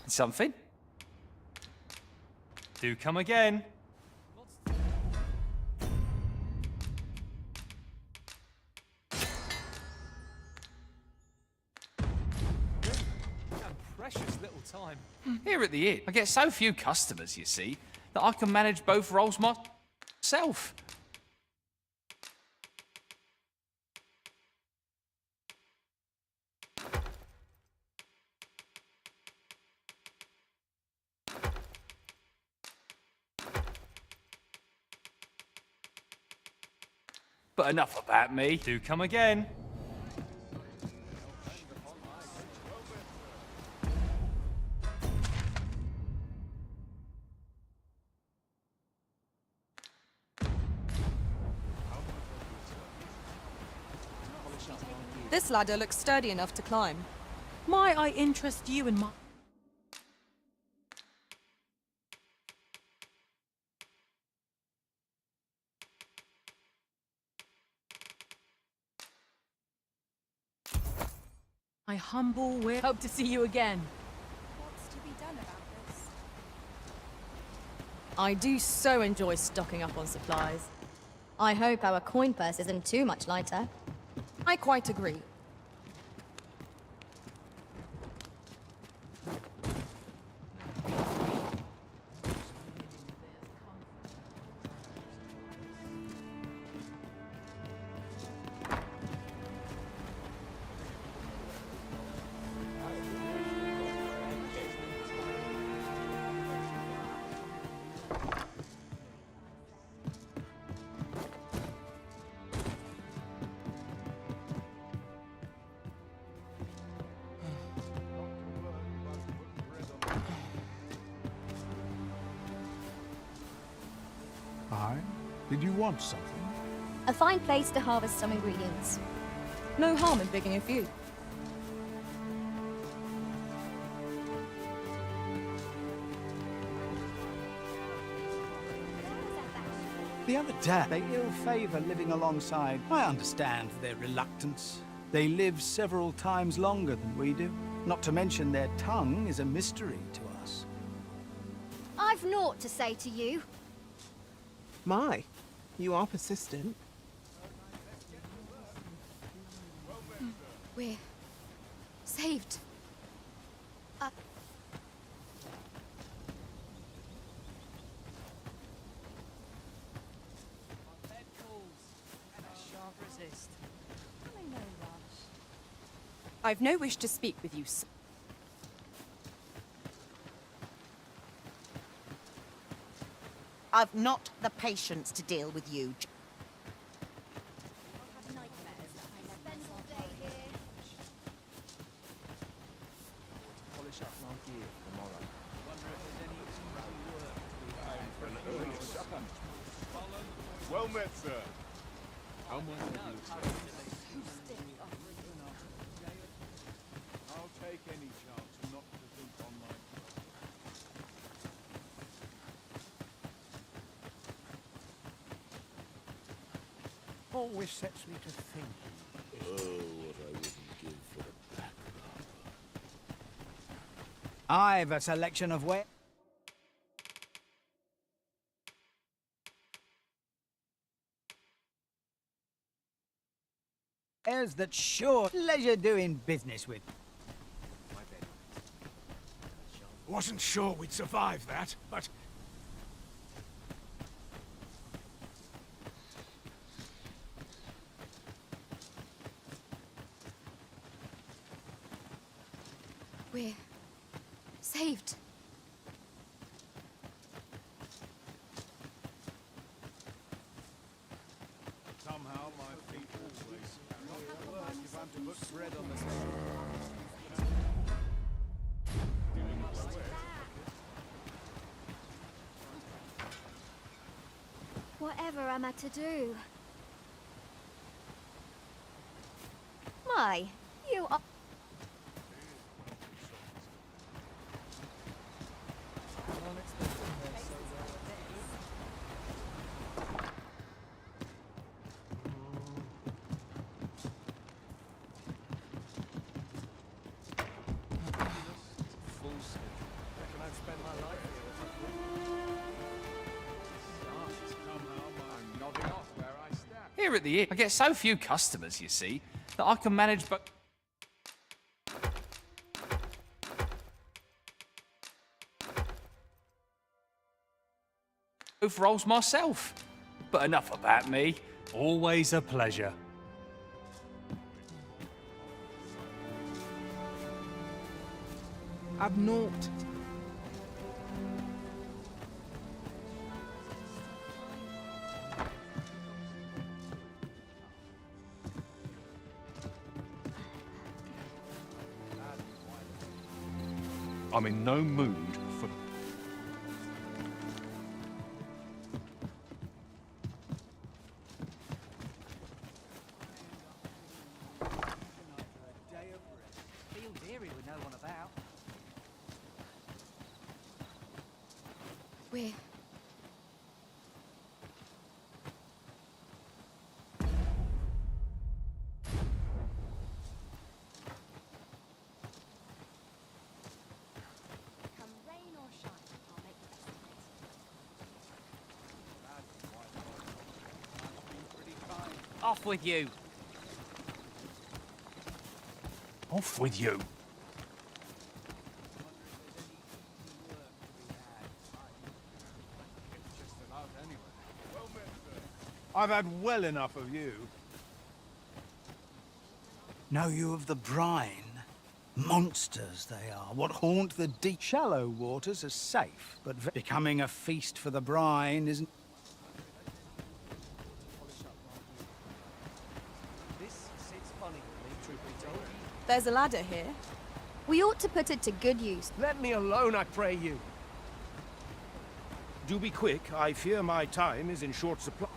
something? Do come again. Precious little time. Here at the inn, I get so few customers, you see, that I can manage both roles myself. But enough about me. Do come again. This ladder looks sturdy enough to climb. Might I interest you in my... My humble will... Hope to see you again. What's to be done about this? I do so enjoy stocking up on supplies. I hope our coin purse isn't too much lighter. I quite agree. Aye? Did you want something? A fine place to harvest some ingredients. No harm in picking a few. The other day, they ill favor living alongside. I understand their reluctance. They live several times longer than we do. Not to mention their tongue is a mystery to us. I've naught to say to you. My, you are persistent. We're saved. I've no wish to speak with you, sir. I've not the patience to deal with you. Polish up my gear for tomorrow. Wonder if there's any work. Well met, sir. How much have you I'll take any chance not to think on my... Always sets me to thinking. Oh, what I wouldn't give for the back I've a selection of wares that sure pleasure doing business with. Wasn't sure we'd survive that, but... We're saved. Somehow my feet always... work if I'm to put bread on the Whatever am I to do? My, you are... Here at the inn, I get so few customers, you see, that I can manage both roles myself. But enough about me. Always a pleasure. I've naught. I'm in no mood for... Feels eerie with no one about. We're... Off with you. Off with you. I've had well enough of you. Know you of the brine? Monsters they are, what haunt the deep. Shallow waters are safe, but becoming a feast for the brine isn't... There's a ladder here. We ought to put it to good use. Let me alone, I pray you. Do be quick. I fear my time is in short supply.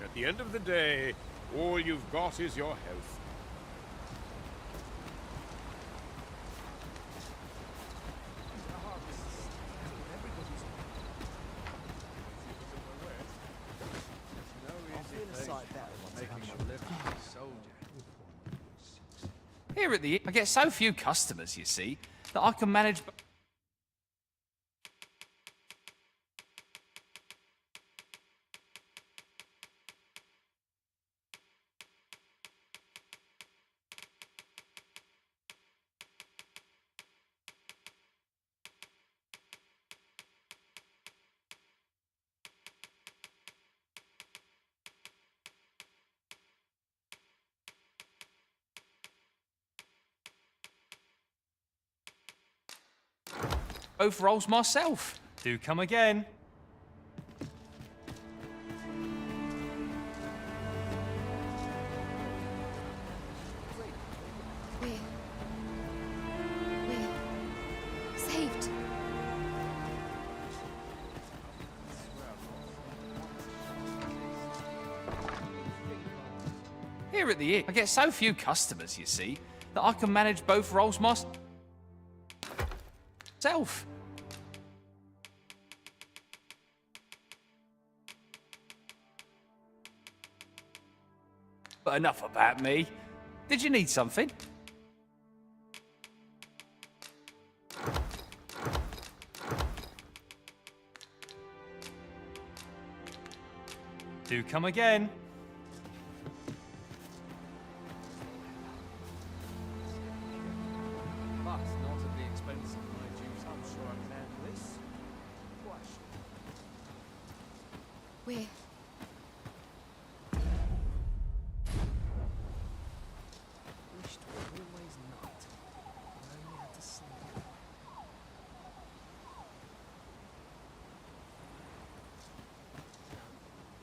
At the end of the day, all you've got is your health. right there. Here at the I get so few customers, you see, that I can manage. Both roles myself. Do come again. We're saved. Here at the I get so few customers, you see, that I can manage both roles myself. But enough about me. Did you need something? Do come again. But not at the expense of my dues. I'm sure I can handle this. We're Wished we always night. I only had to sleep.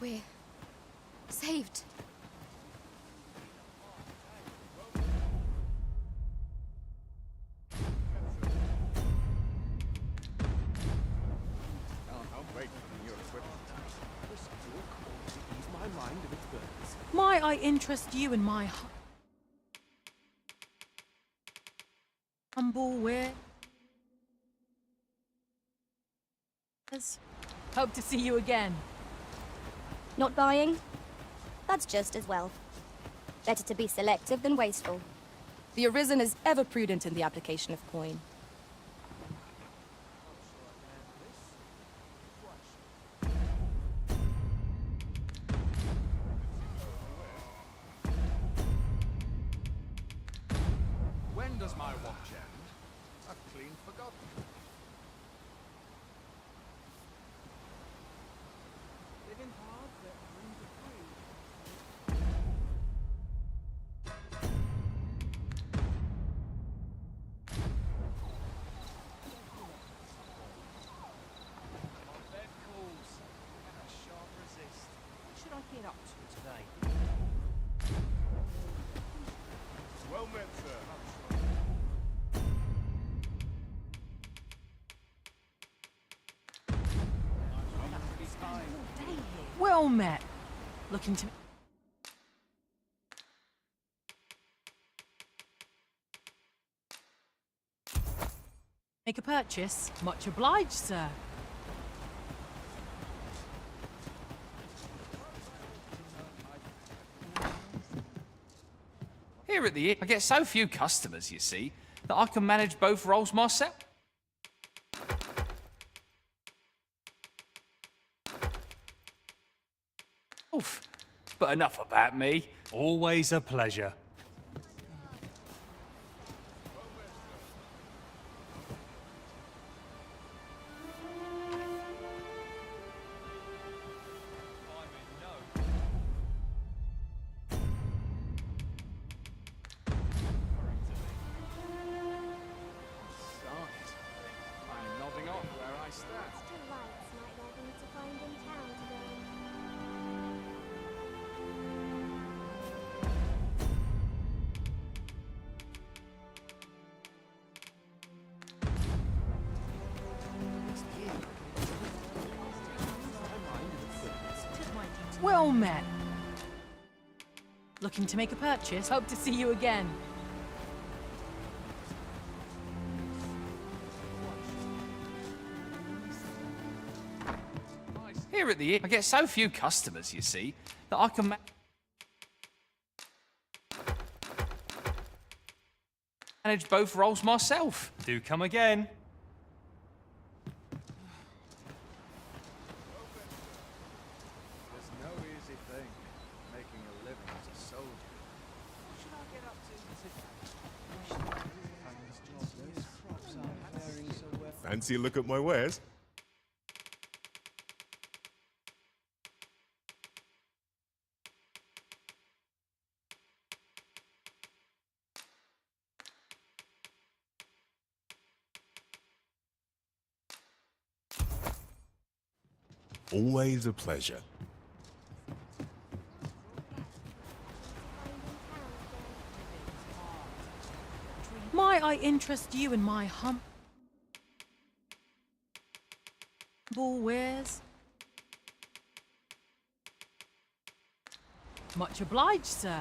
we're saved. Might I interest you in my humble wares? Hope to see you again. Not buying? That's just as well. Better to be selective than wasteful. The Arisen is ever prudent in the application of coin. When does my watch end? I've clean forgotten. Living hard, but room to breathe. Should I get up to today? Well met, sir. Well met. Looking to make a purchase? Much obliged, sir. Here at the I get so few customers, you see, that I can manage both roles myself. But enough about me. Always a pleasure. I'm nodding off where I stand. Well met. Looking to make a purchase? Hope to see you again. Here at the I get so few customers, you see, that I can manage both roles myself. Do come again. There's no easy thing, making a living as a soldier. What should I get up to? Fancy a look at my wares? Always a pleasure. Might I interest you in my humble wares? Much obliged, sir.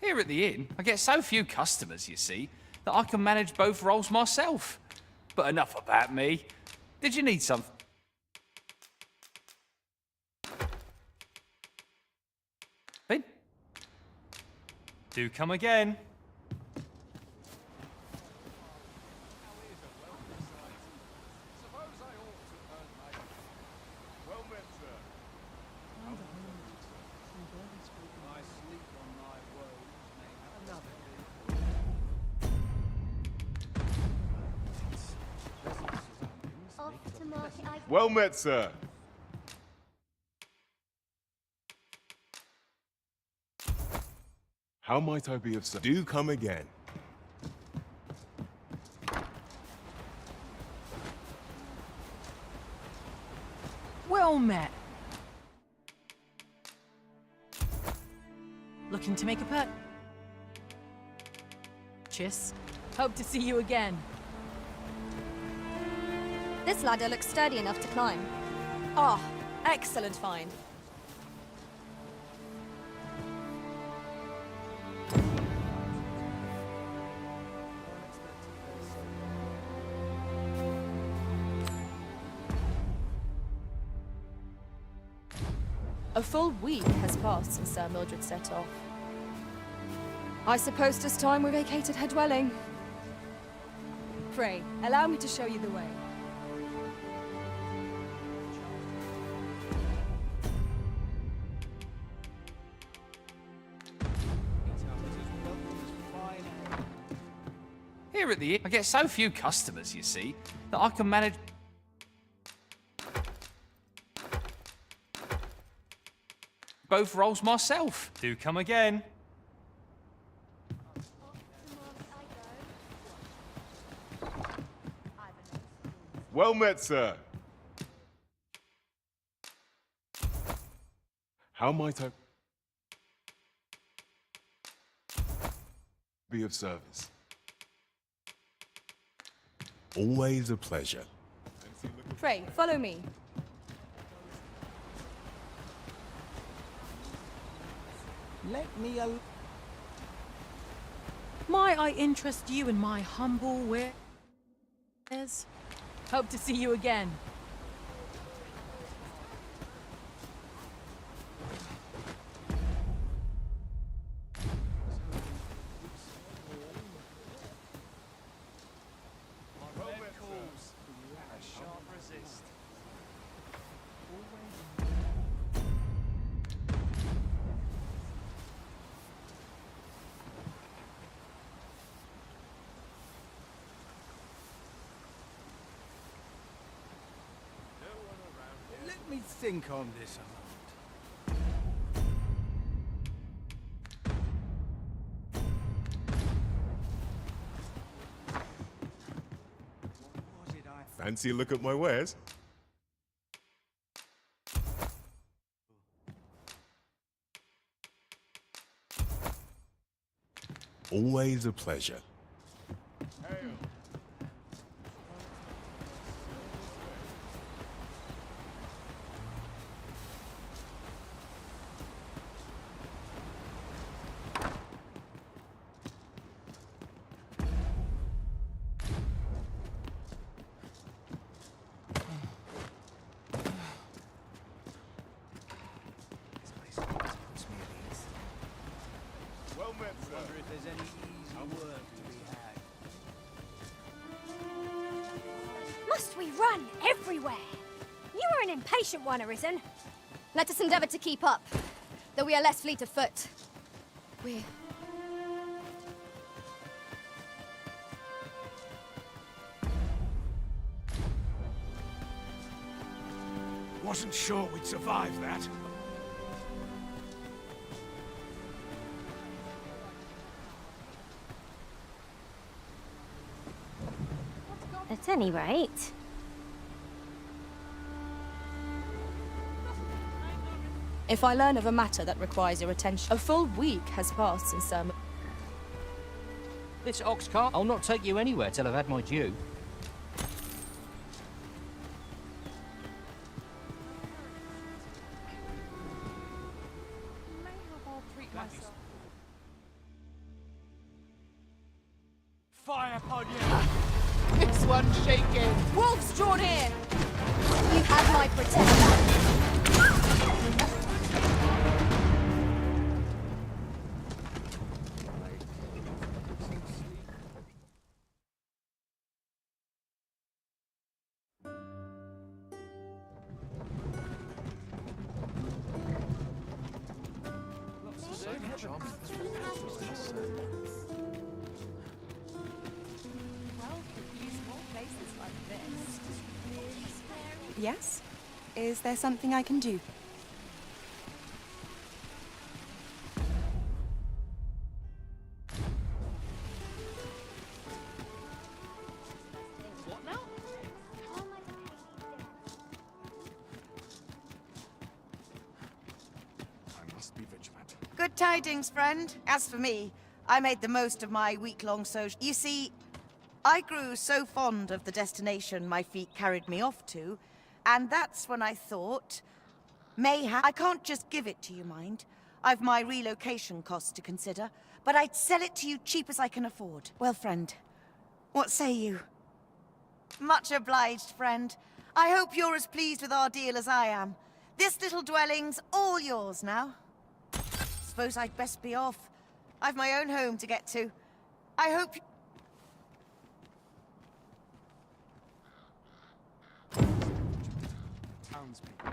Here at the inn, I get so few customers, you see, that I can manage both roles myself. But enough about me. Did you need something? Do come again. Well met, sir. How might I be of service? Do come again. Well met. Looking to make a purchase? Hope to see you again. This ladder looks sturdy enough to climb. Ah, excellent find. A full week has passed since Sir Mildred set off. I suppose 'tis time we vacated her dwelling. Pray, allow me to show you the way. Here at the inn, I get so few customers, you see, that I can manage both roles myself. Do come again. Well met, sir. How might I be of service? Always a pleasure. Pray, follow me. Let me alone. Might I interest you in my humble wares? Hope to see you again. Let me think on this a moment. Fancy a look at my wares? Always a pleasure. there's any easy work to be had. Must we run everywhere? You are an impatient one, Arisen. Let us endeavor to keep up, though we are less fleet of foot. We're... Wasn't sure we'd survive that. At any rate... If I learn of a matter that requires your attention, a full week has passed since This ox cart, I'll not take you anywhere till I've had my due. Fire upon you! This one's shaking. Wolves drawn in! You have my protection. Yes? Is there something I can do? What now? I must be vigilant. Good tidings, friend. As for me, I made the most of my week-long sojourn. You see, I grew so fond of the destination my feet carried me off to, and that's when I thought, mayhap I can't just give it to you, mind. I've my relocation costs to consider, but I'd sell it to you cheap as I can afford. Well, friend, what say you? Much obliged, friend. I hope you're as pleased with our deal as I am. This little dwelling's all yours now. Suppose I'd best be off. I've my own home to get to. I hope... Townspeople.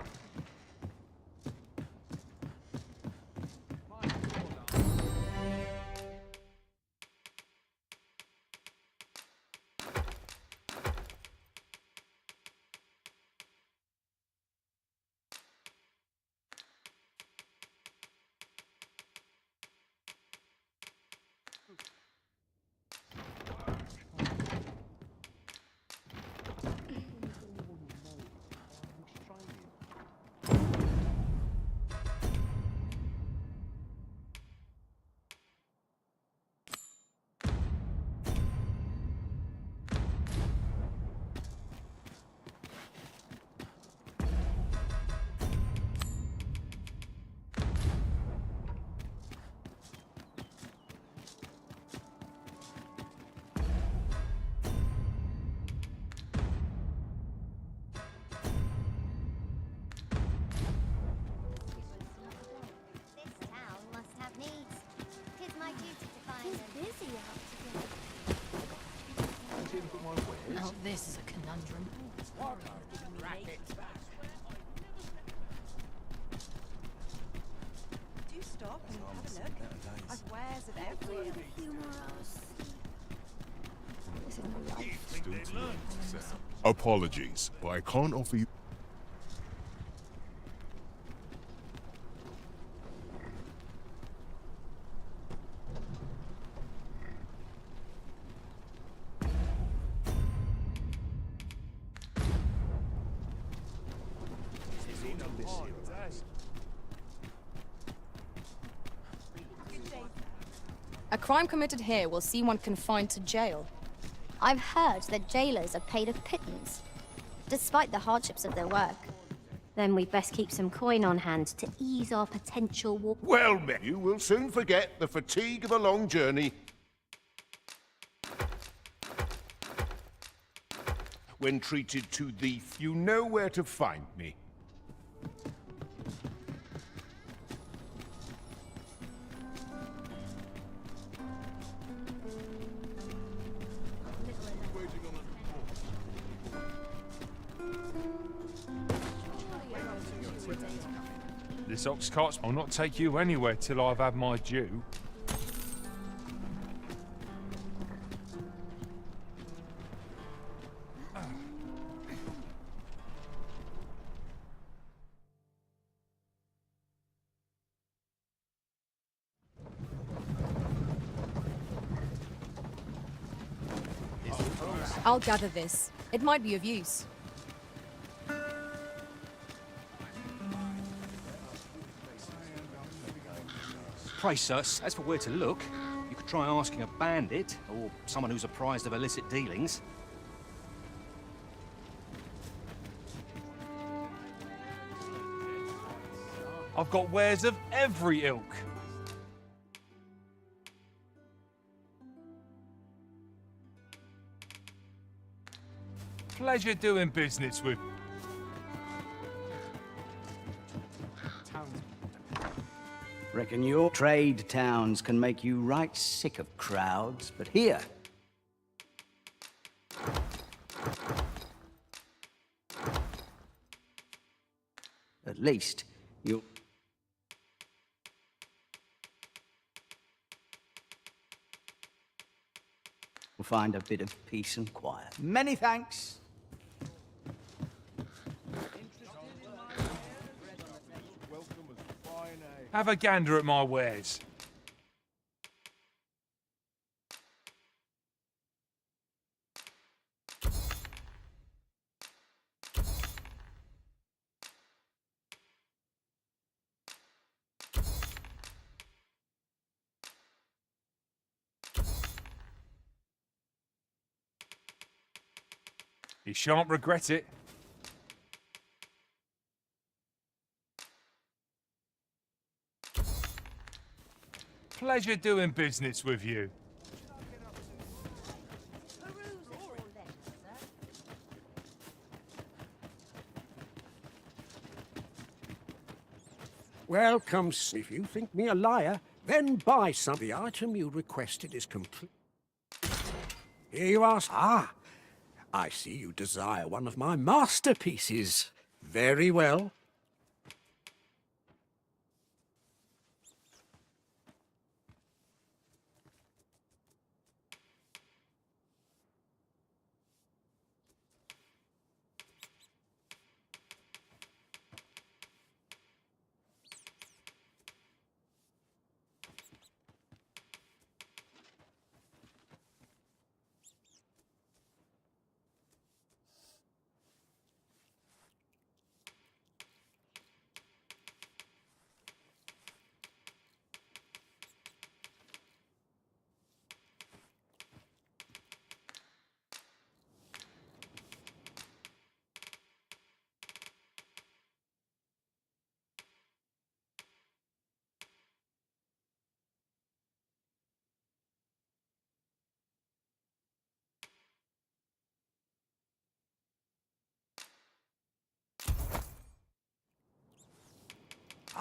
Oh, this is a conundrum. Do stop and have a look. I've wares of every... Still too late, Sam. Apologies, but I can't offer you... A crime committed here will see one confined to jail. I've heard that jailers are paid a pittance, despite the hardships of their work. Then we'd best keep some coin on hand to ease our potential war. Well, men, you will soon forget the fatigue of a long journey. When treated to thief, you know where to find me. This ox cart will not take you anywhere till I've had my due. I'll gather this. It might be of use. Pray, sir, as for where to look, you could try asking a bandit or someone who's apprised of illicit dealings. I've got wares of every ilk. Pleasure doing business with... Reckon your trade towns can make you right sick of crowds, but here... at least, you'll find a bit of peace and quiet. Many thanks. Have a gander at my wares. You shan't regret it. Pleasure doing business with you. Welcome. If you think me a liar, then buy some. The item you requested is complete. Here you are. Ah, I see you desire one of my masterpieces. Very well.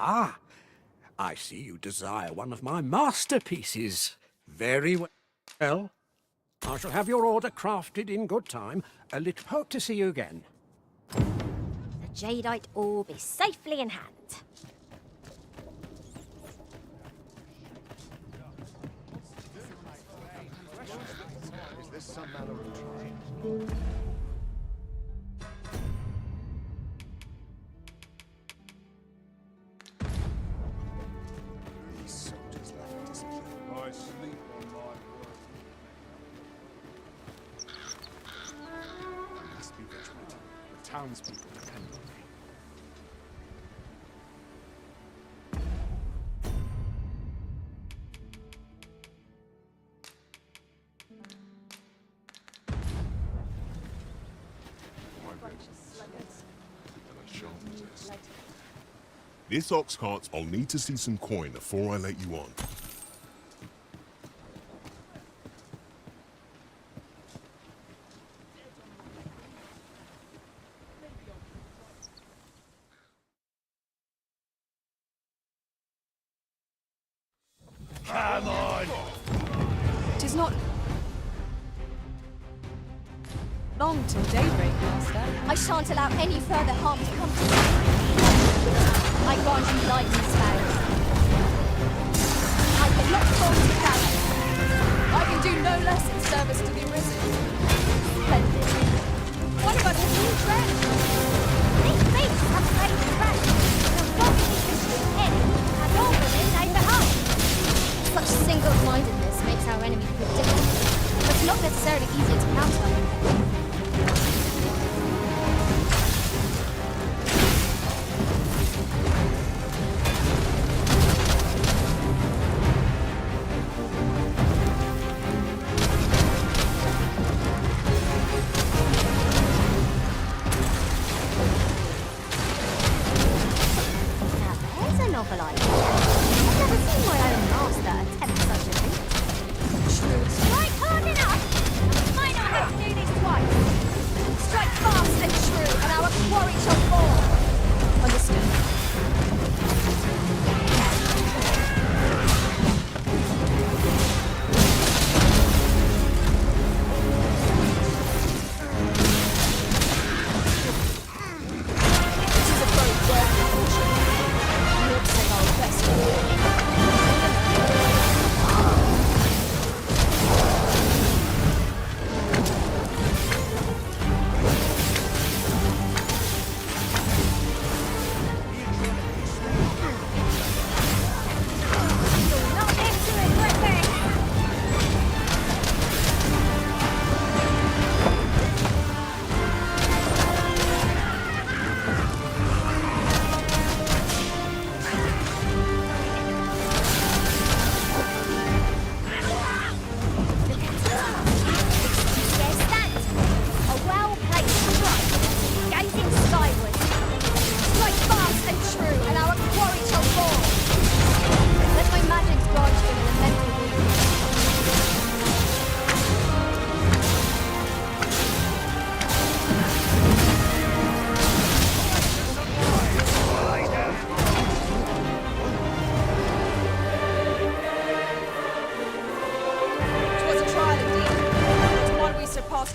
Ah, I see you desire one of my masterpieces. Very well. I shall have your order crafted in good time. Hope to see you again. The jadeite orb is safely in hand. Is this some manner of trial? These soldiers lack discipline. I sleep on my work. I must be vigilant. The townspeople depend on me. This ox cart, I'll need to see some coin before I let you on. Come on! Tis not long till daybreak, Master. I shan't allow any further harm to come to you. I grant you lightning spells. I could not fall to valor. I can do no less in service to the Arisen. Splendid. What about his new friend? These beasts have played friends. The rocky fishing in and all within they behold. Such single-mindedness makes our enemy predictable, but not necessarily easier to counter.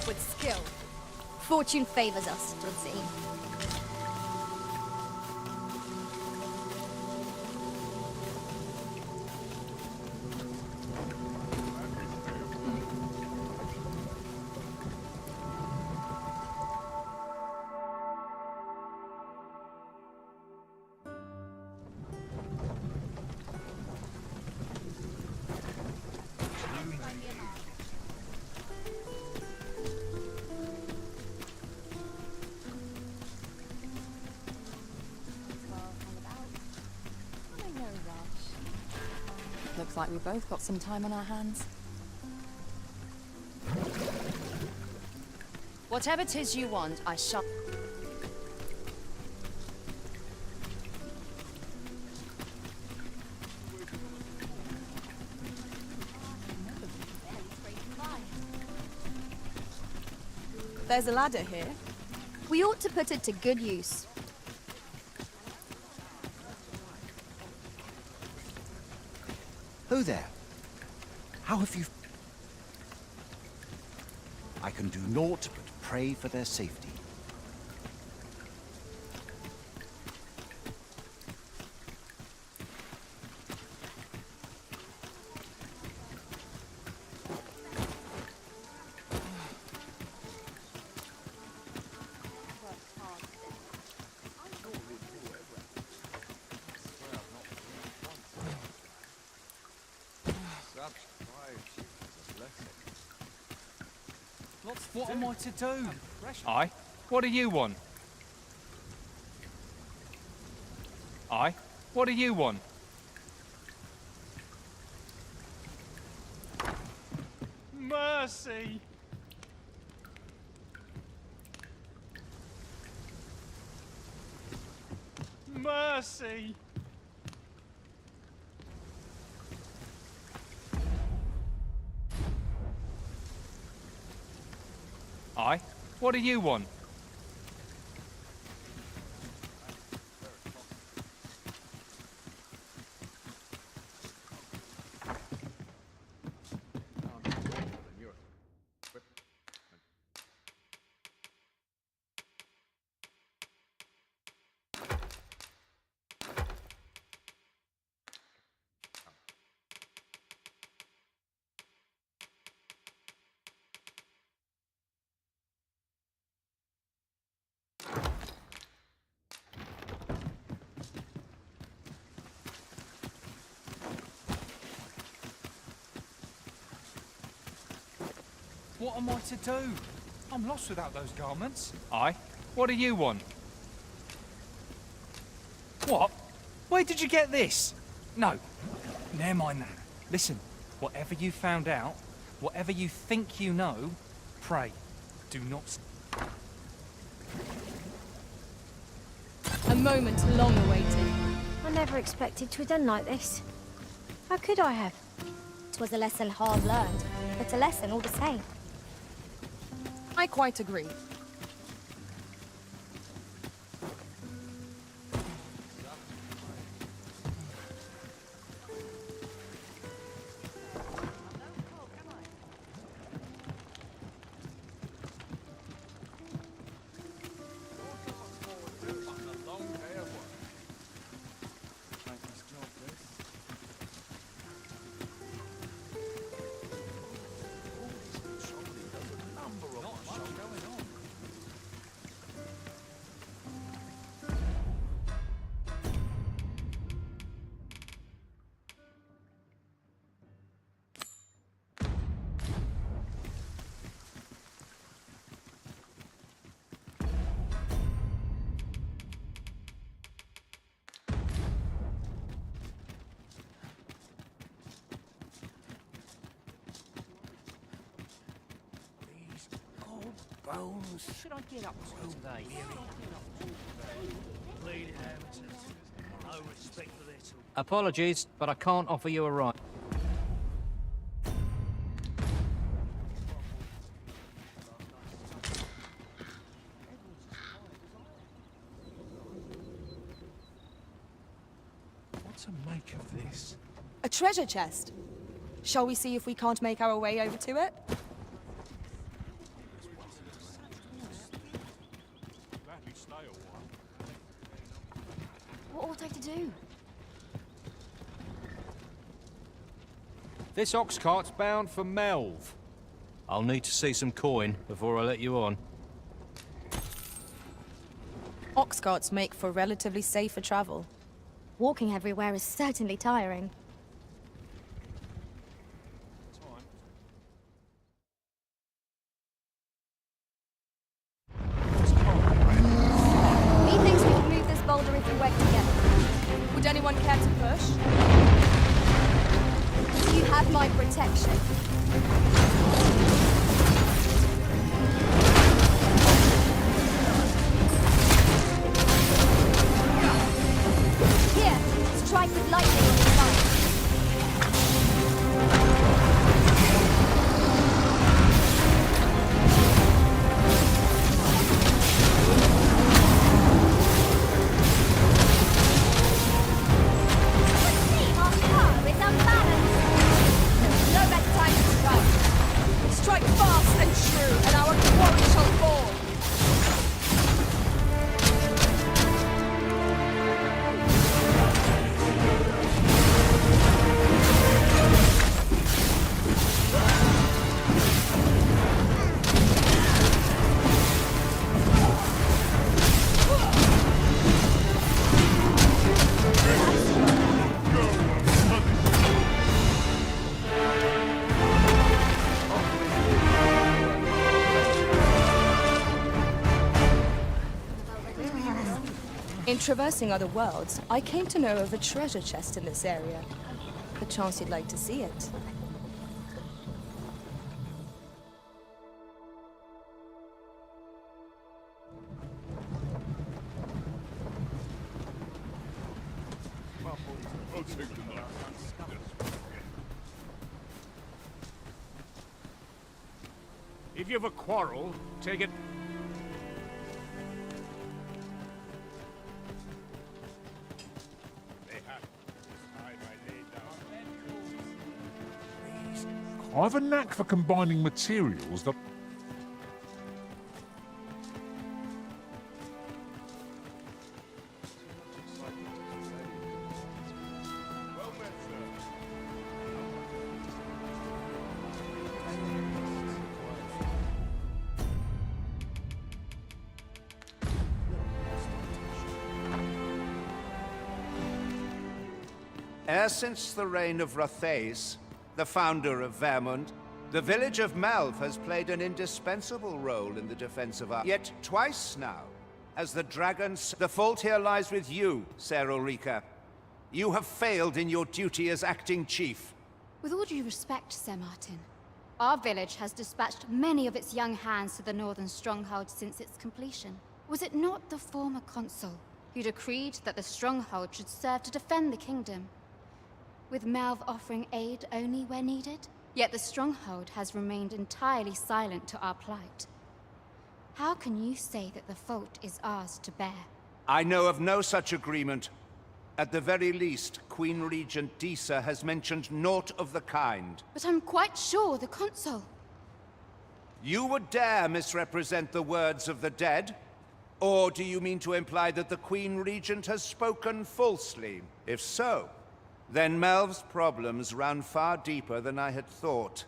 With skill. Fortune favors us, it would seem. Looks like we both got some time on our hands. Whatever 'tis you want, I shall... There's a ladder here. We ought to put it to good use. Who there? How have you... I can do naught but pray for their safety. What am I to do? Aye. What do you want? Aye. What do you want? Mercy! Mercy! Aye. What do you want? What am I to do? I'm lost without those garments. Aye? What do you want? What? Where did you get this? No. Never mind that. Listen, whatever you found out, whatever you think you know, pray, do not... A moment long awaited. I never expected to have done like this. How could I have? 'Twas a lesson hard learned, but a lesson all the same. I quite agree. Bones. Should I get up to today? Bleeding amateurs. No respect for their talk. Apologies, but I can't offer you a ride. What to make of this? A treasure chest. Shall we see if we can't make our way over to it? What ought I to do? This ox cart's bound for Melv. I'll need to see some coin before I let you on. Ox carts make for relatively safer travel. Walking everywhere is certainly tiring. Methinks we can move this boulder if we work together. Would anyone care to push? You have my protection. Here, strike with lightning on the side. Strike fast and true, and our quarry shall fall. In traversing other worlds, I came to know of a treasure chest in this area. Perchance you'd like to see it. I'll take the knife. If you have a quarrel, take it. I have a knack for combining materials that... E'er since the reign of Rathace, the founder of Vermund, The village of Malv has played an indispensable role in the defense of our... Yet twice now, as the dragons... The fault here lies with you, Ser Ulrika. You have failed in your duty as acting chief. With all due respect, Sir Martin, our village has dispatched many of its young hands to the northern stronghold since its completion. Was it not the former consul who decreed that the stronghold should serve to defend the kingdom, with Malv offering aid only where needed? Yet the stronghold has remained entirely silent to our plight. How can you say that the fault is ours to bear? I know of no such agreement. At the very least, Queen Regent Disa has mentioned naught of the kind. But I'm quite sure the consul... You would dare misrepresent the words of the dead? Or do you mean to imply that the Queen Regent has spoken falsely? If so, then Melv's problems run far deeper than I had thought.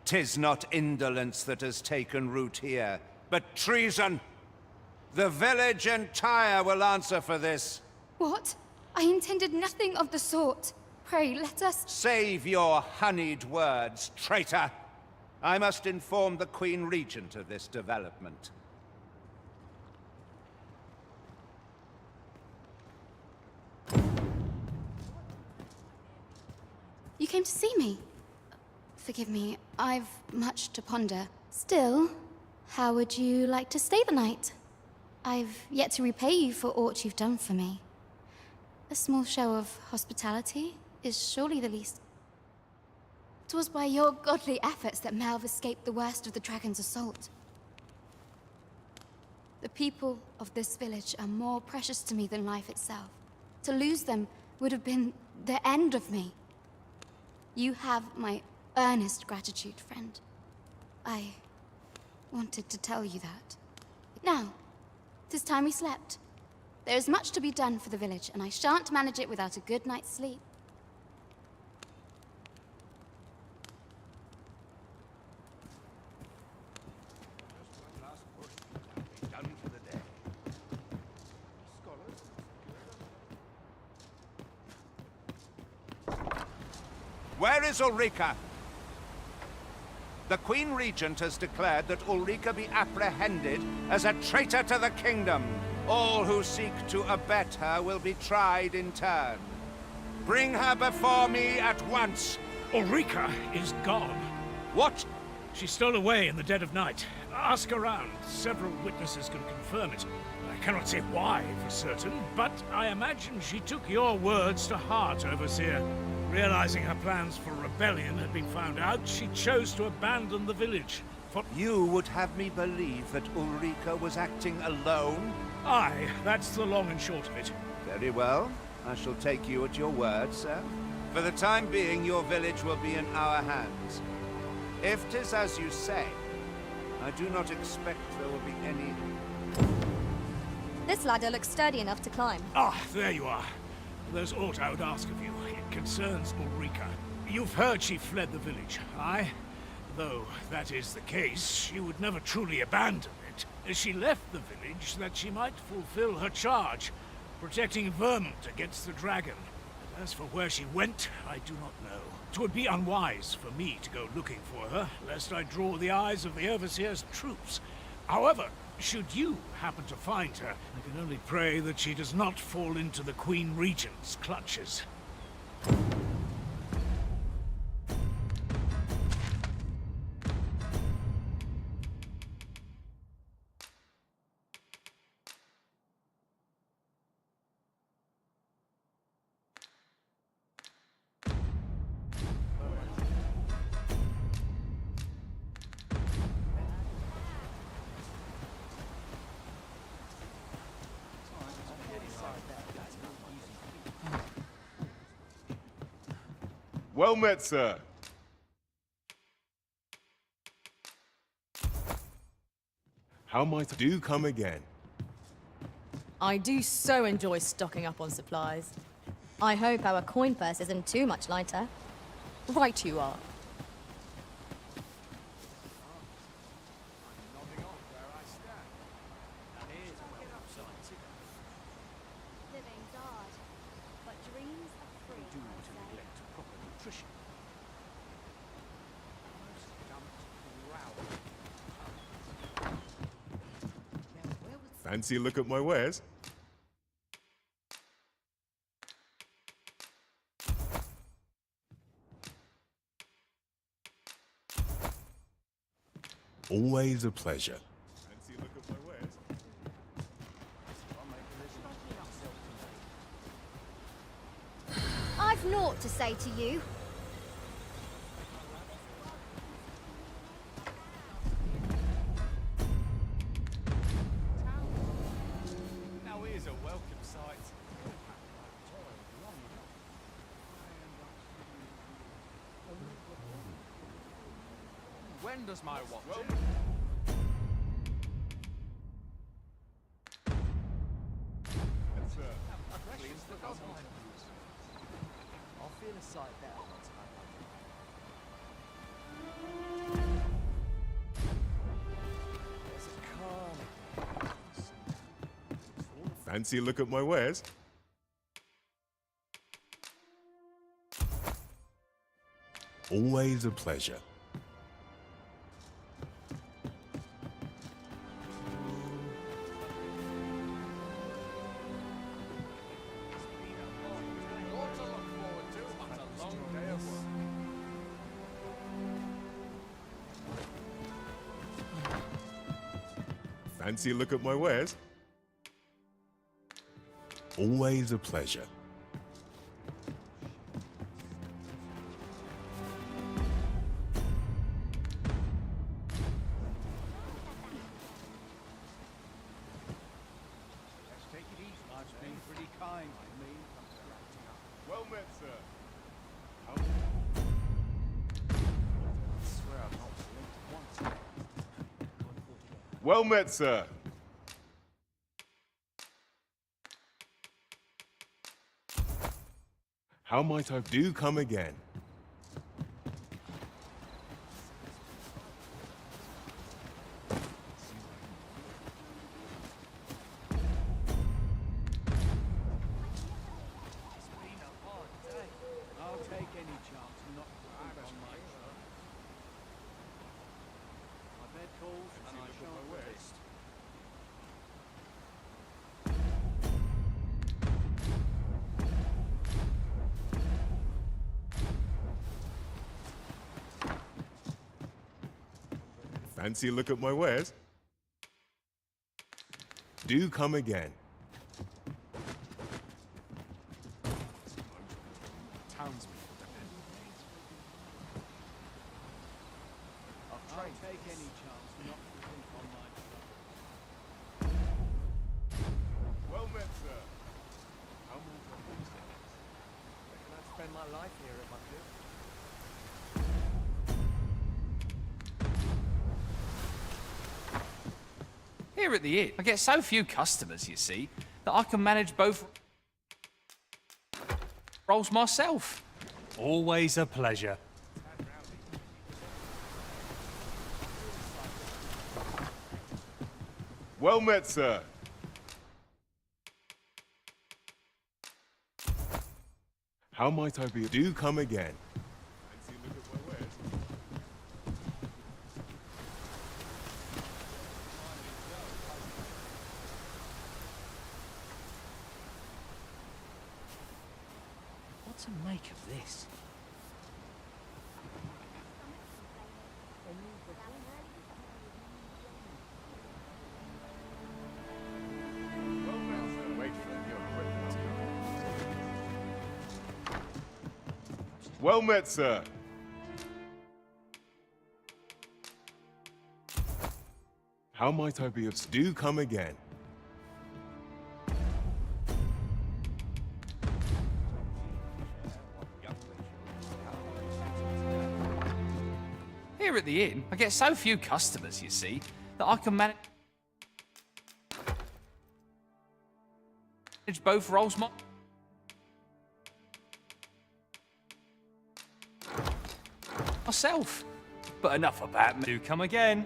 'Tis not indolence that has taken root here, but treason. The village entire will answer for this. What? I intended nothing of the sort. Pray, let us... Save your honeyed words, traitor. I must inform the Queen Regent of this development. You came to see me? Forgive me, I've much to ponder. Still, how would you like to stay the night? I've yet to repay you for aught you've done for me. A small show of hospitality is surely the least. 'Twas by your godly efforts that Malv escaped the worst of the dragon's assault. The people of this village are more precious to me than life itself. To lose them would have been the end of me. You have my earnest gratitude, friend. I wanted to tell you that. Now, 'tis time we slept. There is much to be done for the village, and I shan't manage it without a good night's sleep. Where is Ulrika? The Queen Regent has declared that Ulrika be apprehended as a traitor to the kingdom. All who seek to abet her will be tried in turn. Bring her before me at once. Ulrika is gone. What? She stole away in the dead of night. Ask around. Several witnesses can confirm it. I cannot say why for certain, but I imagine she took your words to heart, Overseer. Realizing her plans for rebellion had been found out, she chose to abandon the village. You would have me believe that Ulrika was acting alone? Aye, that's the long and short of it. Very well. I shall take you at your word, sir. For the time being, your village will be in our hands. If 'tis as you say, I do not expect there will be any... This ladder looks sturdy enough to climb. Ah, there you are. There's aught I would ask of you. It concerns Ulrika. You've heard she fled the village, aye? Though that is the case, she would never truly abandon it. She left the village that she might fulfill her charge, protecting Vermont against the dragon. But as for where she went, I do not know. 'Twould be unwise for me to go looking for her, lest I draw the eyes of the Overseer's troops. However, should you happen to find her, I can only pray that she does not fall into the Queen Regent's clutches. Well met, sir. How might I do come again? I do so enjoy stocking up on supplies. I hope our coin purse isn't too much lighter. Right you are. Living's hard, but dreams are free. Do to neglect proper nutrition. Fancy a look at my wares? Always a pleasure. Fancy a look at my wares? I've naught to say to you. Now here's a welcome sight. When does my watch end? Cleans the Dogma. I'll feel a sight better once I'm home. Fancy a look at my wares? Always a pleasure. Fancy a look at my wares? Always a pleasure. Let's take it easy. Life's been pretty kind to me. Well met, sir. I swear I've not blinked once. Well met, sir. How might I do come again? I'll take any chance not to think on my truck. My bed calls and I shan't rest. Fancy a look at my wares? Do come again. Townspeople depend on me. I'll take any chance not to think on my truck. Well met, sir. How many times? Reckon I'd spend my life here if I could. Here at the inn, I get so few customers, you see, that I can manage both roles myself. Always a pleasure. Well met, sir. How might I be? Do come again. Fancy a look at my wares? What to make of this? Wait for the new equipment to come. Well met, sir. How might I be of? Do come again. Here at the inn, I get so few customers, you see, that I can manage both roles myself. But enough about me. Do come again.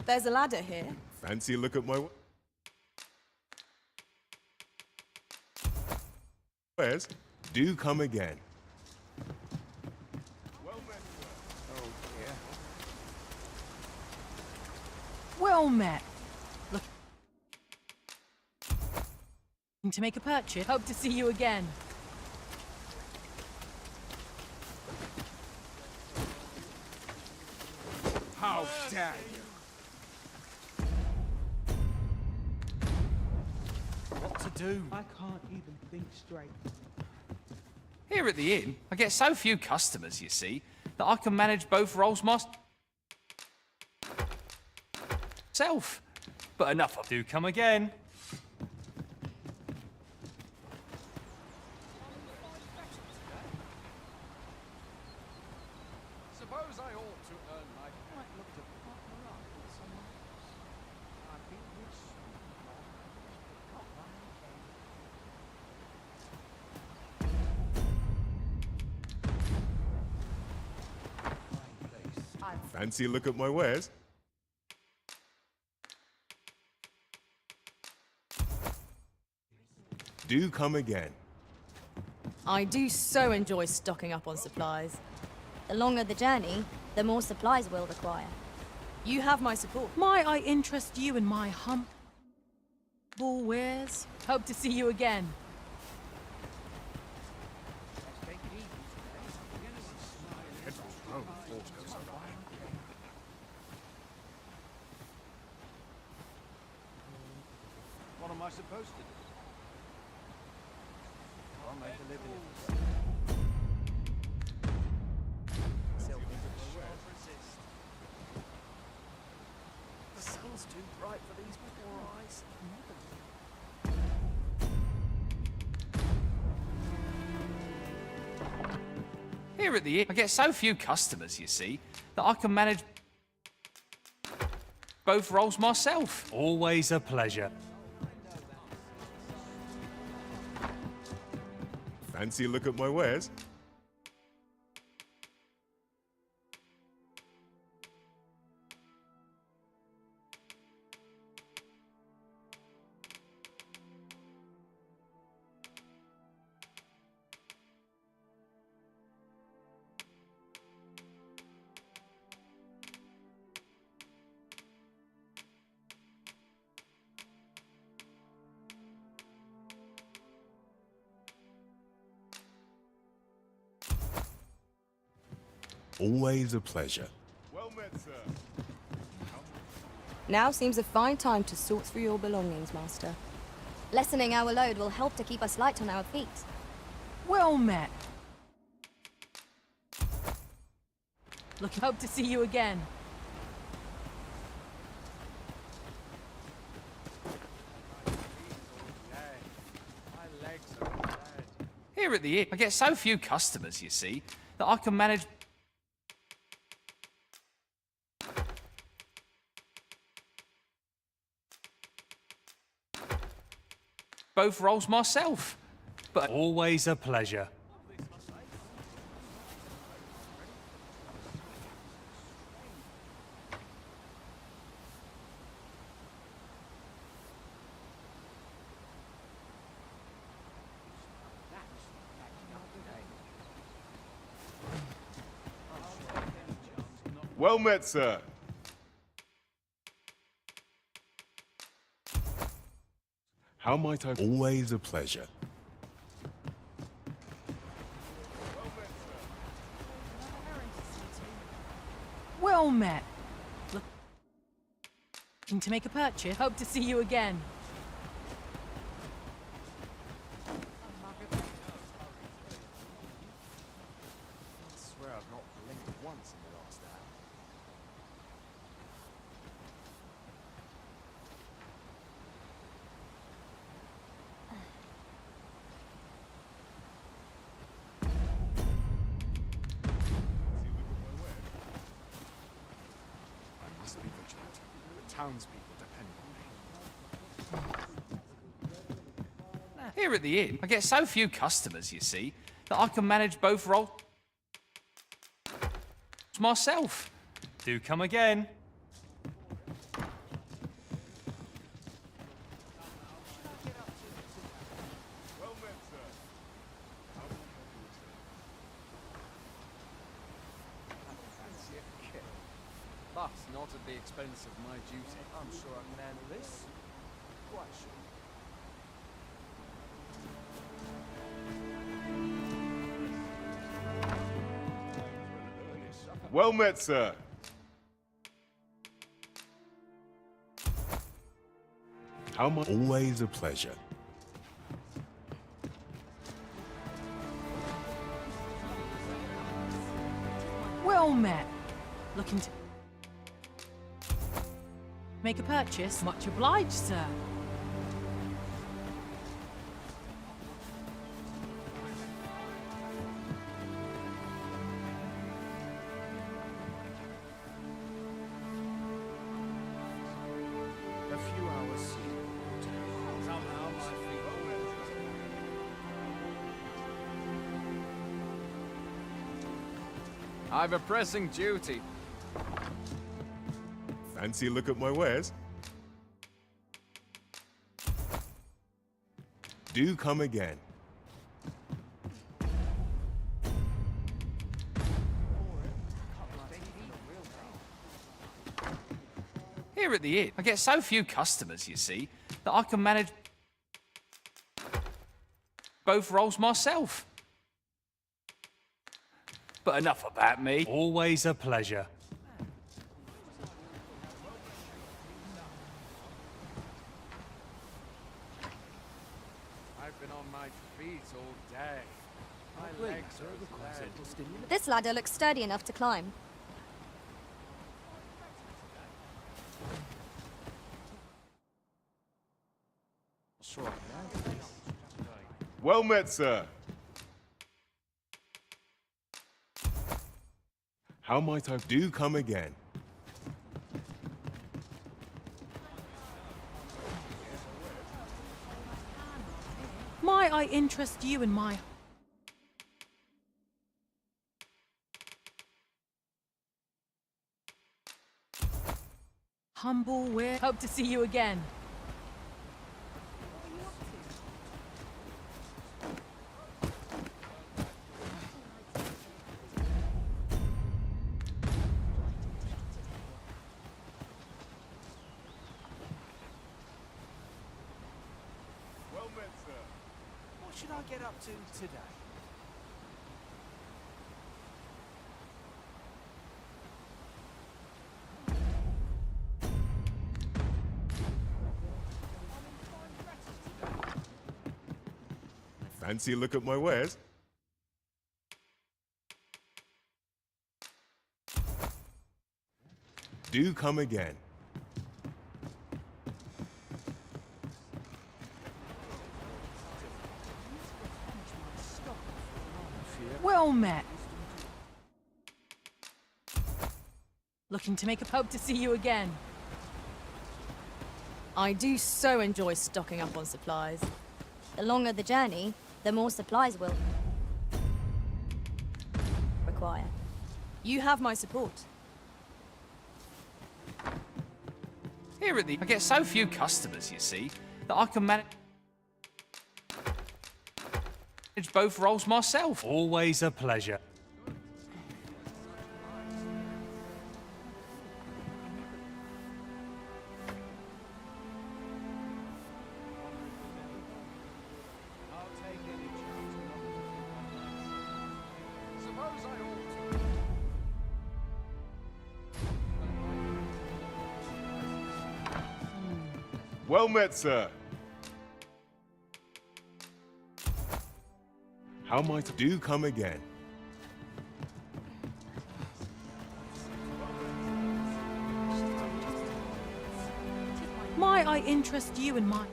There's a ladder here. Fancy a look at my wares? Do come again. Well met. Looking to make a purchase? Hope to see you again. How dare you! What to do? I can't even think straight. Here at the inn, I get so few customers, you see, that I can manage both roles myself. But enough of... Do come again. Suppose I ought to earn my... Might look to partner up with someone else. I think we'll soon Fancy a look at my wares? Do come again. I do so enjoy stocking up on supplies. The longer the journey, the more supplies we'll require. You have my support. Might I interest you in my humble wares? Hope to see you again. What am I supposed to do? I'll make a living. The sun's too bright for these poor eyes. Here at the inn, I get so few customers, you see, that I can manage both roles myself. Always a pleasure. Fancy a look at my wares? Always a pleasure. Well met, sir. Now seems a fine time to sort through your belongings, Master. Lessening our load will help to keep us light on our feet. Well met. Hope to see you again. My legs are dead. Here at the inn, I get so few customers, you see, that I can manage both roles myself. But always a pleasure. Well met, sir. How might I... Always a pleasure. Well met. Looking to make a purchase? Hope to see you again. I swear I've not blinked once in the last hour. I must be vigilant. The townspeople depend on me. here at the inn, I get so few customers, you see, that I can manage both roles myself. Do come again. but not at the expense of my duty. I'm sure I can handle this. Quite sure. Well met, sir. How much? Always a pleasure. Well met. Looking to make a purchase? Much obliged, sir. A few hours sleep. Somehow my feet. I've a pressing duty. Fancy a look at my wares? Do come again. Here at the inn, I get so few customers, you see, that I can manage both roles myself. But enough about me. Always a pleasure. I've been on my feet all day. My legs are dead. This ladder looks sturdy enough to climb. Well met, sir. How might I do come again? Might I interest you in my humble where? Hope to see you again. Well met, sir. What should I get up to today? Fancy a look at my wares? Do come again. Well met. Looking to make a hope to see you again. I do so enjoy stocking up on supplies. The longer the journey, the more supplies will require. You have my support. Here at the I get so few customers, you see, that I can manage both roles myself. Always a pleasure. Suppose I ought to. Well met, sir. How might I do come again? Might I interest you in my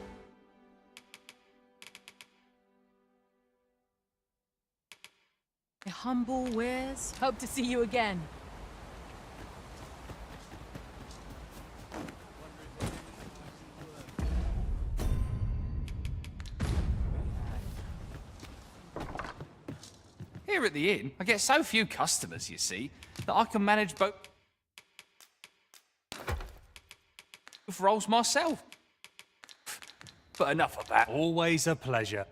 humble wares? Hope to see you again. Here at the inn, I get so few customers, you see, that I can manage both roles myself. But enough of that. Always a pleasure.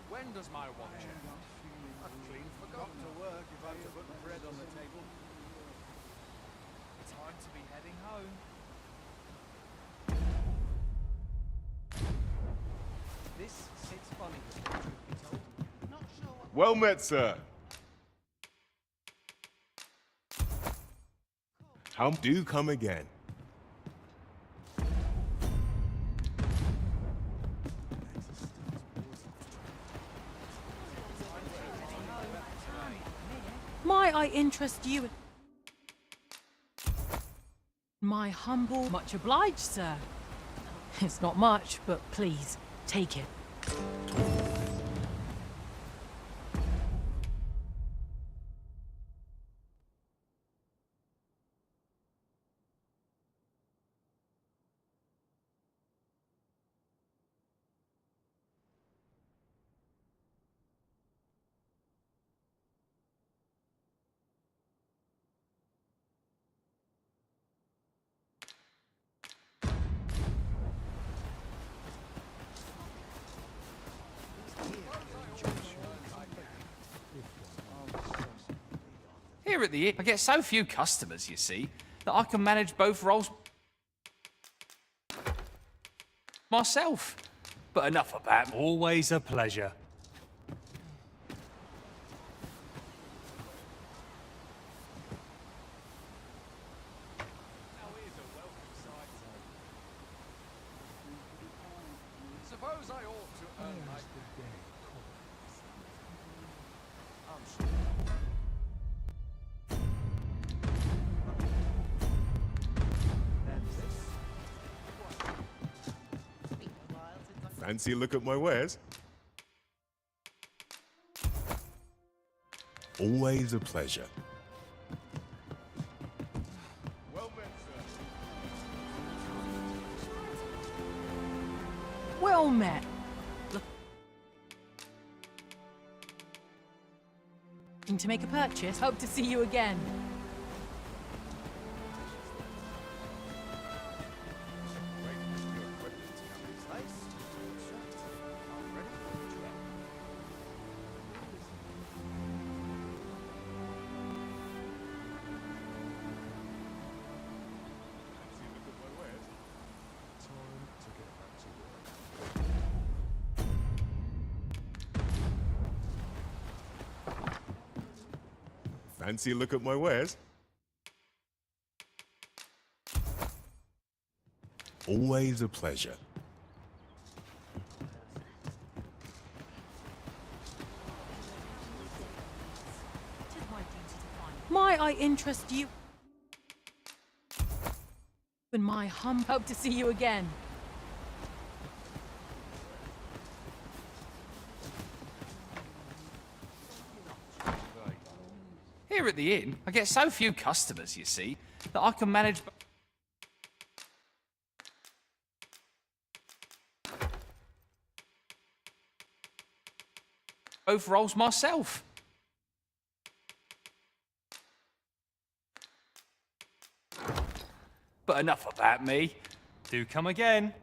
When This sits funny with the truth be told. Not sure what... Well met, sir. How do come again? Might I interest you in... My humble... Much obliged, sir. It's not much, but please, take it. Here at the inn, I get so few customers, you see, that I can manage both roles myself. But enough about me. Always a pleasure. Suppose I ought to earn my... Fancy a look at my wares? Always a pleasure. Well met, sir. Well met. Looking to make a purchase? Hope to see you again. Fancy a look at my wares? Always a pleasure. Might I interest you in my hope to see you again. Here at the inn, I get so few customers, you see, that I can manage both roles myself. But enough about me. Do come again.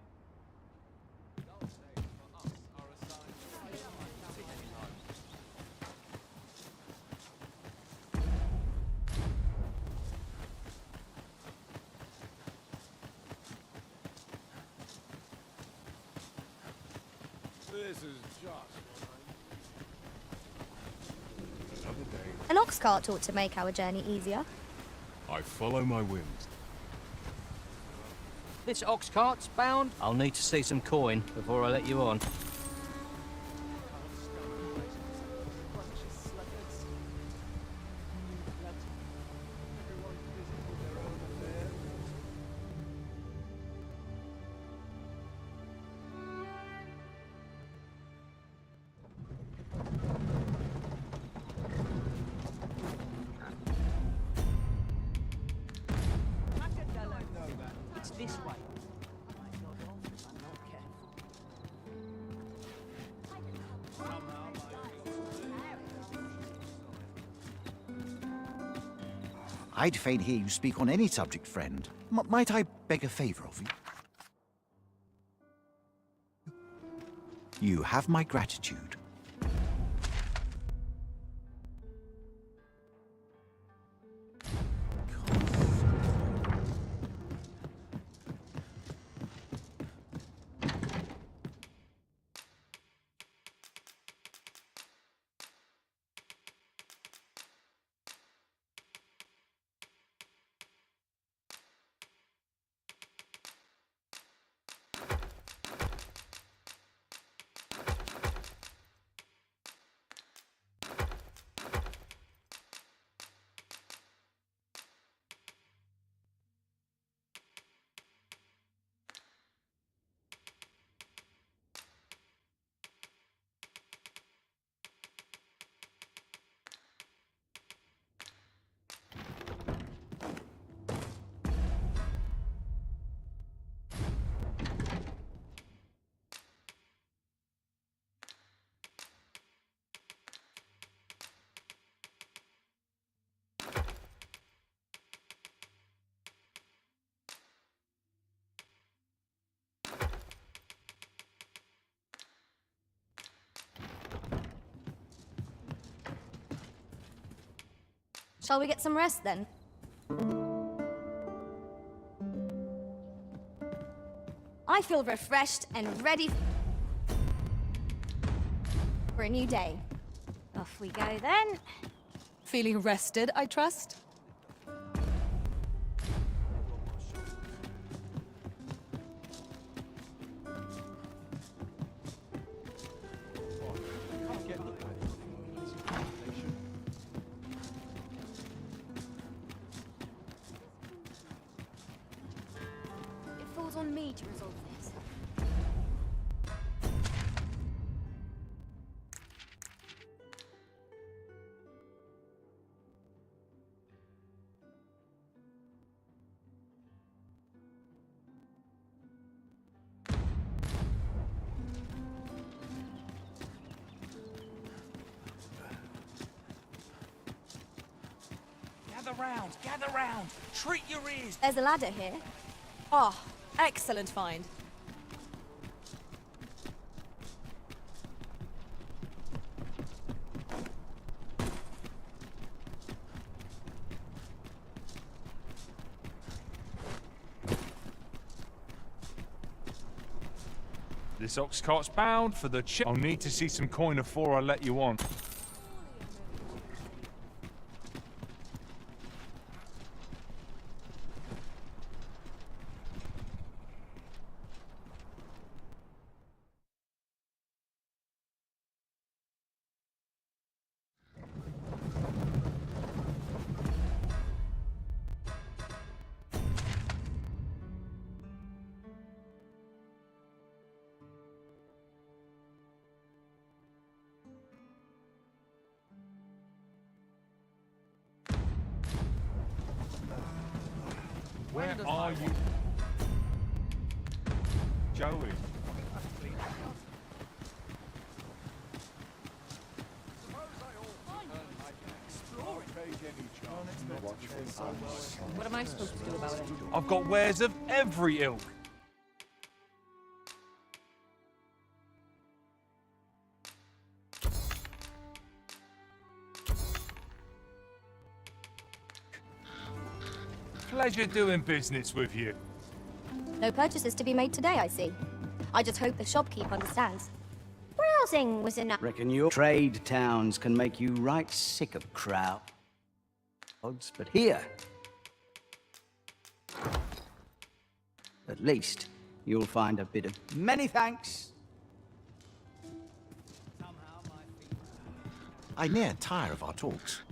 This is just Another day. An ox cart ought to make our journey easier. I follow my whims. This ox cart's bound. I'll need to see some coin before I let you on. It's this way. I'd fain hear you speak on any subject, friend. Might I beg a favor of you? You have my gratitude. Shall we get some rest then? I feel refreshed and ready for a new day. Off we go then. Feeling rested, I trust? It falls on me to resolve this. Gather round! Treat your ears! There's a ladder here. Oh, excellent find. This ox cart's bound for the chip. I'll need to see some coin before I let you on. Where are you? Joey. What am I supposed to do about it? I've got wares of every ilk. Pleasure doing business with you. No purchases to be made today, I see. I just hope the shopkeep understands. Browsing was enough. Reckon your trade towns can make you right sick of crowds, but here, at least, you'll find a bit of... Many thanks. I near tire of our talks.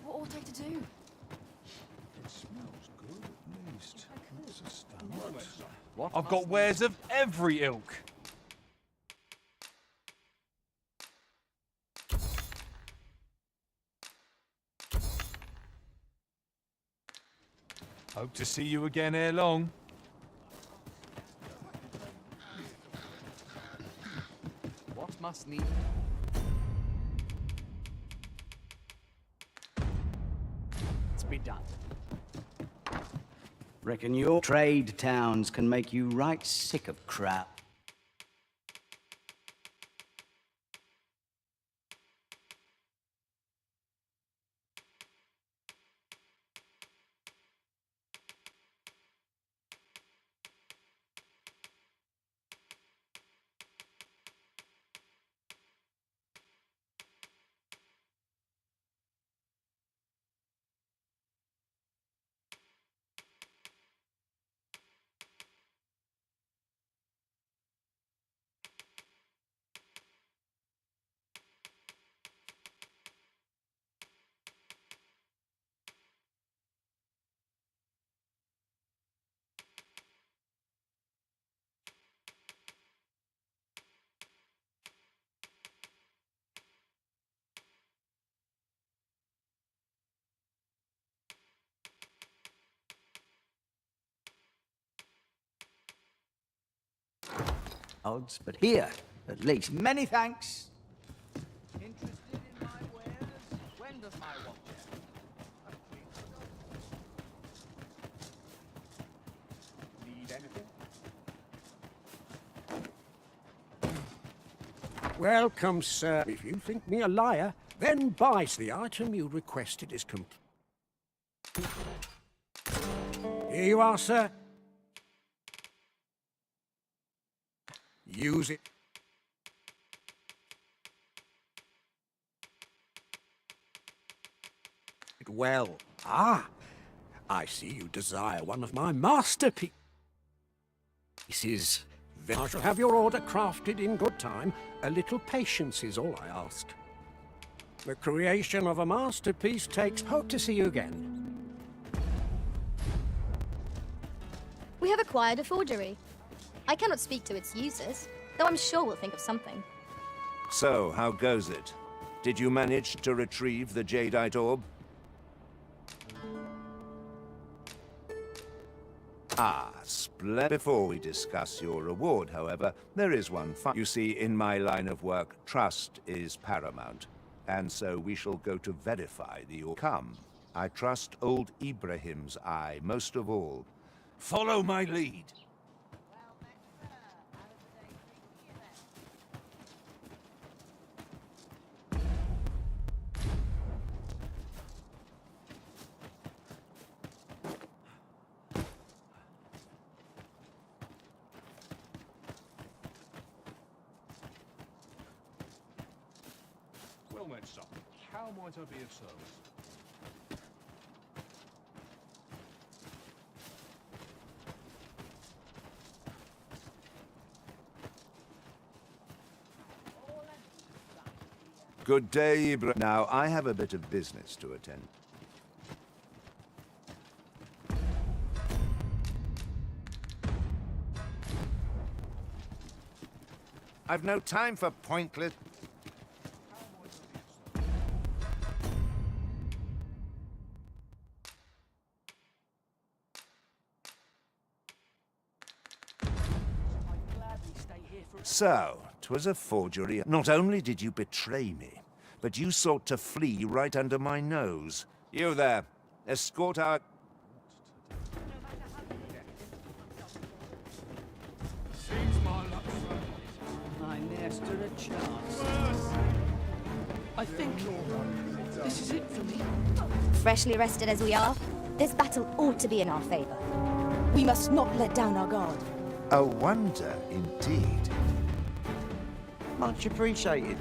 What ought I to do? It smells good, at least. What's a start? What? I've got wares of every ilk. Hope to see you again ere long. What must need? It's be done. Reckon your trade towns can make you right sick of crowds. Odds, but here, at least. Many thanks. Interested in my wares? When does my watch end? Need anything? Welcome, sir. If you think me a liar, then buys the item you requested is complete. Here you are, sir. Use it. Well. Ah, I see you desire one of my masterpieces. I shall have your order crafted in good time. A little patience is all I ask. The creation of a masterpiece takes... Hope to see you again. We have acquired a forgery. I cannot speak to its users, though I'm sure we'll think of something. So, how goes it? Did you manage to retrieve the jadeite orb? Ah, splendid. Before we discuss your reward, however, there is one You see, in my line of work, trust is paramount. And so we shall go to verify the orb. Come, I trust old Ibrahim's eye most of all. Follow my lead. Well met, son. How might I be of service? Good day, Ibrahim. Now, I have a bit of business to attend. I've no time for pointless... So, 'twas a forgery. Not only did you betray me, but you sought to flee right under my nose. You there, escort our... Seems my luck, I ne'er stood a chance. I think this is it for me. Freshly rested as we are, this battle ought to be in our favor. We must not let down our guard. A wonder, indeed. Much appreciated.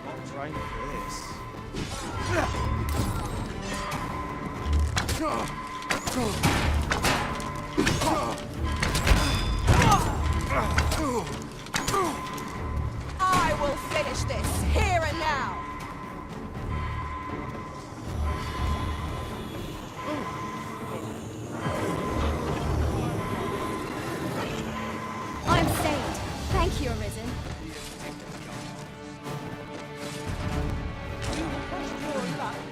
Not trained for this. I will finish this here and now. I'm saved. Thank you, Arisen.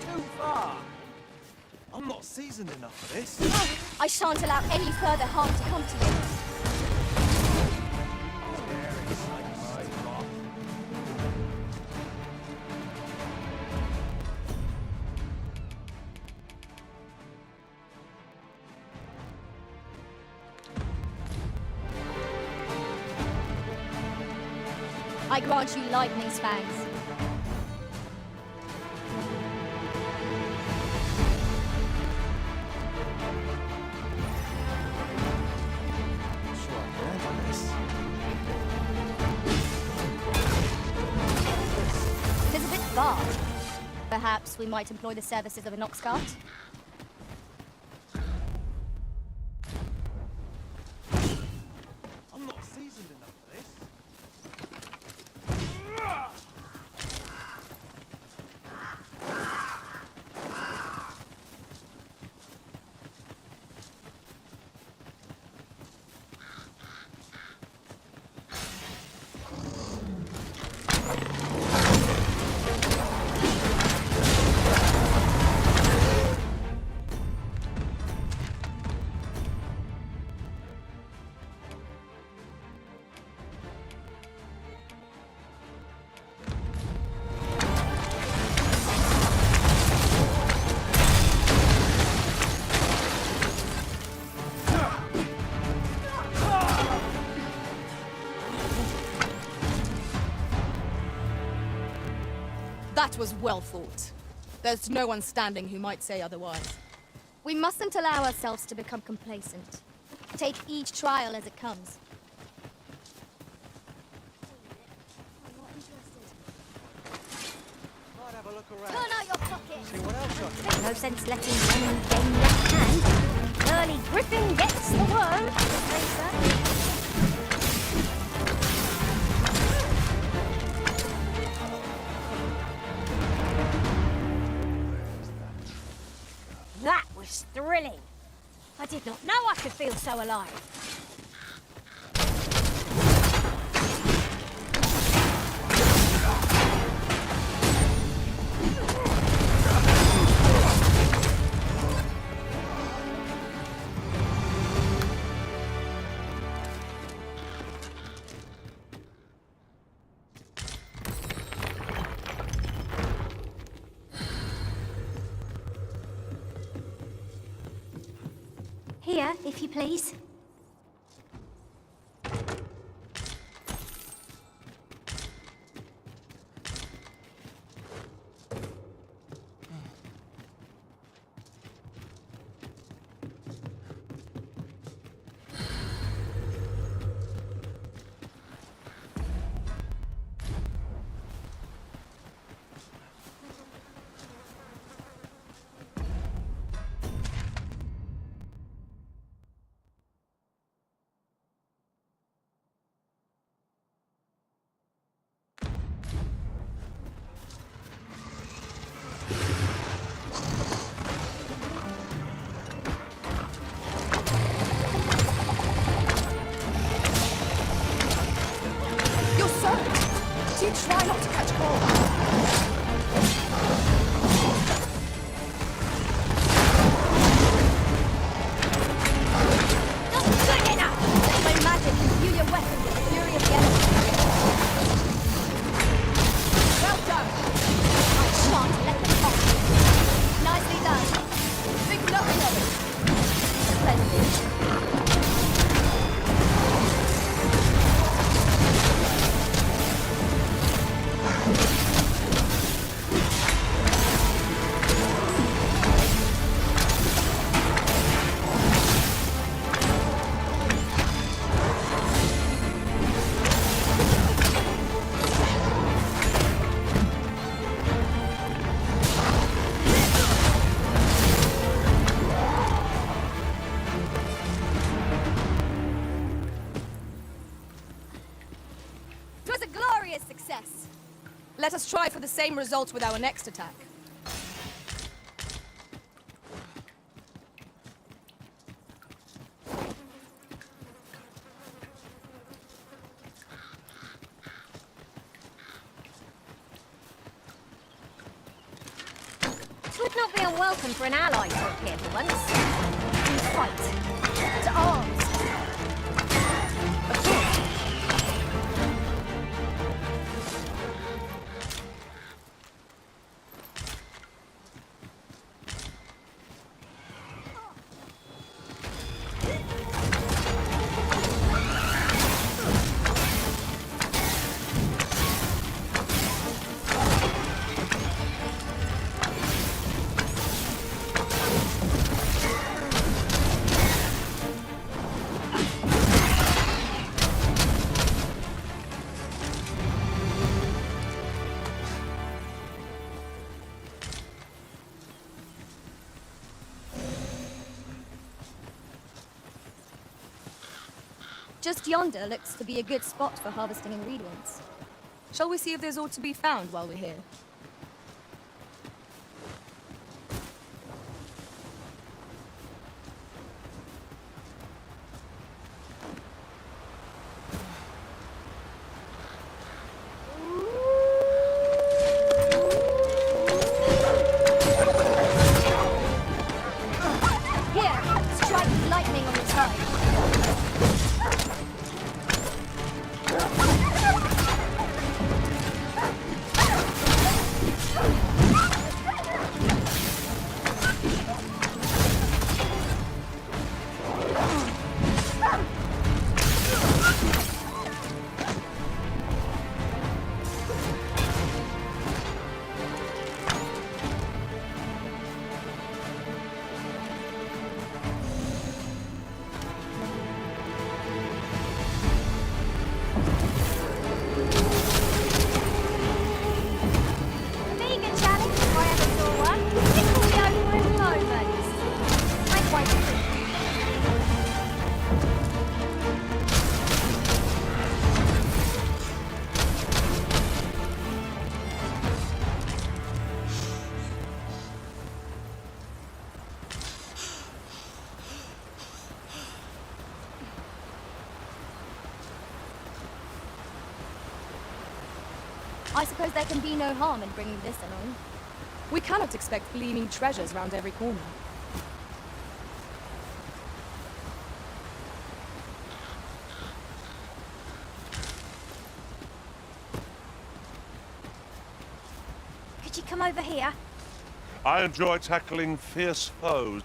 Too far. I'm not seasoned enough for this. I shan't allow any further harm to come to you. I grant you lightning's fangs. It is a bit far. Perhaps we might employ the services of an ox cart? I'm not seasoned enough for this. That was well thought. There's no one standing who might say otherwise. We mustn't allow ourselves to become complacent. Take each trial as it comes. Turn out your pocket. See what else no sense letting one gain left hand. Early gripping gets the worm. That was thrilling. I did not know I could feel so alive. Here, if you please. Try not to catch cold. Not good enough! My magic can view your weapon with the fury of the enemy. Well done! I shan't let them off. Nicely done. Think nothing of it. Splendid. Success. Let us try for the same results with our next attack. It would not be unwelcome for an ally to appear for once. And fight. To arms. Just yonder looks to be a good spot for harvesting ingredients. Shall we see if there's aught to be found while we're here? Here, strike lightning on the tide. I suppose there can be no harm in bringing this along. We cannot expect gleaming treasures round every corner. Could you come over here? I enjoy tackling fierce foes.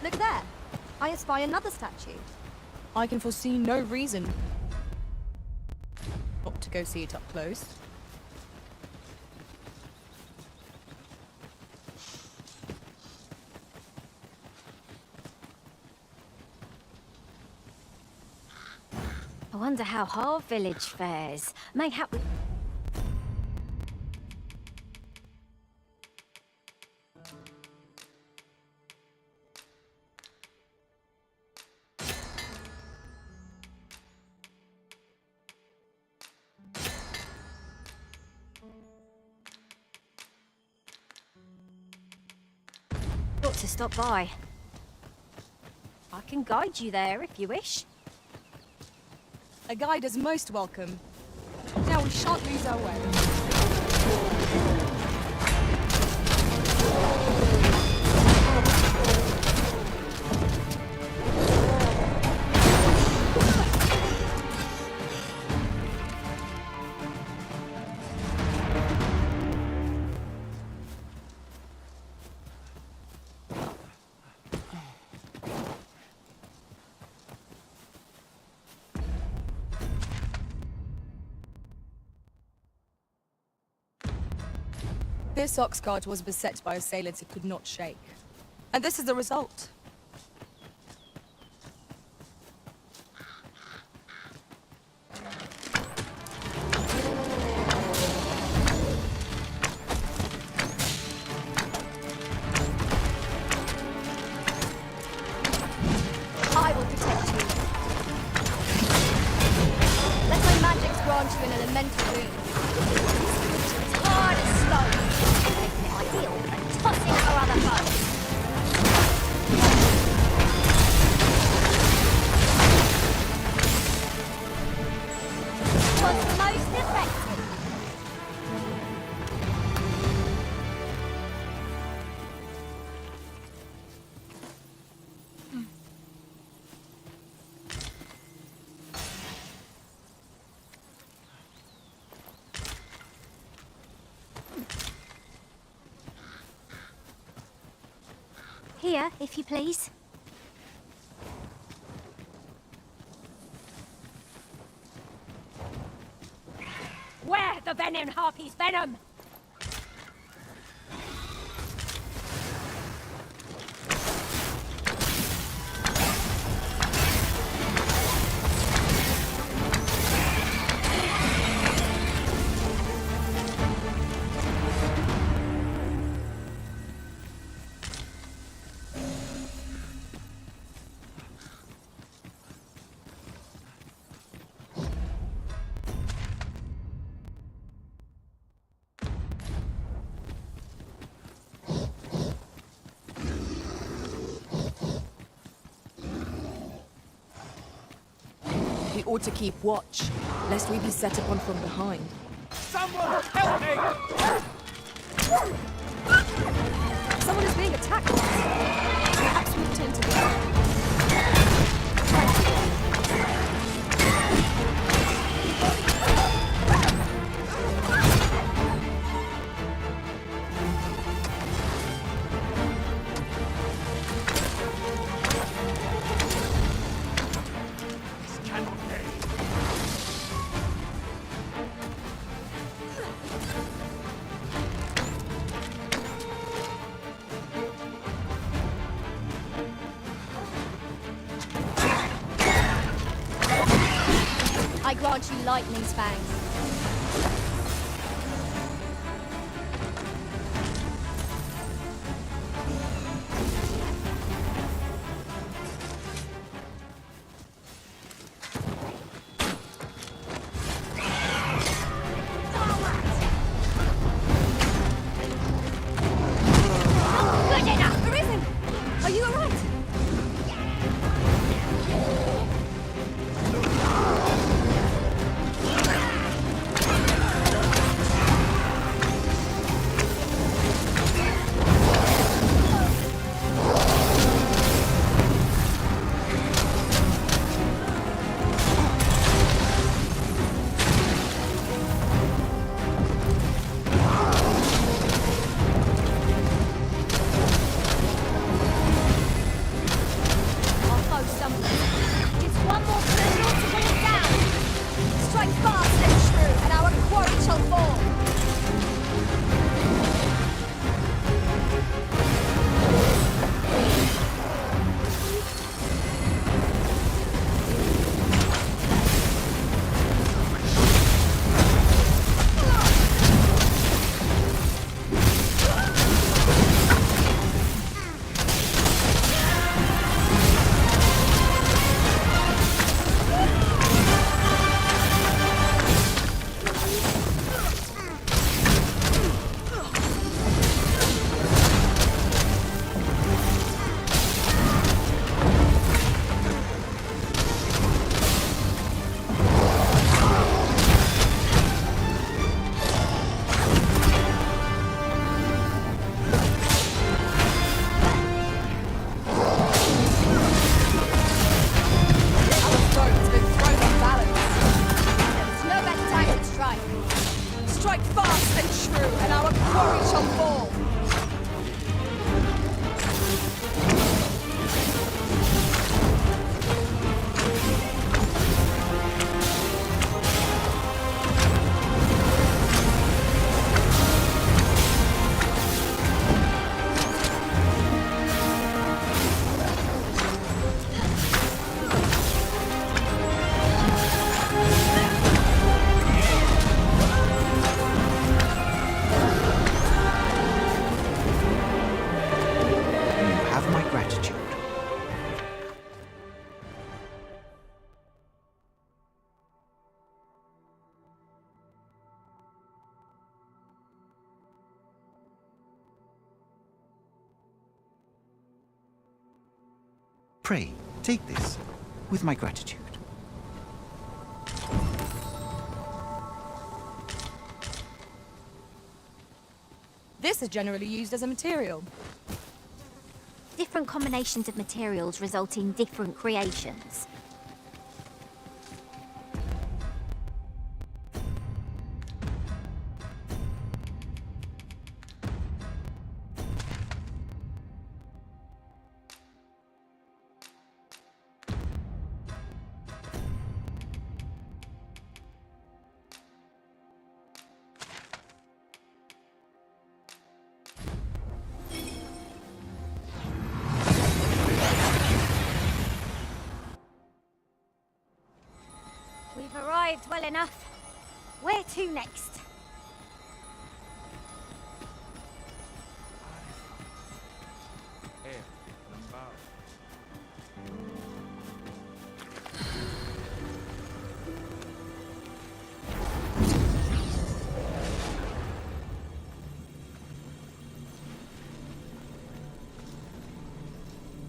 Look there. I espy another statue. I can foresee no reason not to go see it up close. I wonder how our village fares. Mayhap we... Got to stop by. I can guide you there if you wish. A guide is most welcome. Now we shan't lose our way. This ox cart was beset by assailants it could not shake. And this is the result. I will protect you. Let my magics grant you an elemental wound. It's hard as stone. Making it ideal for tossing our other foes. Was most effective. Here, if you please. Where the venom harpy's venom? We ought to keep watch, lest we be set upon from behind. Someone help me! Someone is being attacked. Perhaps we tend to be. I grant you lightning fangs. Good enough! Arisen! Are you alright? shall fall. Pray, take this, with my gratitude. This is generally used as a material. Different combinations of materials result in different creations. We've arrived well enough. Where to next?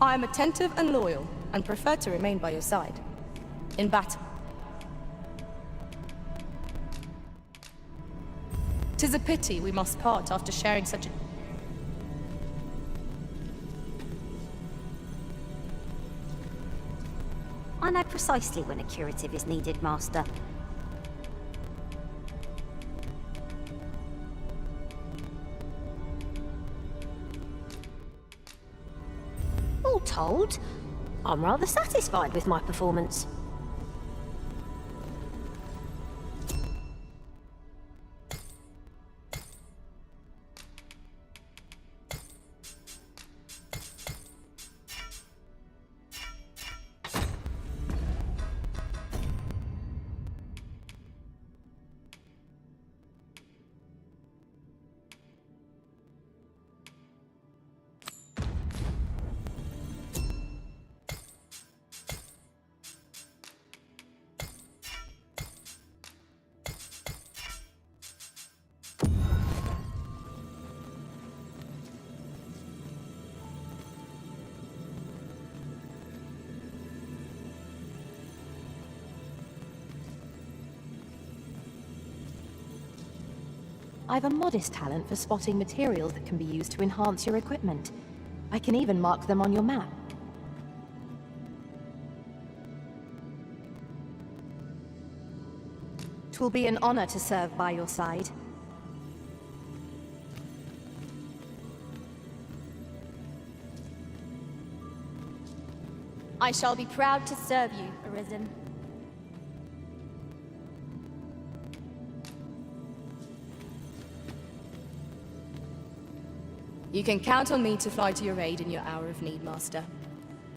I am attentive and loyal, and prefer to remain by your side. In battle. 'Tis a pity we must part after sharing such a... I know precisely when a curative is needed, Master. All told, I'm rather satisfied with my performance. I've a modest talent for spotting materials that can be used to enhance your equipment. I can even mark them on your map. 'Twill be an honor to serve by your side. I shall be proud to serve you, Arisen. You can count on me to fly to your aid in your hour of need, Master.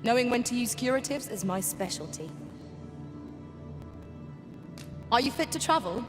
Knowing when to use curatives is my specialty. Are you fit to travel?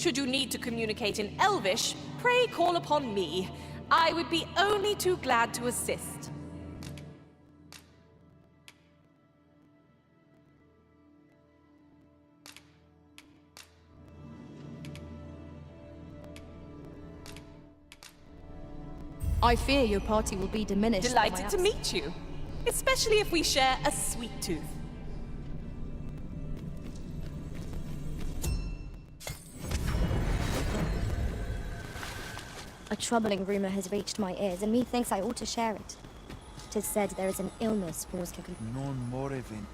Should you need to communicate in Elvish, pray call upon me. I would be only too glad to assist. I fear your party will be diminished. Delighted to meet you, especially if we share a sweet tooth. A troubling rumor has reached my ears, and methinks I ought to share it. 'Tis said there is an illness brewing. Non more event.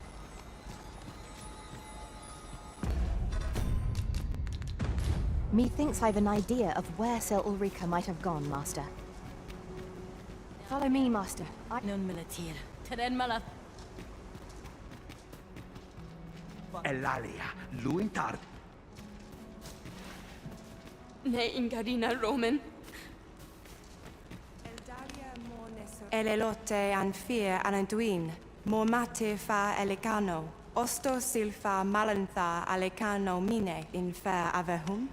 Methinks I've an idea of where Sir Ulrika might have gone, Master. Follow me, Master. Non malatir. Teren mala. Elalia, luintard. Ne ingarina Roman. elelote an fear ananduin, mormate fa elecano, osto silfa malantha alecano mine in fair avehum?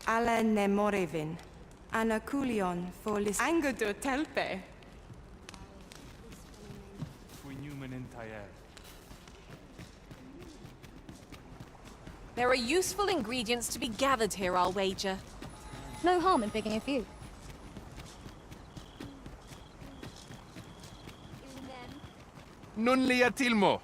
Ala ne morevin, anaculion folis angudo telpe. There are useful ingredients to be gathered here, I'll wager. No harm in picking a few. Nun lia tilmo.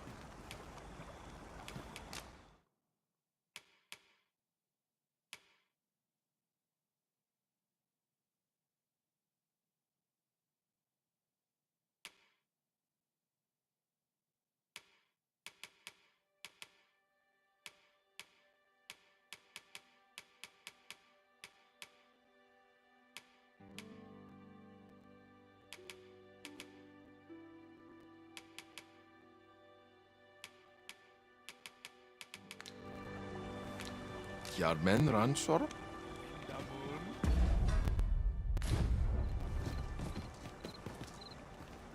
Jarmen Ransor?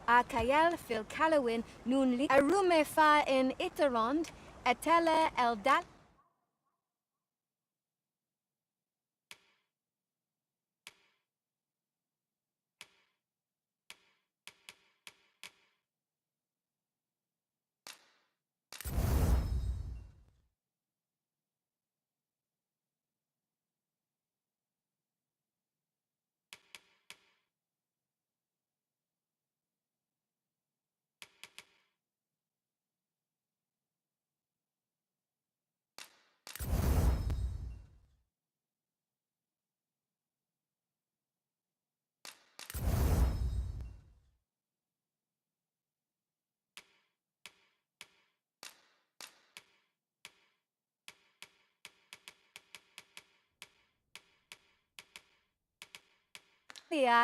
Akael fil Calawin nun li arume fa in iterond, etele el dat.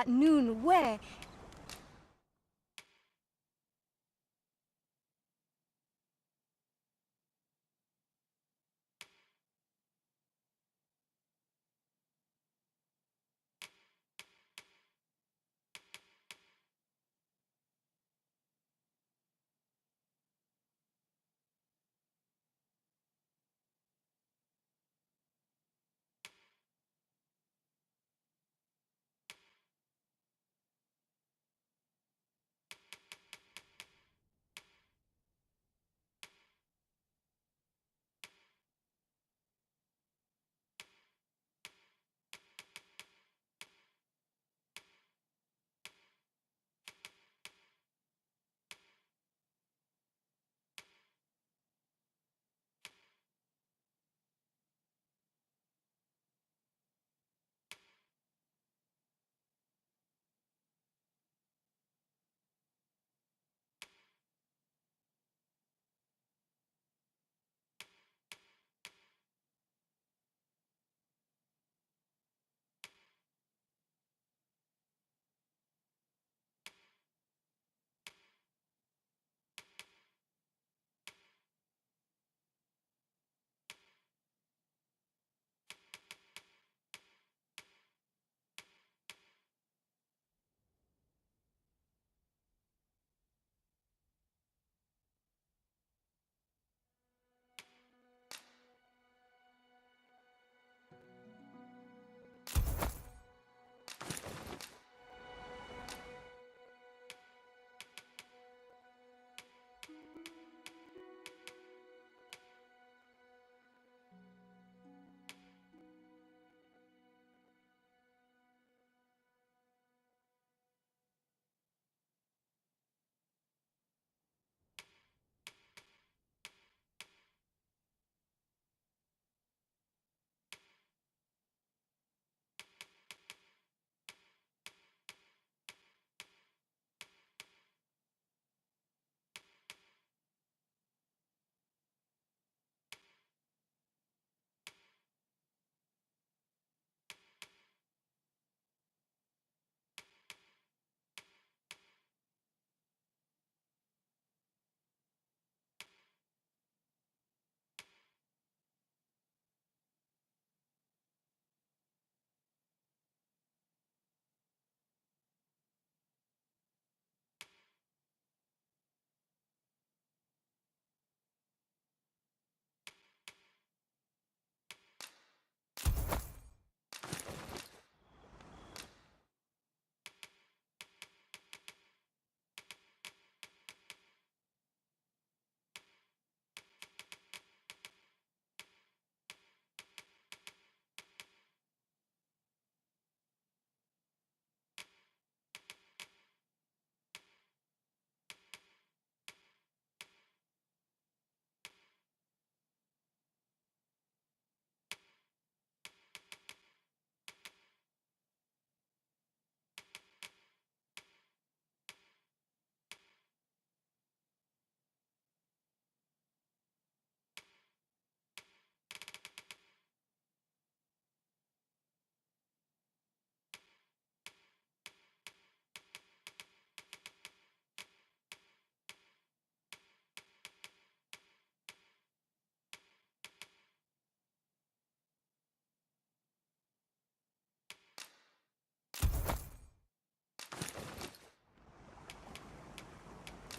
Nun we.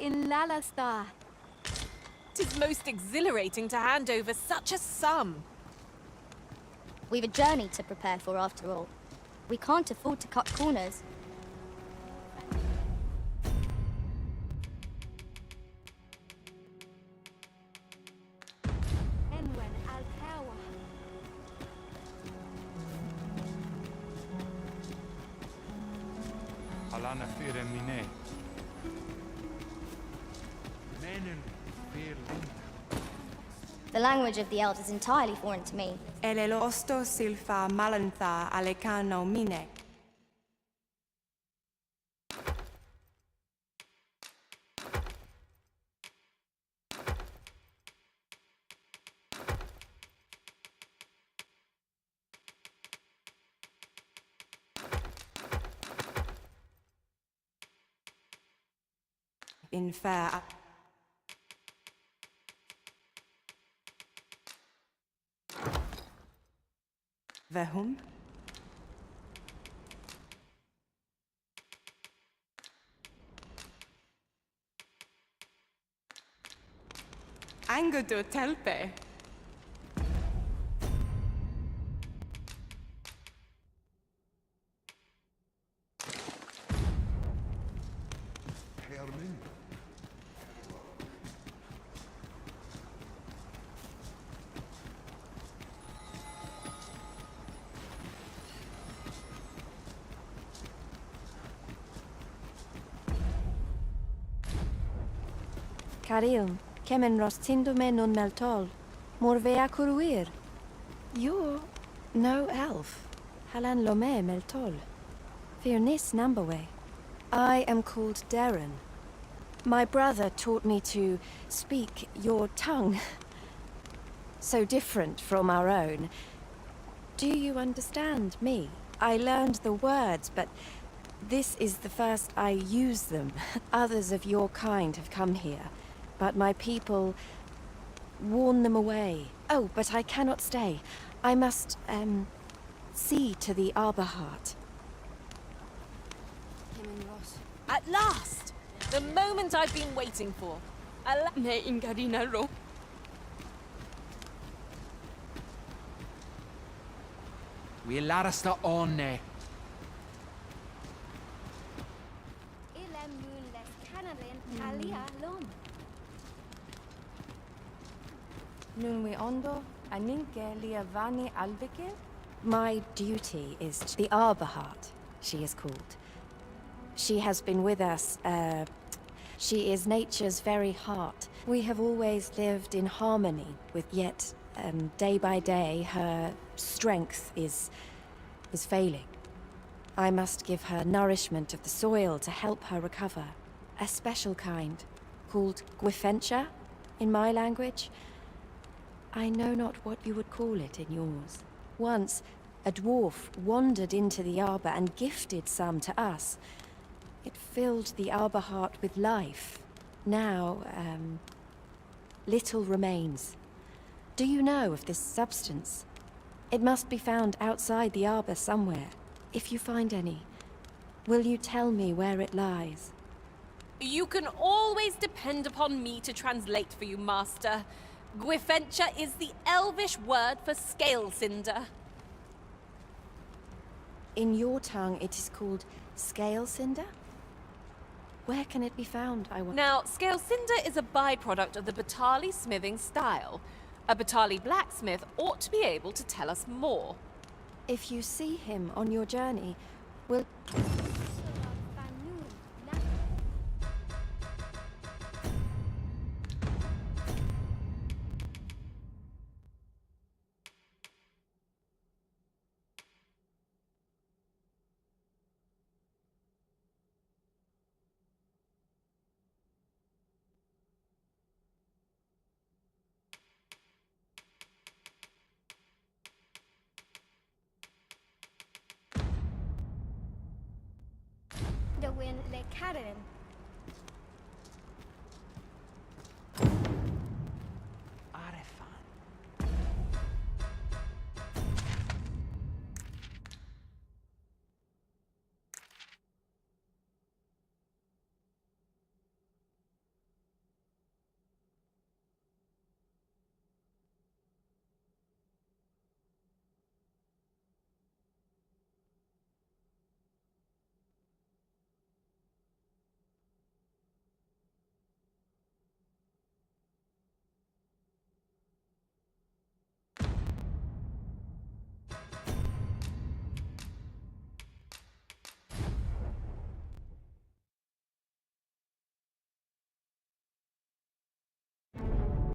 in Lalasta. 'Tis most exhilarating to hand over such a sum. We've a journey to prepare for after all. We can't afford to cut corners. Halana fire mine. The language of the elves is entirely foreign to me. Elelo osto silfa malantha alecano mine. In fair. Vehum? Angudu telpe. Carilm, kemen rostindume non meltol, morvea curuir. You're no elf. Halan lome meltol. Firnis nambawe. I am called Darren. My brother taught me to speak your tongue. So different from our own. Do you understand me? I learned the words, but this is the first I use them. Others of your kind have come here, but my people warn them away. Oh, but I cannot stay. I must, see to the Arbor Heart. At last! The moment I've been waiting for. Ne ingarina ro. We larasta onne. Nun we ondo, aninke liavani albike? My duty is the Arbor Heart, she is called. She has been with us, she is nature's very heart. We have always lived in harmony with, yet, day by day, her strength is failing. I must give her nourishment of the soil to help her recover. A special kind, called Gwifentia, in my language. I know not what you would call it in yours. Once, a dwarf wandered into the arbor and gifted some to us. It filled the Arbor Heart with life. Now, little remains. Do you know of this substance? It must be found outside the arbor somewhere. If you find any, will you tell me where it lies? You can always depend upon me to translate for you, Master. Gwifentia is the Elvish word for scale cinder. In your tongue, it is called scale cinder? Where can it be found, I wonder? Now, scale cinder is a byproduct of the Batali smithing style. A Batali blacksmith ought to be able to tell us more. If you see him on your journey, will... The wind le Karen.